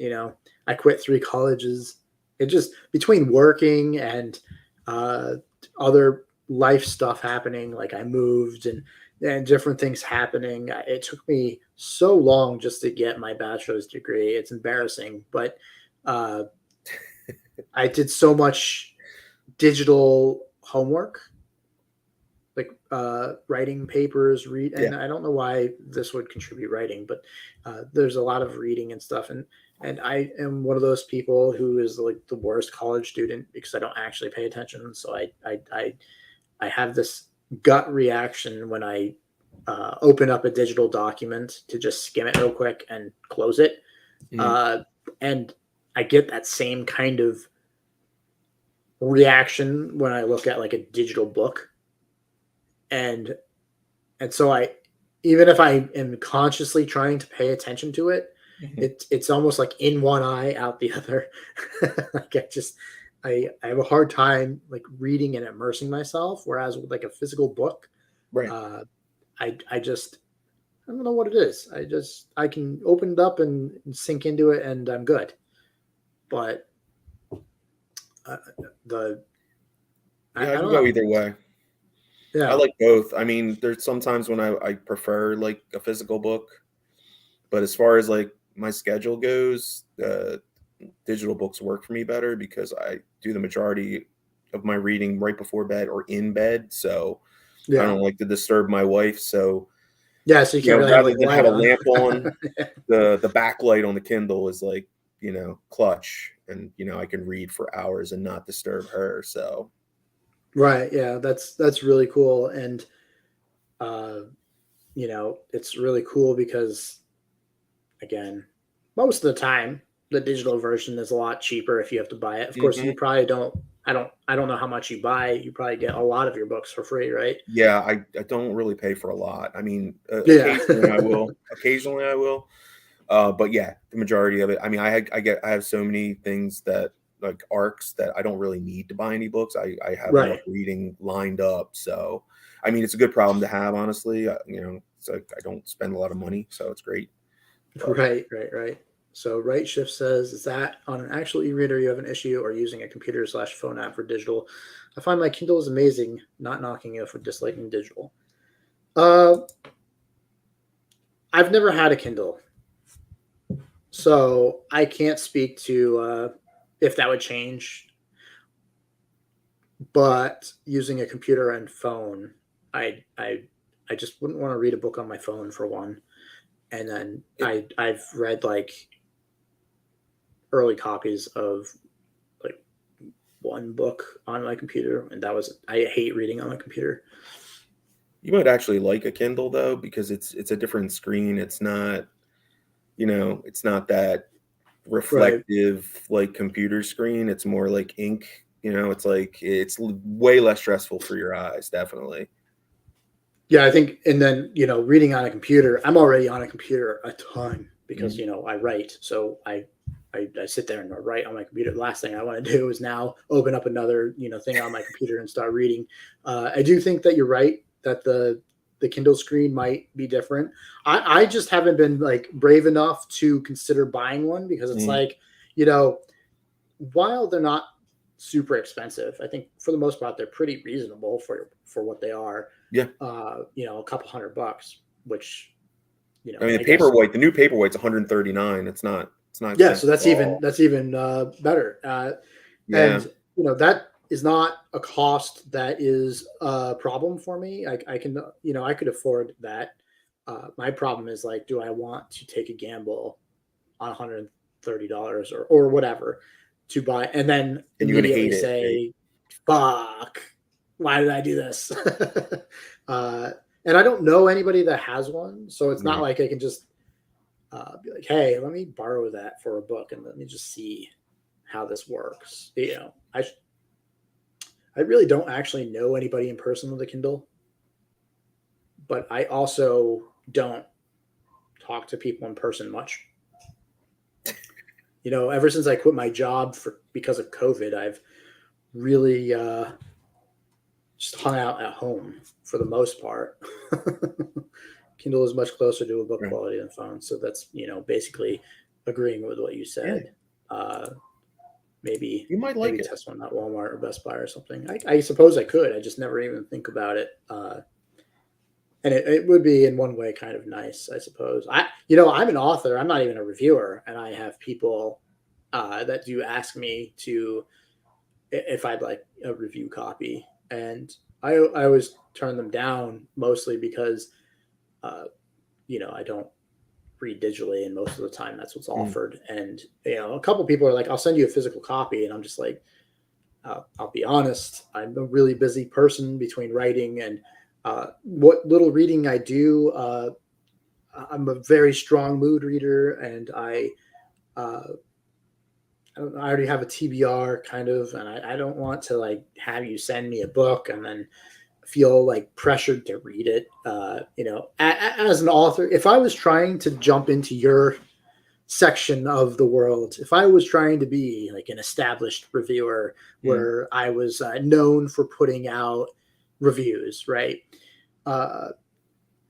I quit 3 colleges. It just, between working and uh, other life stuff happening, like I moved and different things happening, it took me so long just to get my bachelor's degree. It's embarrassing, but uh, I did so much digital homework, like writing papers, read, Yeah. and I don't know why this would contribute writing, but there's a lot of reading and stuff, and I am one of those people who is like the worst college student because I don't actually pay attention. So I have this gut reaction when I open up a digital document to just skim it real quick and close it, Mhm. uh, and I get that same kind of reaction when I look at like a digital book, and so I, even if I am consciously trying to pay attention to it, Mhm. it's almost like in one eye out the other. Like I have a hard time like reading and immersing myself, whereas with like a physical book, Right. uh, I just, I don't know what it is. I can open it up and sink into it, and I'm good. But uh, the Yeah, I I can don't go know. either way. I Yeah. like both. I mean, there's sometimes when I prefer like a physical book, but as far as like my schedule goes, digital books work for me better because I do the majority of my reading right before bed or in bed. So I Yeah. don't like to disturb my wife. So, Yeah. So you you can't know, really have rather like than light have a on. lamp on, the backlight on the Kindle is like, you know, clutch, and you know, I can read for hours and not disturb her. So Right. Yeah. That's really cool. And, uh, it's really cool because, again, most of the time the digital version is a lot cheaper if you have to buy it. Of course, mhm. you probably don't. I don't know how much you buy. You probably get a lot of your books for free, right? Yeah, I don't really pay for a lot. I mean, Yeah. occasionally I will. Occasionally I will. But yeah, the majority of it. I mean, I have so many things that like arcs that I don't really need to buy any books. I have enough Right. reading lined up. So, I mean, it's a good problem to have, honestly. You know, it's like I don't spend a lot of money, so it's great. But Right. Right. Right. So right shift says, is that on an actual e-reader you have an issue or using a computer/phone app for digital? I find my Kindle is amazing, not knocking it for disliking digital. Uh, I've never had a Kindle, so I can't speak to if that would change. But using a computer and phone, I I I just wouldn't want to read a book on my phone for one. And then it, I've read like early copies of like one book on my computer, and that was I hate reading on my computer. you might actually like a Kindle though because it's a different screen. It's not, you know, it's not that Right. reflective like computer screen. It's more like ink. You know, it's like way less stressful for your eyes, definitely. Yeah, I think, and then reading on a computer. I'm already on a computer a ton because Mhm. I write, so I sit there and I write on my computer. The last thing I want to do is now open up another thing on my computer and start reading. I do think that you're right that the Kindle screen might be different. I just haven't been like brave enough to consider buying one because it's Mhm. like you know while they're not super expensive, I think for the most part they're pretty reasonable for what they are. Yeah. A couple $100, which I mean, I guess. the new Paperwhite's 139. It's not Yeah, so expensive at that's even all. that's even better. And Yeah. that is not a cost that is a problem for me. I can I could afford that. My problem is like, do I want to take a gamble on $130 or whatever to buy, and then And you're gonna immediately hate it, right? say, "Fuck, why did I do this?" uh, and I don't know anybody that has one, so it's not Yeah. like I can just be like, "Hey, let me borrow that for a book and let me just see how this works." I really don't actually know anybody in person with a Kindle, but I also don't talk to people in person much. Ever since I quit my job because of COVID, I've really just hung out at home for the most part. Kindle is much closer to a book Right. quality than phone, so that's basically agreeing with what you Yeah. said. Uh, maybe You might like maybe it. test one at Walmart or Best Buy or something. I suppose I could. I just never even think about it. And it would be in one way kind of nice, I suppose. I'm an author. I'm not even a reviewer, and I have people that do ask me to if I'd like a review copy, and I always turn them down mostly because uh, I don't read digitally, and most of the time that's what's Mm. offered. And a couple people are like, "I'll send you a physical copy," and I'm just like, I'll be honest, I'm a really busy person between writing and what little reading I do. I'm a very strong mood reader, and uh, I already have a TBR kind of, and I don't want to like have you send me a book and then feel like pressured to read it. As an author, if I was trying to jump into your section of the world, if I was trying to be like an established reviewer Mm. where I was known for putting out reviews, right? Uh,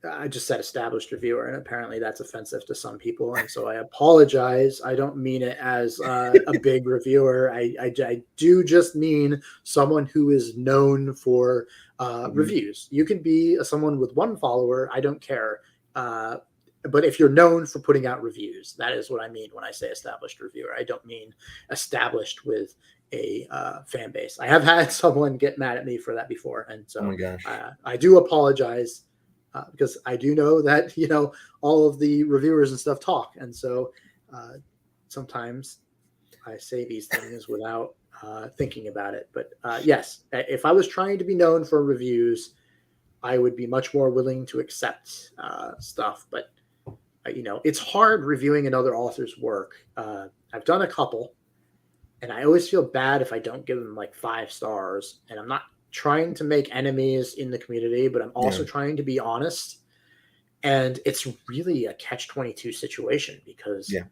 I just said established reviewer, and apparently that's offensive to some people, and so I apologize. I don't mean it as a big reviewer. I do just mean someone who is known for Mhm. reviews. You can be someone with one follower. I don't care. But if you're known for putting out reviews, that is what I mean when I say established reviewer. I don't mean established with a fan base. I have had someone get mad at me for that before, and Oh so my gosh. I do apologize because I do know that all of the reviewers and stuff talk, and so sometimes I say these things without thinking about it. But yes, if I was trying to be known for reviews, I would be much more willing to accept stuff. But it's hard reviewing another author's work. I've done a couple, and I always feel bad if I don't give them like 5 stars. And I'm not trying to make enemies in the community, but I'm Yeah. also trying to be honest. And it's really a catch-22 situation because Yeah.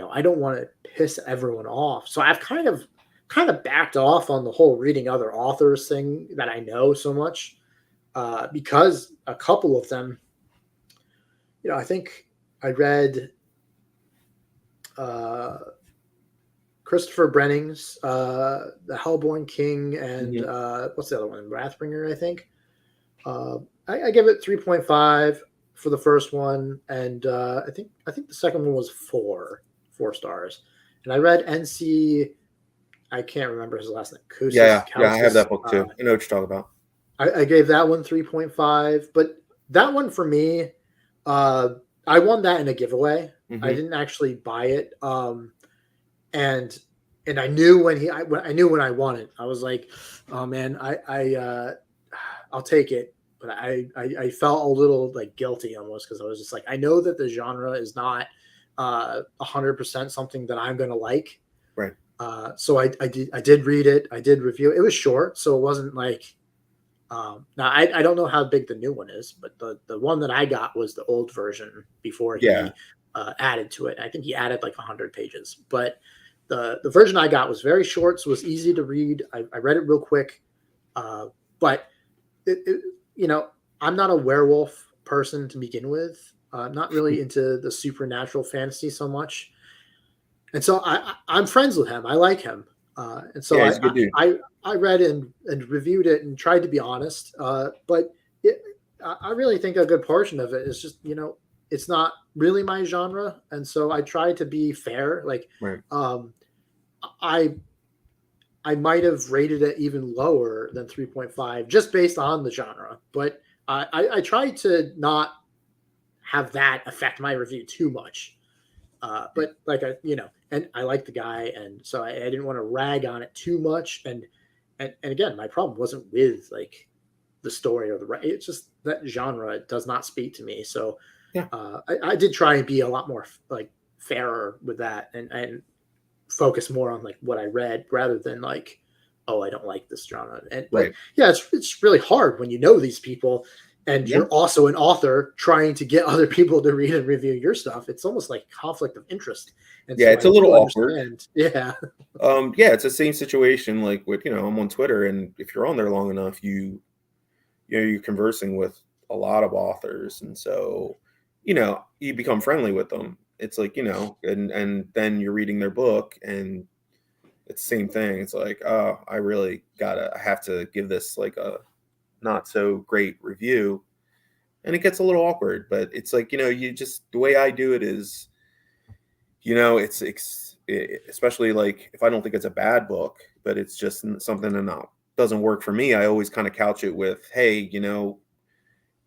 I don't want to piss everyone off. So I've kind of backed off on the whole reading other authors thing that I know so much because a couple of them, I think I read uh, Christopher Brenning's The Hellborn King and Mhm. what's the other one? Wrathbringer, I think. Uh, I give it 3.5 for the first one, and I think the second one was four stars. And I read NC. I can't remember his last name. Yeah. Kousis. Yeah. I have Kausis. that book too. I know what you're talking about. I gave that one 3.5, but that one for me, uh, I won that in a giveaway. I Hmm. didn't actually buy it, and I knew I knew when I won it. I was like, oh man, I'll take it. But I felt a little like guilty almost because I was just like, I know that the genre is not 100% something that I'm gonna like. Right. So I did read it. I did review it. It was short, so it wasn't like now I don't know how big the new one is, but the one that I got was the old version before Yeah. he added to it. I think he added like 100 pages, but the version I got was very short, so it was easy to read. I read it real quick, but it I'm not a werewolf person to begin with. I'm not really into the supernatural fantasy so much, and so I'm friends with him. I like him, and so Yeah. He's a good dude. I read and reviewed it and tried to be honest. But it, I really think a good portion of it is just it's not really my genre, and so I try to be fair. Like Right. um, I I might have rated it even lower than 3.5 just based on the genre, but I try to not have that affect my review too much. But like and I like the guy, and so I didn't want to rag on it too much. And again, my problem wasn't with like the story or it's just that genre does not speak to me. So Yeah. I did try and be a lot more like fairer with that, and focus more on like what I read rather than like, oh, I don't like this genre. And but Right. yeah, it's really hard when you know these people and Yeah. you're also an author trying to get other people to read and review your stuff. It's almost like conflict of interest. And Yeah. so It's I a little do awkward. understand. Yeah. Yeah, it's the same situation like with, I'm on Twitter, and if you're on there long enough, you're conversing with a lot of authors, and so, you become friendly with them. It's like, and then you're reading their book, and it's the same thing. It's like, oh, I have to give this like a not so great review. And it gets a little awkward, but it's like, you just the way I do it is, especially like if I don't think it's a bad book, but it's just something that not doesn't work for me. I always kind of couch it with, hey,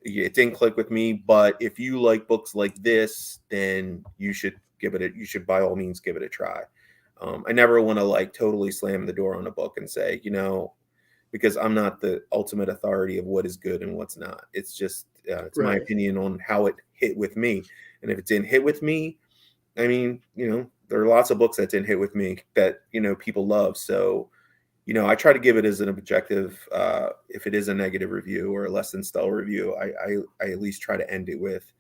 it didn't click with me, but if you like books like this, then you should by all means give it a try. I never want to like totally slam the door on a book and say, because I'm not the ultimate authority of what is good and what's not. It's just it's my Right. opinion on how it hit with me, and if it didn't hit with me, I mean, there are lots of books that didn't hit with me that people love. So, I try to give it as an objective. If it is a negative review or a less than stellar review, I at least try to end it with,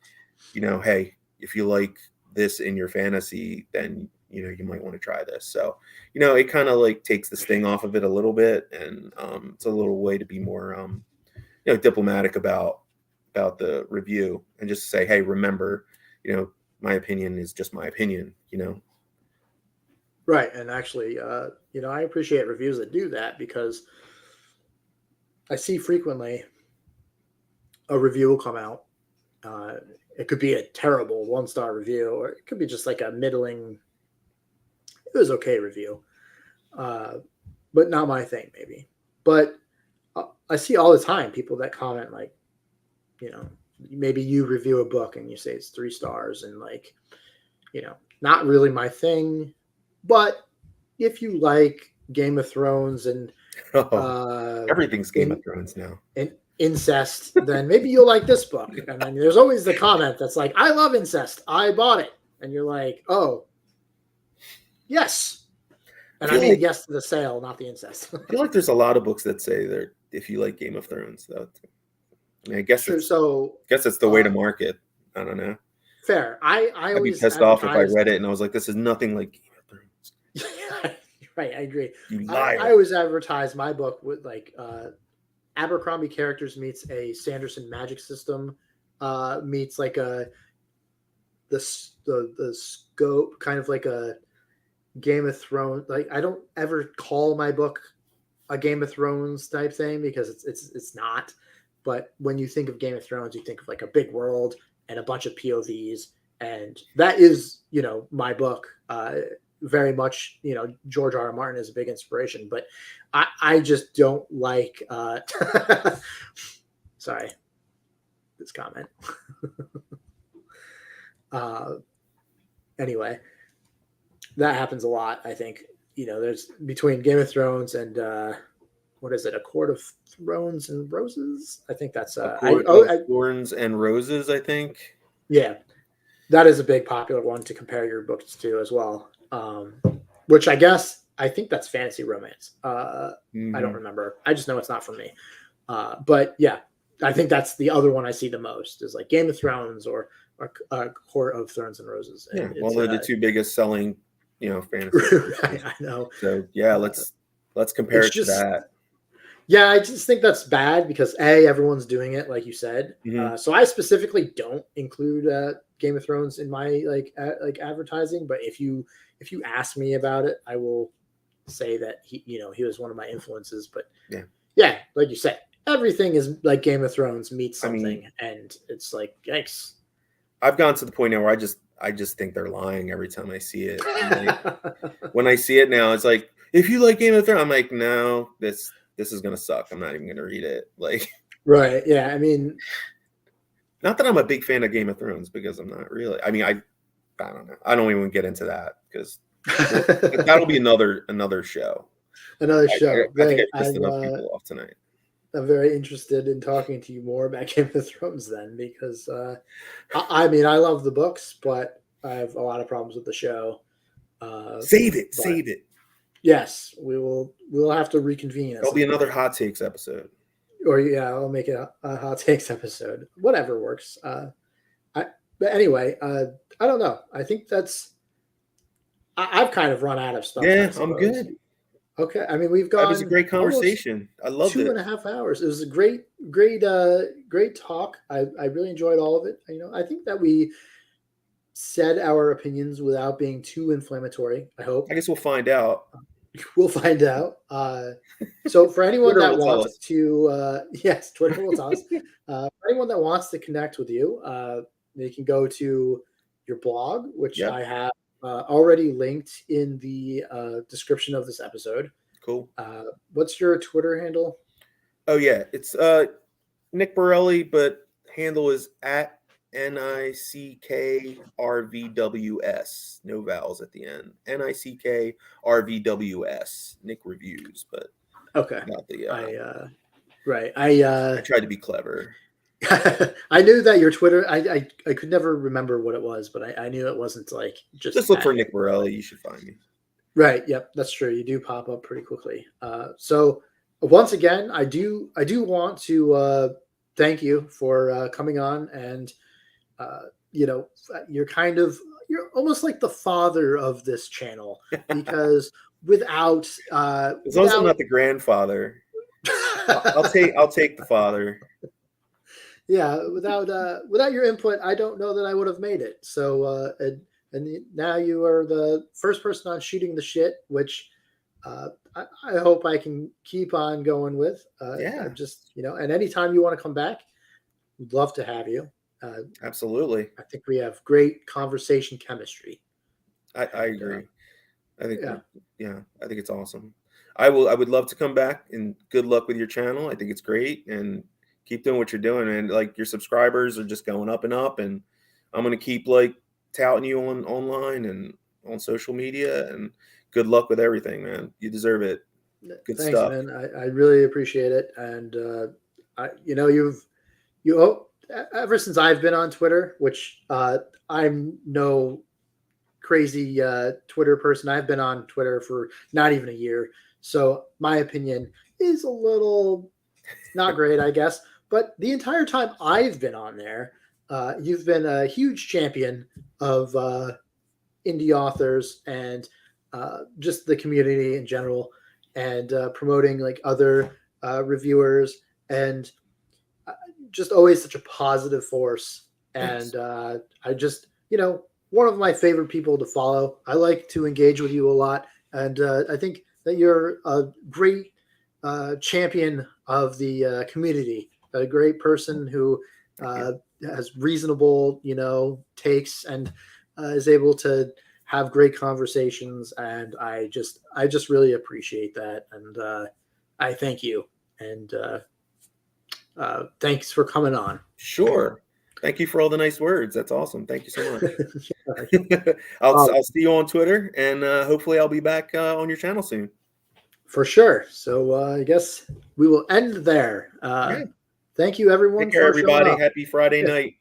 hey, if you like this in your fantasy, then you might want to try this. So, it kind of like takes the sting off of it a little bit, and it's a little way to be more diplomatic about about the review and just say, hey, remember, my opinion is just my opinion, Right. And actually, I appreciate reviews that do that, because I see frequently a review will come out. It could be a terrible 1-star review, or it could be just like a middling, it was okay review, but not my thing, maybe. But I see all the time people that comment like, maybe you review a book and you say it's 3 stars, and like, not really my thing. But if you like Game of Thrones and everything's Game of Thrones now, and incest, then maybe you'll like this book. And then there's always the comment that's like, I love incest, I bought it. And you're like, oh, yes. And I mean, yes to the sale, not the incest. I feel like there's a lot of books that say that if you like Game of Thrones, though. I guess sure, it's the way to market. I don't know. Fair. I'd be pissed off if I read it and I was like, this is nothing like Game of Thrones. Right, I agree. You liar. I always advertise my book with like Abercrombie characters meets a Sanderson magic system, meets like the scope, kind of like a Game of Thrones. Like, I don't ever call my book a Game of Thrones type thing, because it's not. But when you think of Game of Thrones, you think of like a big world and a bunch of POVs, and that is, my book. Very much, George R.R. Martin is a big inspiration, but I just don't like sorry, this comment. Anyway, that happens a lot. I think, there's between Game of Thrones and what is it? A Court of Thrones and Roses? I think that's Thorns and Roses, I think. Yeah. That is a big popular one to compare your books to as well. Which I think that's fantasy romance. I don't remember. I just know it's not for me. But yeah, I think that's the other one I see the most, is like Game of Thrones or Court of Thorns and Roses. And well, they're the 2 biggest selling, fantasy. Right, I know. So yeah, let's compare it to that. Yeah, I just think that's bad because everyone's doing it, like you said. So I specifically don't include Game of Thrones in my like advertising. But if you ask me about it, I will say that he was one of my influences. But yeah, like you said, everything is like Game of Thrones meets something, and it's like, yikes. I've gone to the point now where I just think they're lying every time I see it. Like, when I see it now, it's like, if you like Game of Thrones, I'm like, no, this is gonna suck. I'm not even gonna read it. Like, right? Yeah, I mean, not that I'm a big fan of Game of Thrones, because I'm not really. I mean, I don't know. I don't even get into that, because that'll be another show. Another show. I think I pissed enough people off tonight. I'm very interested in talking to you more about Game of Thrones then, because I mean, I love the books, but I have a lot of problems with the show. Save it. Yes, we'll have to reconvene. There'll be another hot takes episode. Or I'll make it a hot takes episode. Whatever works. But anyway, I don't know. I think I've kind of run out of stuff. Yeah, I'm good. Okay. I mean, we've gone. That was a great conversation. I loved it. 2.5 hours. It was a great talk. I really enjoyed all of it. I think that we said our opinions without being too inflammatory. I hope. I guess we'll find out. We'll find out. So for anyone that wants to, yes, Twitter will tell us. For anyone that wants to connect with you, they can go to your blog, which I have already linked in the description of this episode. Cool. What's your Twitter handle? Oh yeah, it's Nick Borrelli, but handle is at NICKRVWS. No vowels at the end. NICKRVWS. Nick Reviews, but okay. Not the. Right. I tried to be clever. I knew that your Twitter. I could never remember what it was, but I knew it wasn't like just look for Nick Borrelli. You should find me. Right. Yep. That's true. You do pop up pretty quickly. So once again, I do want to thank you for coming on, and you're almost like the father of this channel, because without as long as I'm not the grandfather, I'll take the father. Yeah, without your input, I don't know that I would have made it. So and now you are the first person on shooting the shit, which I hope I can keep on going with. Yeah, I'm just, and anytime you want to come back, we'd love to have you. Uh, absolutely. I think we have great conversation chemistry. I And agree. I think yeah, yeah, I think it's awesome. I would love to come back, and good luck with your channel. I think it's great, and keep doing what you're doing. And like, your subscribers are just going up and up, and I'm gonna keep like touting you online and on social media. And good luck with everything, man. You deserve it. Good thanks, stuff. man. I really appreciate it. And you ever since I've been on Twitter, which I'm no crazy Twitter person. I've been on Twitter for not even a year, so my opinion is a little not great, I guess. But the entire time I've been on there, you've been a huge champion of indie authors and just the community in general, and promoting like other reviewers, and just always such a positive force. Thanks. And I just, one of my favorite people to follow. I like to engage with you a lot. And I think that you're a great champion of the community, a great person who Thank you. has reasonable, takes, and is able to have great conversations. And I just really appreciate that. And I thank you. And thanks for coming on. Sure. Thank you for all the nice words. That's awesome. Thank you so much. Um, I'll see you on Twitter, and hopefully I'll be back on your channel soon. for sure. So I guess we will end there. Yeah. Thank you, everyone, Take care, for showing everybody. up. Happy Friday Yeah. night.